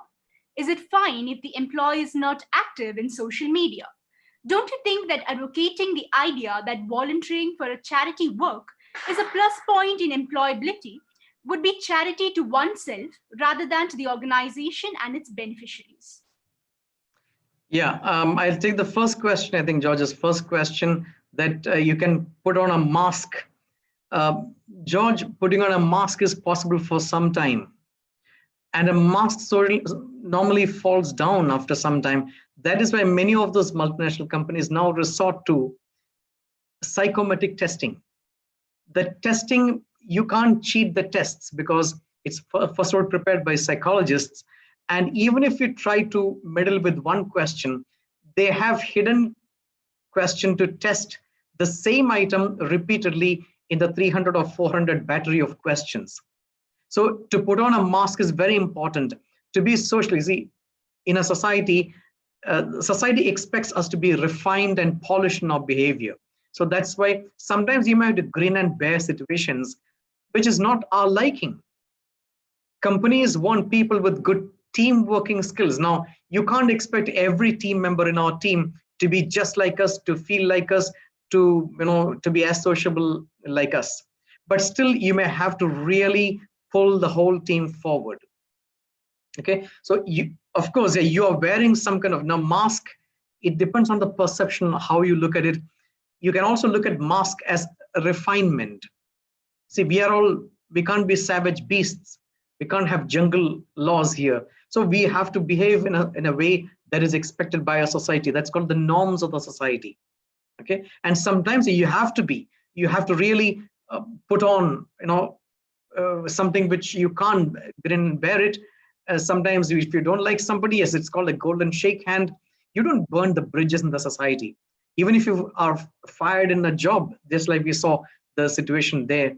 Is it fine if the employee is not active in social media? Don't you think that advocating the idea that volunteering for a charity work is a plus point in employability would be charity to oneself rather than to the organization and its beneficiaries? Yeah, I'll take the first question. I think George's first question, that you can put on a mask. George, putting on a mask is possible for some time. And a mask normally falls down after some time. That is why many of those multinational companies now resort to psychometric testing. The testing, you can't cheat the tests because it's first of all prepared by psychologists. And even if you try to meddle with one question, they have hidden question to test the same item repeatedly in the 300 or 400 battery of questions. So to put on a mask is very important. To be socially, see, in a society, society expects us to be refined and polished in our behavior. So that's why sometimes you might have to grin and bear situations, which is not our liking. Companies want people with good team working skills. Now, you can't expect every team member in our team to be just like us, to feel like us, to be as sociable like us. But still, you may have to really pull the whole team forward. Okay, so you, of course, you are wearing some kind of mask. It depends on the perception, how you look at it. You can also look at mask as a refinement. See, we can't be savage beasts. We can't have jungle laws here. So we have to behave in a way that is expected by a society. That's called the norms of the society. Okay, and sometimes you have to really put on, something which you can't grin and bear it. Sometimes if you don't like somebody, yes, it's called a golden shake hand. You don't burn the bridges in the society. Even if you are fired in a job, just like we saw the situation there.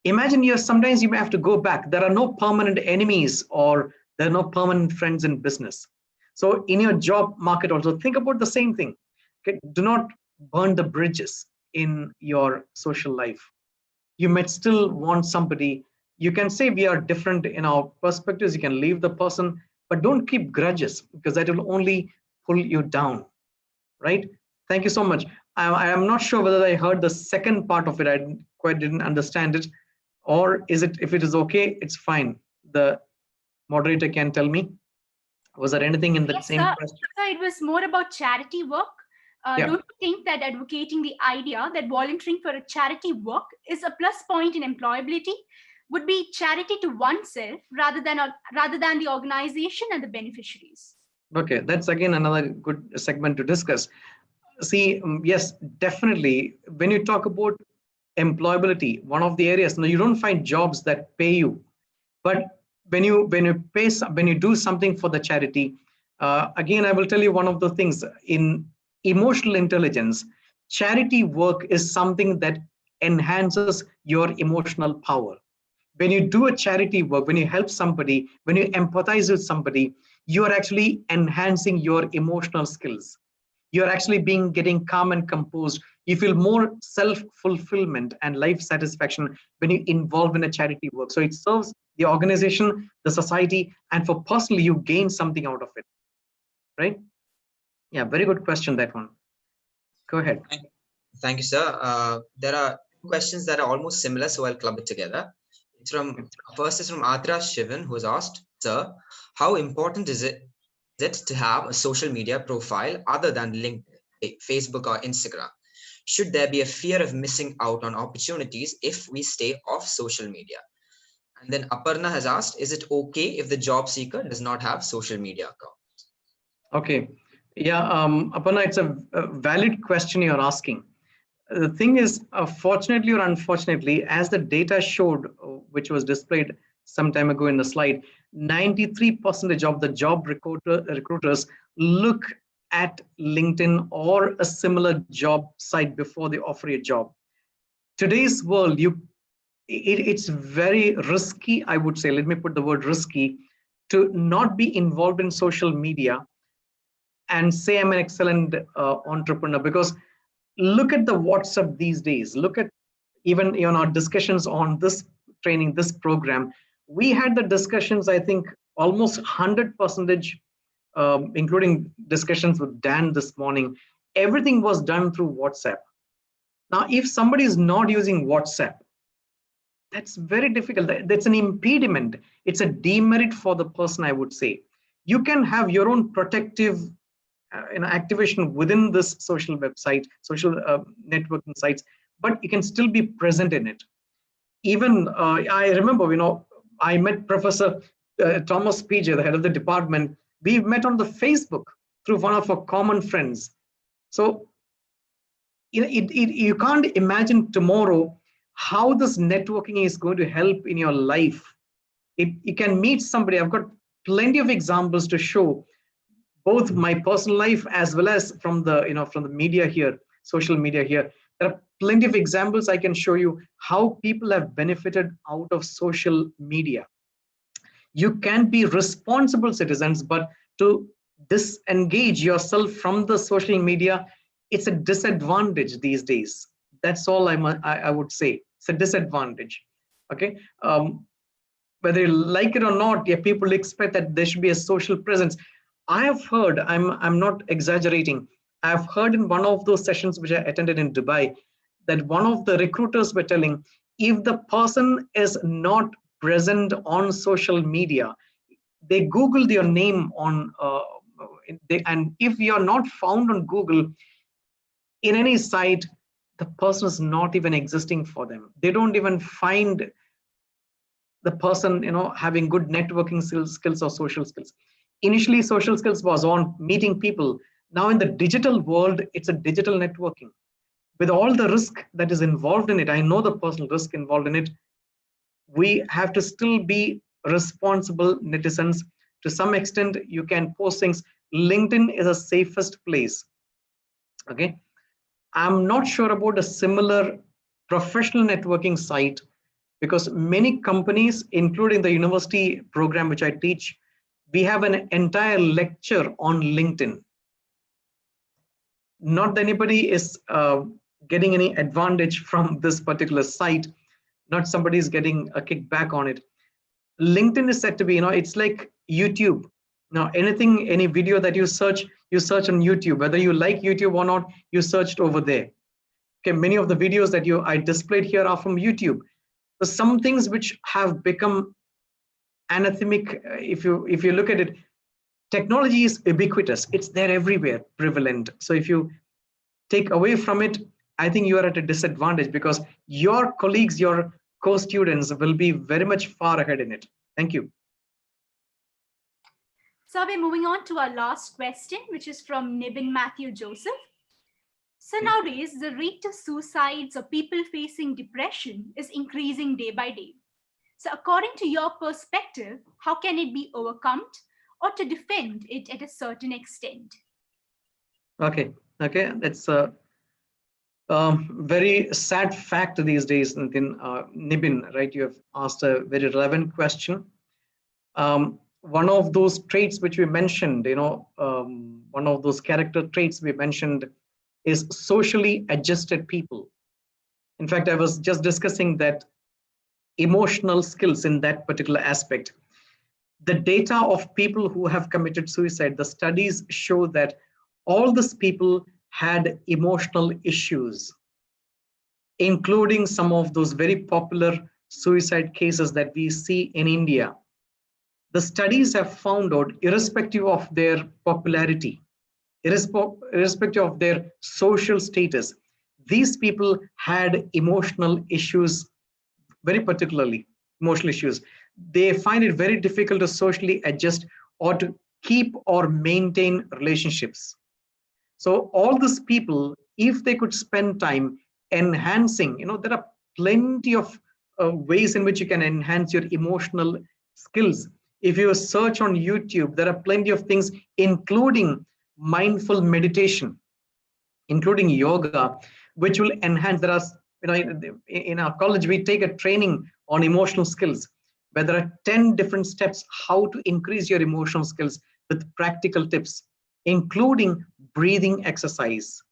Imagine sometimes you may have to go back. There are no permanent enemies or there are no permanent friends in business. So in your job market also, think about the same thing. Okay? Do not burn the bridges in your social life. You might still want somebody. You can say we are different in our perspectives. You can leave the person, but don't keep grudges because that will only pull you down, right? Thank you so much. I am not sure whether I heard the second part of it. I quite didn't understand it. Or is it, if it is okay, it's fine. The moderator can tell me. Was there anything in the same question? Sir, it was more about charity work. Don't you think that advocating the idea that volunteering for a charity work is a plus point in employability would be charity to oneself rather than the organization and the beneficiaries? Okay, that's again another good segment to discuss. See, yes, definitely. When you talk about employability, one of the areas, you don't find jobs that pay you, but when you do something for the charity, again, I will tell you one of the things in emotional intelligence, charity work is something that enhances your emotional power. When you do a charity work, when you help somebody, when you empathize with somebody, you are actually enhancing your emotional skills. You're actually getting calm and composed. You feel more self-fulfillment and life satisfaction when you involve in a charity work. So it serves the organization, the society, and for personally, you gain something out of it, right? Yeah, very good question, that one. Go ahead. Thank you, sir. There are questions that are almost similar, so I'll club it together. First is from Adra Shivan, who has asked, sir, how important is it to have a social media profile other than LinkedIn, Facebook, or Instagram? Should there be a fear of missing out on opportunities if we stay off social media? And then Aparna has asked, is it okay if the job seeker does not have social media account? Okay. Yeah, Aparna, it's a valid question you're asking. The thing is, fortunately or unfortunately, as the data showed, which was displayed some time ago in the slide, 93% of the job recruiters look at LinkedIn or a similar job site before they offer a job. Today's world, it's very risky, I would say, let me put the word risky, to not be involved in social media and say I'm an excellent entrepreneur, because look at the WhatsApp these days. Look at even our discussions on this training, this program. We had the discussions, I think, almost 100%, including discussions with Dan this morning. Everything was done through WhatsApp. Now, if somebody is not using WhatsApp, that's very difficult. That's an impediment. It's a demerit for the person, I would say. You can have your own protective activation within this social website, social networking sites, but you can still be present in it. Even I remember, I met Professor Thomas PJ, the head of the department. We met on the Facebook through one of our common friends. So you can't imagine tomorrow how this networking is going to help in your life. You can meet somebody. I've got plenty of examples to show, both my personal life as well as from the from the media here, social media here. There are plenty of examples I can show you how people have benefited out of social media. You can be responsible citizens, but to disengage yourself from the social media, it's a disadvantage these days. That's all I would say. It's a disadvantage. Okay. Whether you like it or not, yeah, people expect that there should be a social presence. I have heard, I'm not exaggerating, I've heard in one of those sessions which I attended in Dubai, that one of the recruiters were telling, if the person is not present on social media, they Googled your name on, and if you're not found on Google in any site, the person is not even existing for them. They don't even find the person, having good networking skills or social skills. Initially, social skills was on meeting people. Now in the digital world, it's a digital networking. With all the risk that is involved in it, I know the personal risk involved in it, we have to still be responsible netizens. To some extent, you can post things. LinkedIn is the safest place. Okay. I'm not sure about a similar professional networking site, because many companies, including the university program which I teach, we have an entire lecture on LinkedIn. Not that anybody is getting any advantage from this particular site. Not somebody is getting a kickback on it. LinkedIn is said to be, it's like YouTube. Now, any video that you search on YouTube. Whether you like YouTube or not, you searched over there. Okay, many of the videos that I displayed here are from YouTube. So some things which have become anathemic, if you look at it, technology is ubiquitous. It's there everywhere, prevalent. So if you take away from it, I think you are at a disadvantage, because your colleagues, your co-students will be very much far ahead in it. Thank you. So we're moving on to our last question, which is from Nibin Mathew Joseph. So nowadays, the rate of suicides or people facing depression is increasing day by day. So according to your perspective, how can it be overcome or to defend it at a certain extent? Okay, that's a very sad fact these days, Nibin, right? You have asked a very relevant question. One of those traits which we mentioned, one of those character traits we mentioned is socially adjusted people. In fact, I was just discussing that emotional skills in that particular aspect. The data of people who have committed suicide, the studies show that all these people had emotional issues, including some of those very popular suicide cases that we see in India. The studies have found out, irrespective of their popularity, irrespective of their social status, these people had emotional issues, very particularly emotional issues. They find it very difficult to socially adjust or to keep or maintain relationships. So all these people, if they could spend time enhancing, there are plenty of ways in which you can enhance your emotional skills. If you search on YouTube, there are plenty of things, including mindful meditation, including yoga, which will enhance. There are, in our college, we take a training on emotional skills. where there are 10 different steps how to increase your emotional skills with practical tips, including breathing exercise,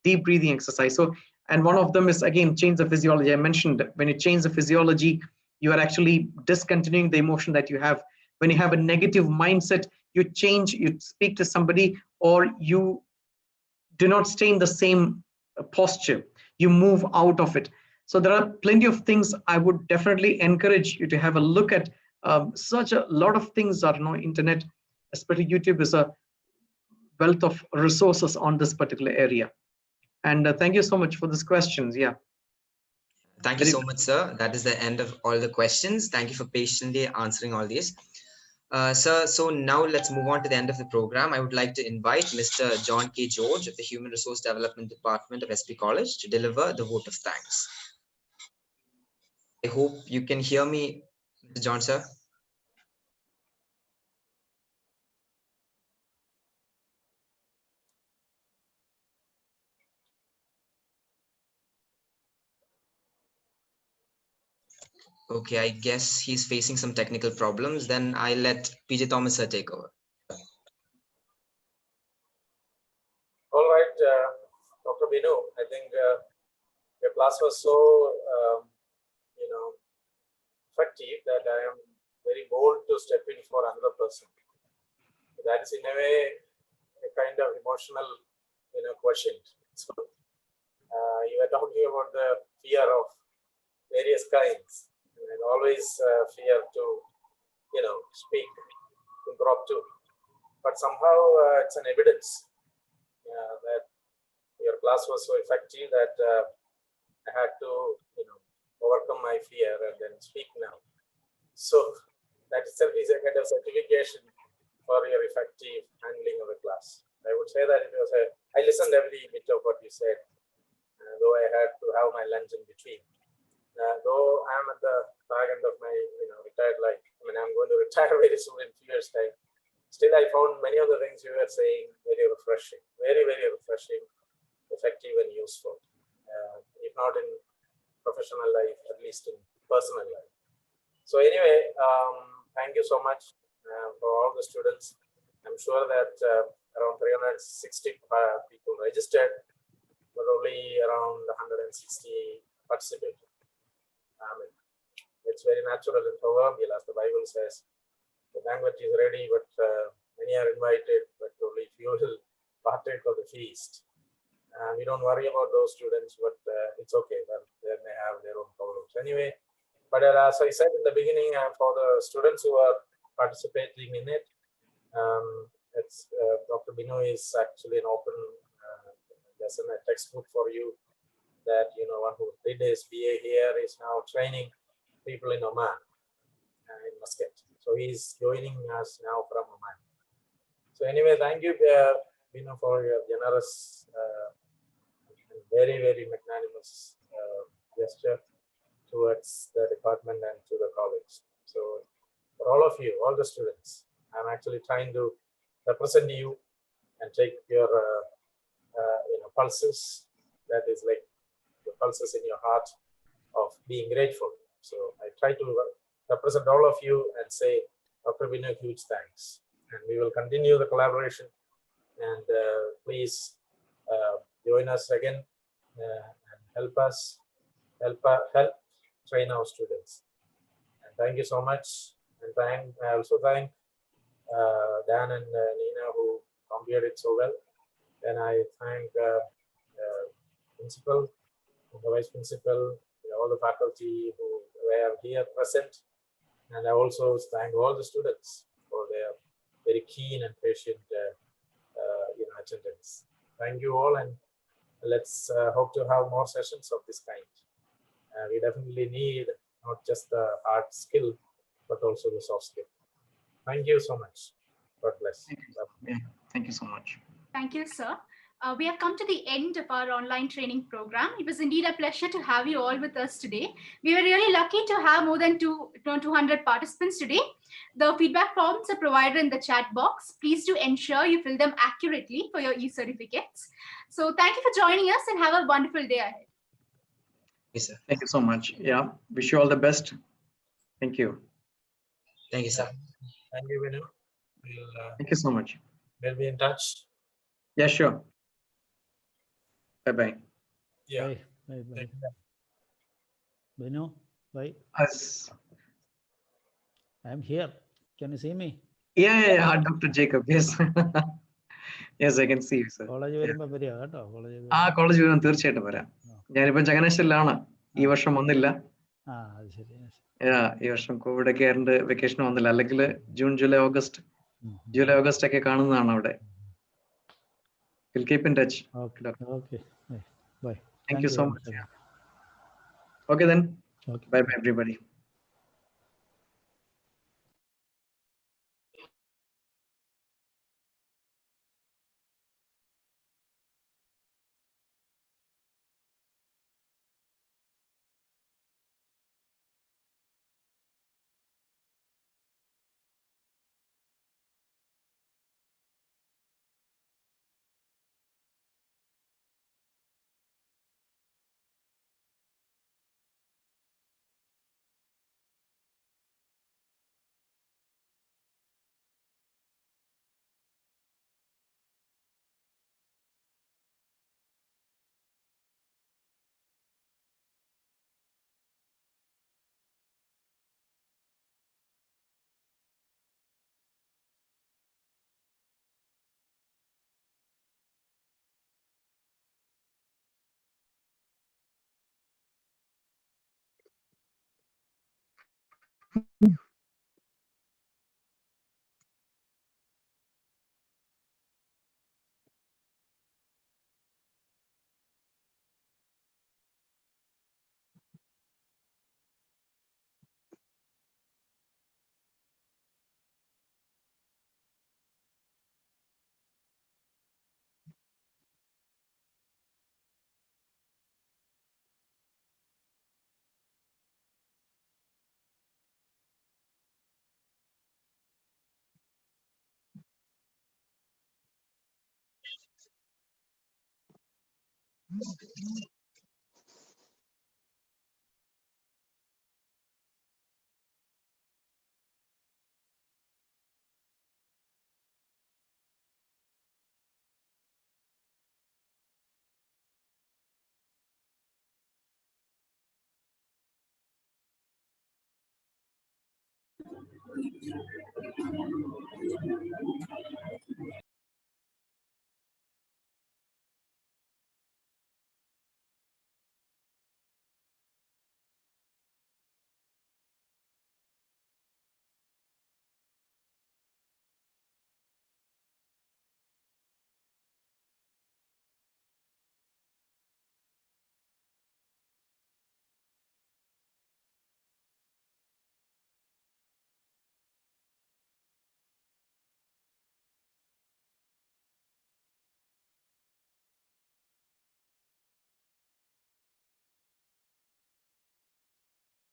deep breathing exercise. So, and one of them is, again, change the physiology. I mentioned when you change the physiology, you are actually discontinuing the emotion that you have. When you have a negative mindset, you change, you speak to somebody, or you do not stay in the same posture. You move out of it. So there are plenty of things I would definitely encourage you to have a look at. Such a lot of things are internet, especially YouTube is a wealth of resources on this particular area. And thank you so much for these questions. Yeah. Thank you so much, sir. That is the end of all the questions. Thank you for patiently answering all these. Sir, so now let's move on to the end of the program. I would like to invite Mr. John K. George of the Human Resource Development Department of SP College to deliver the vote of thanks. I hope you can hear me, Mr. John, sir. Okay, I guess he's facing some technical problems. Then I let PJ Thomas sir take over. All right, Dr. Binu, I think your class was so, effective that I am very bold to step in for another person. That is in a way a kind of emotional, quotient. So you were talking about the fear of various kinds, and always fear to, speak impromptu. But somehow it's an evidence that your class was so effective that I had to, overcome my fear and then speak now. So that itself is a kind of certification for your effective handling of the class. I would say that it was I listened every bit of what you said, though I had to have my lunch in between. Though I am at the back end of my, retired life. I mean, I'm going to retire very soon in 2 years' time. Still, I found many of the things you were saying very refreshing, very, very refreshing, effective and useful. If not in professional life, at least in personal life. So anyway, thank you so much for all the students. I'm sure that around 360 people registered, but only around 160 participated. It's very natural and proverbial, as the Bible says. The banquet is ready, but many are invited, but only few will partake of the feast. We don't worry about those students, but it's okay. They may have their own problems anyway. But as I said in the beginning, for the students who are participating in it, it's Dr. Binu is actually an open lesson, a textbook for you. That one who did his BA here is now training people in Oman, in Muscat. So he's joining us now from Oman. So anyway, thank you, Binu, for your generous, very, very magnanimous gesture towards the department and to the college. So for all of you, all the students, I'm actually trying to represent you and take your pulses. That is like the pulses in your heart of being grateful. So I try to represent all of you and say, Dr. Binu, huge thanks. And we will continue the collaboration. And please join us again and help us, help train our students. And thank you so much. And I also thank Dan and Nina who compared it so well. And I thank principal, the vice principal, all the faculty who were here present. And I also thank all the students for their very keen and patient attendance. Thank you all, and let's hope to have more sessions of this kind. We definitely need not just the hard skill, but also the soft skill. Thank you so much. God bless. Thank you. Yeah, thank you so much. Thank you, sir. We have come to the end of our online training program. It was indeed a pleasure to have you all with us today. We were really lucky to have more than 200 participants today. The feedback forms are provided in the chat box. Please do ensure you fill them accurately for your e-certificates. So thank you for joining us and have a wonderful day ahead. Yes, sir. Thank you so much. Yeah, wish you all the best. Thank you. Thank you, sir. Thank you, Binu. Thank you so much. We'll be in touch. Yeah, sure. Bye-bye. Yeah. Bye. Bye. Binu, bye. Us. I'm here. Can you see me? Yeah, Dr. Jacob. Yes. Yes, I can see you, sir. College വരുമ്പോൾ വരിക കേട്ടോ. College വരുമ്പോൾ തീർച്ചയായിട്ടും വരാം. ഞാനിപ്പം ചങ്ങനാശ്ശേരിയിലാണ്. ഈ വർഷം വന്നില്ല. അത് ശരി. ഈ വർഷം കോവിഡ് ഒക്കെ ആയതുകൊണ്ട് വെക്കേഷൻ വന്നില്ല. അല്ലെങ്കിൽ ജൂൺ, ജൂലൈ, ഓഗസ്റ്റ് ഒക്കെ കാണുന്നതാണ് അവിടെ. We'll keep in touch. Okay. Bye. Thank you so much. Okay then. Bye everybody.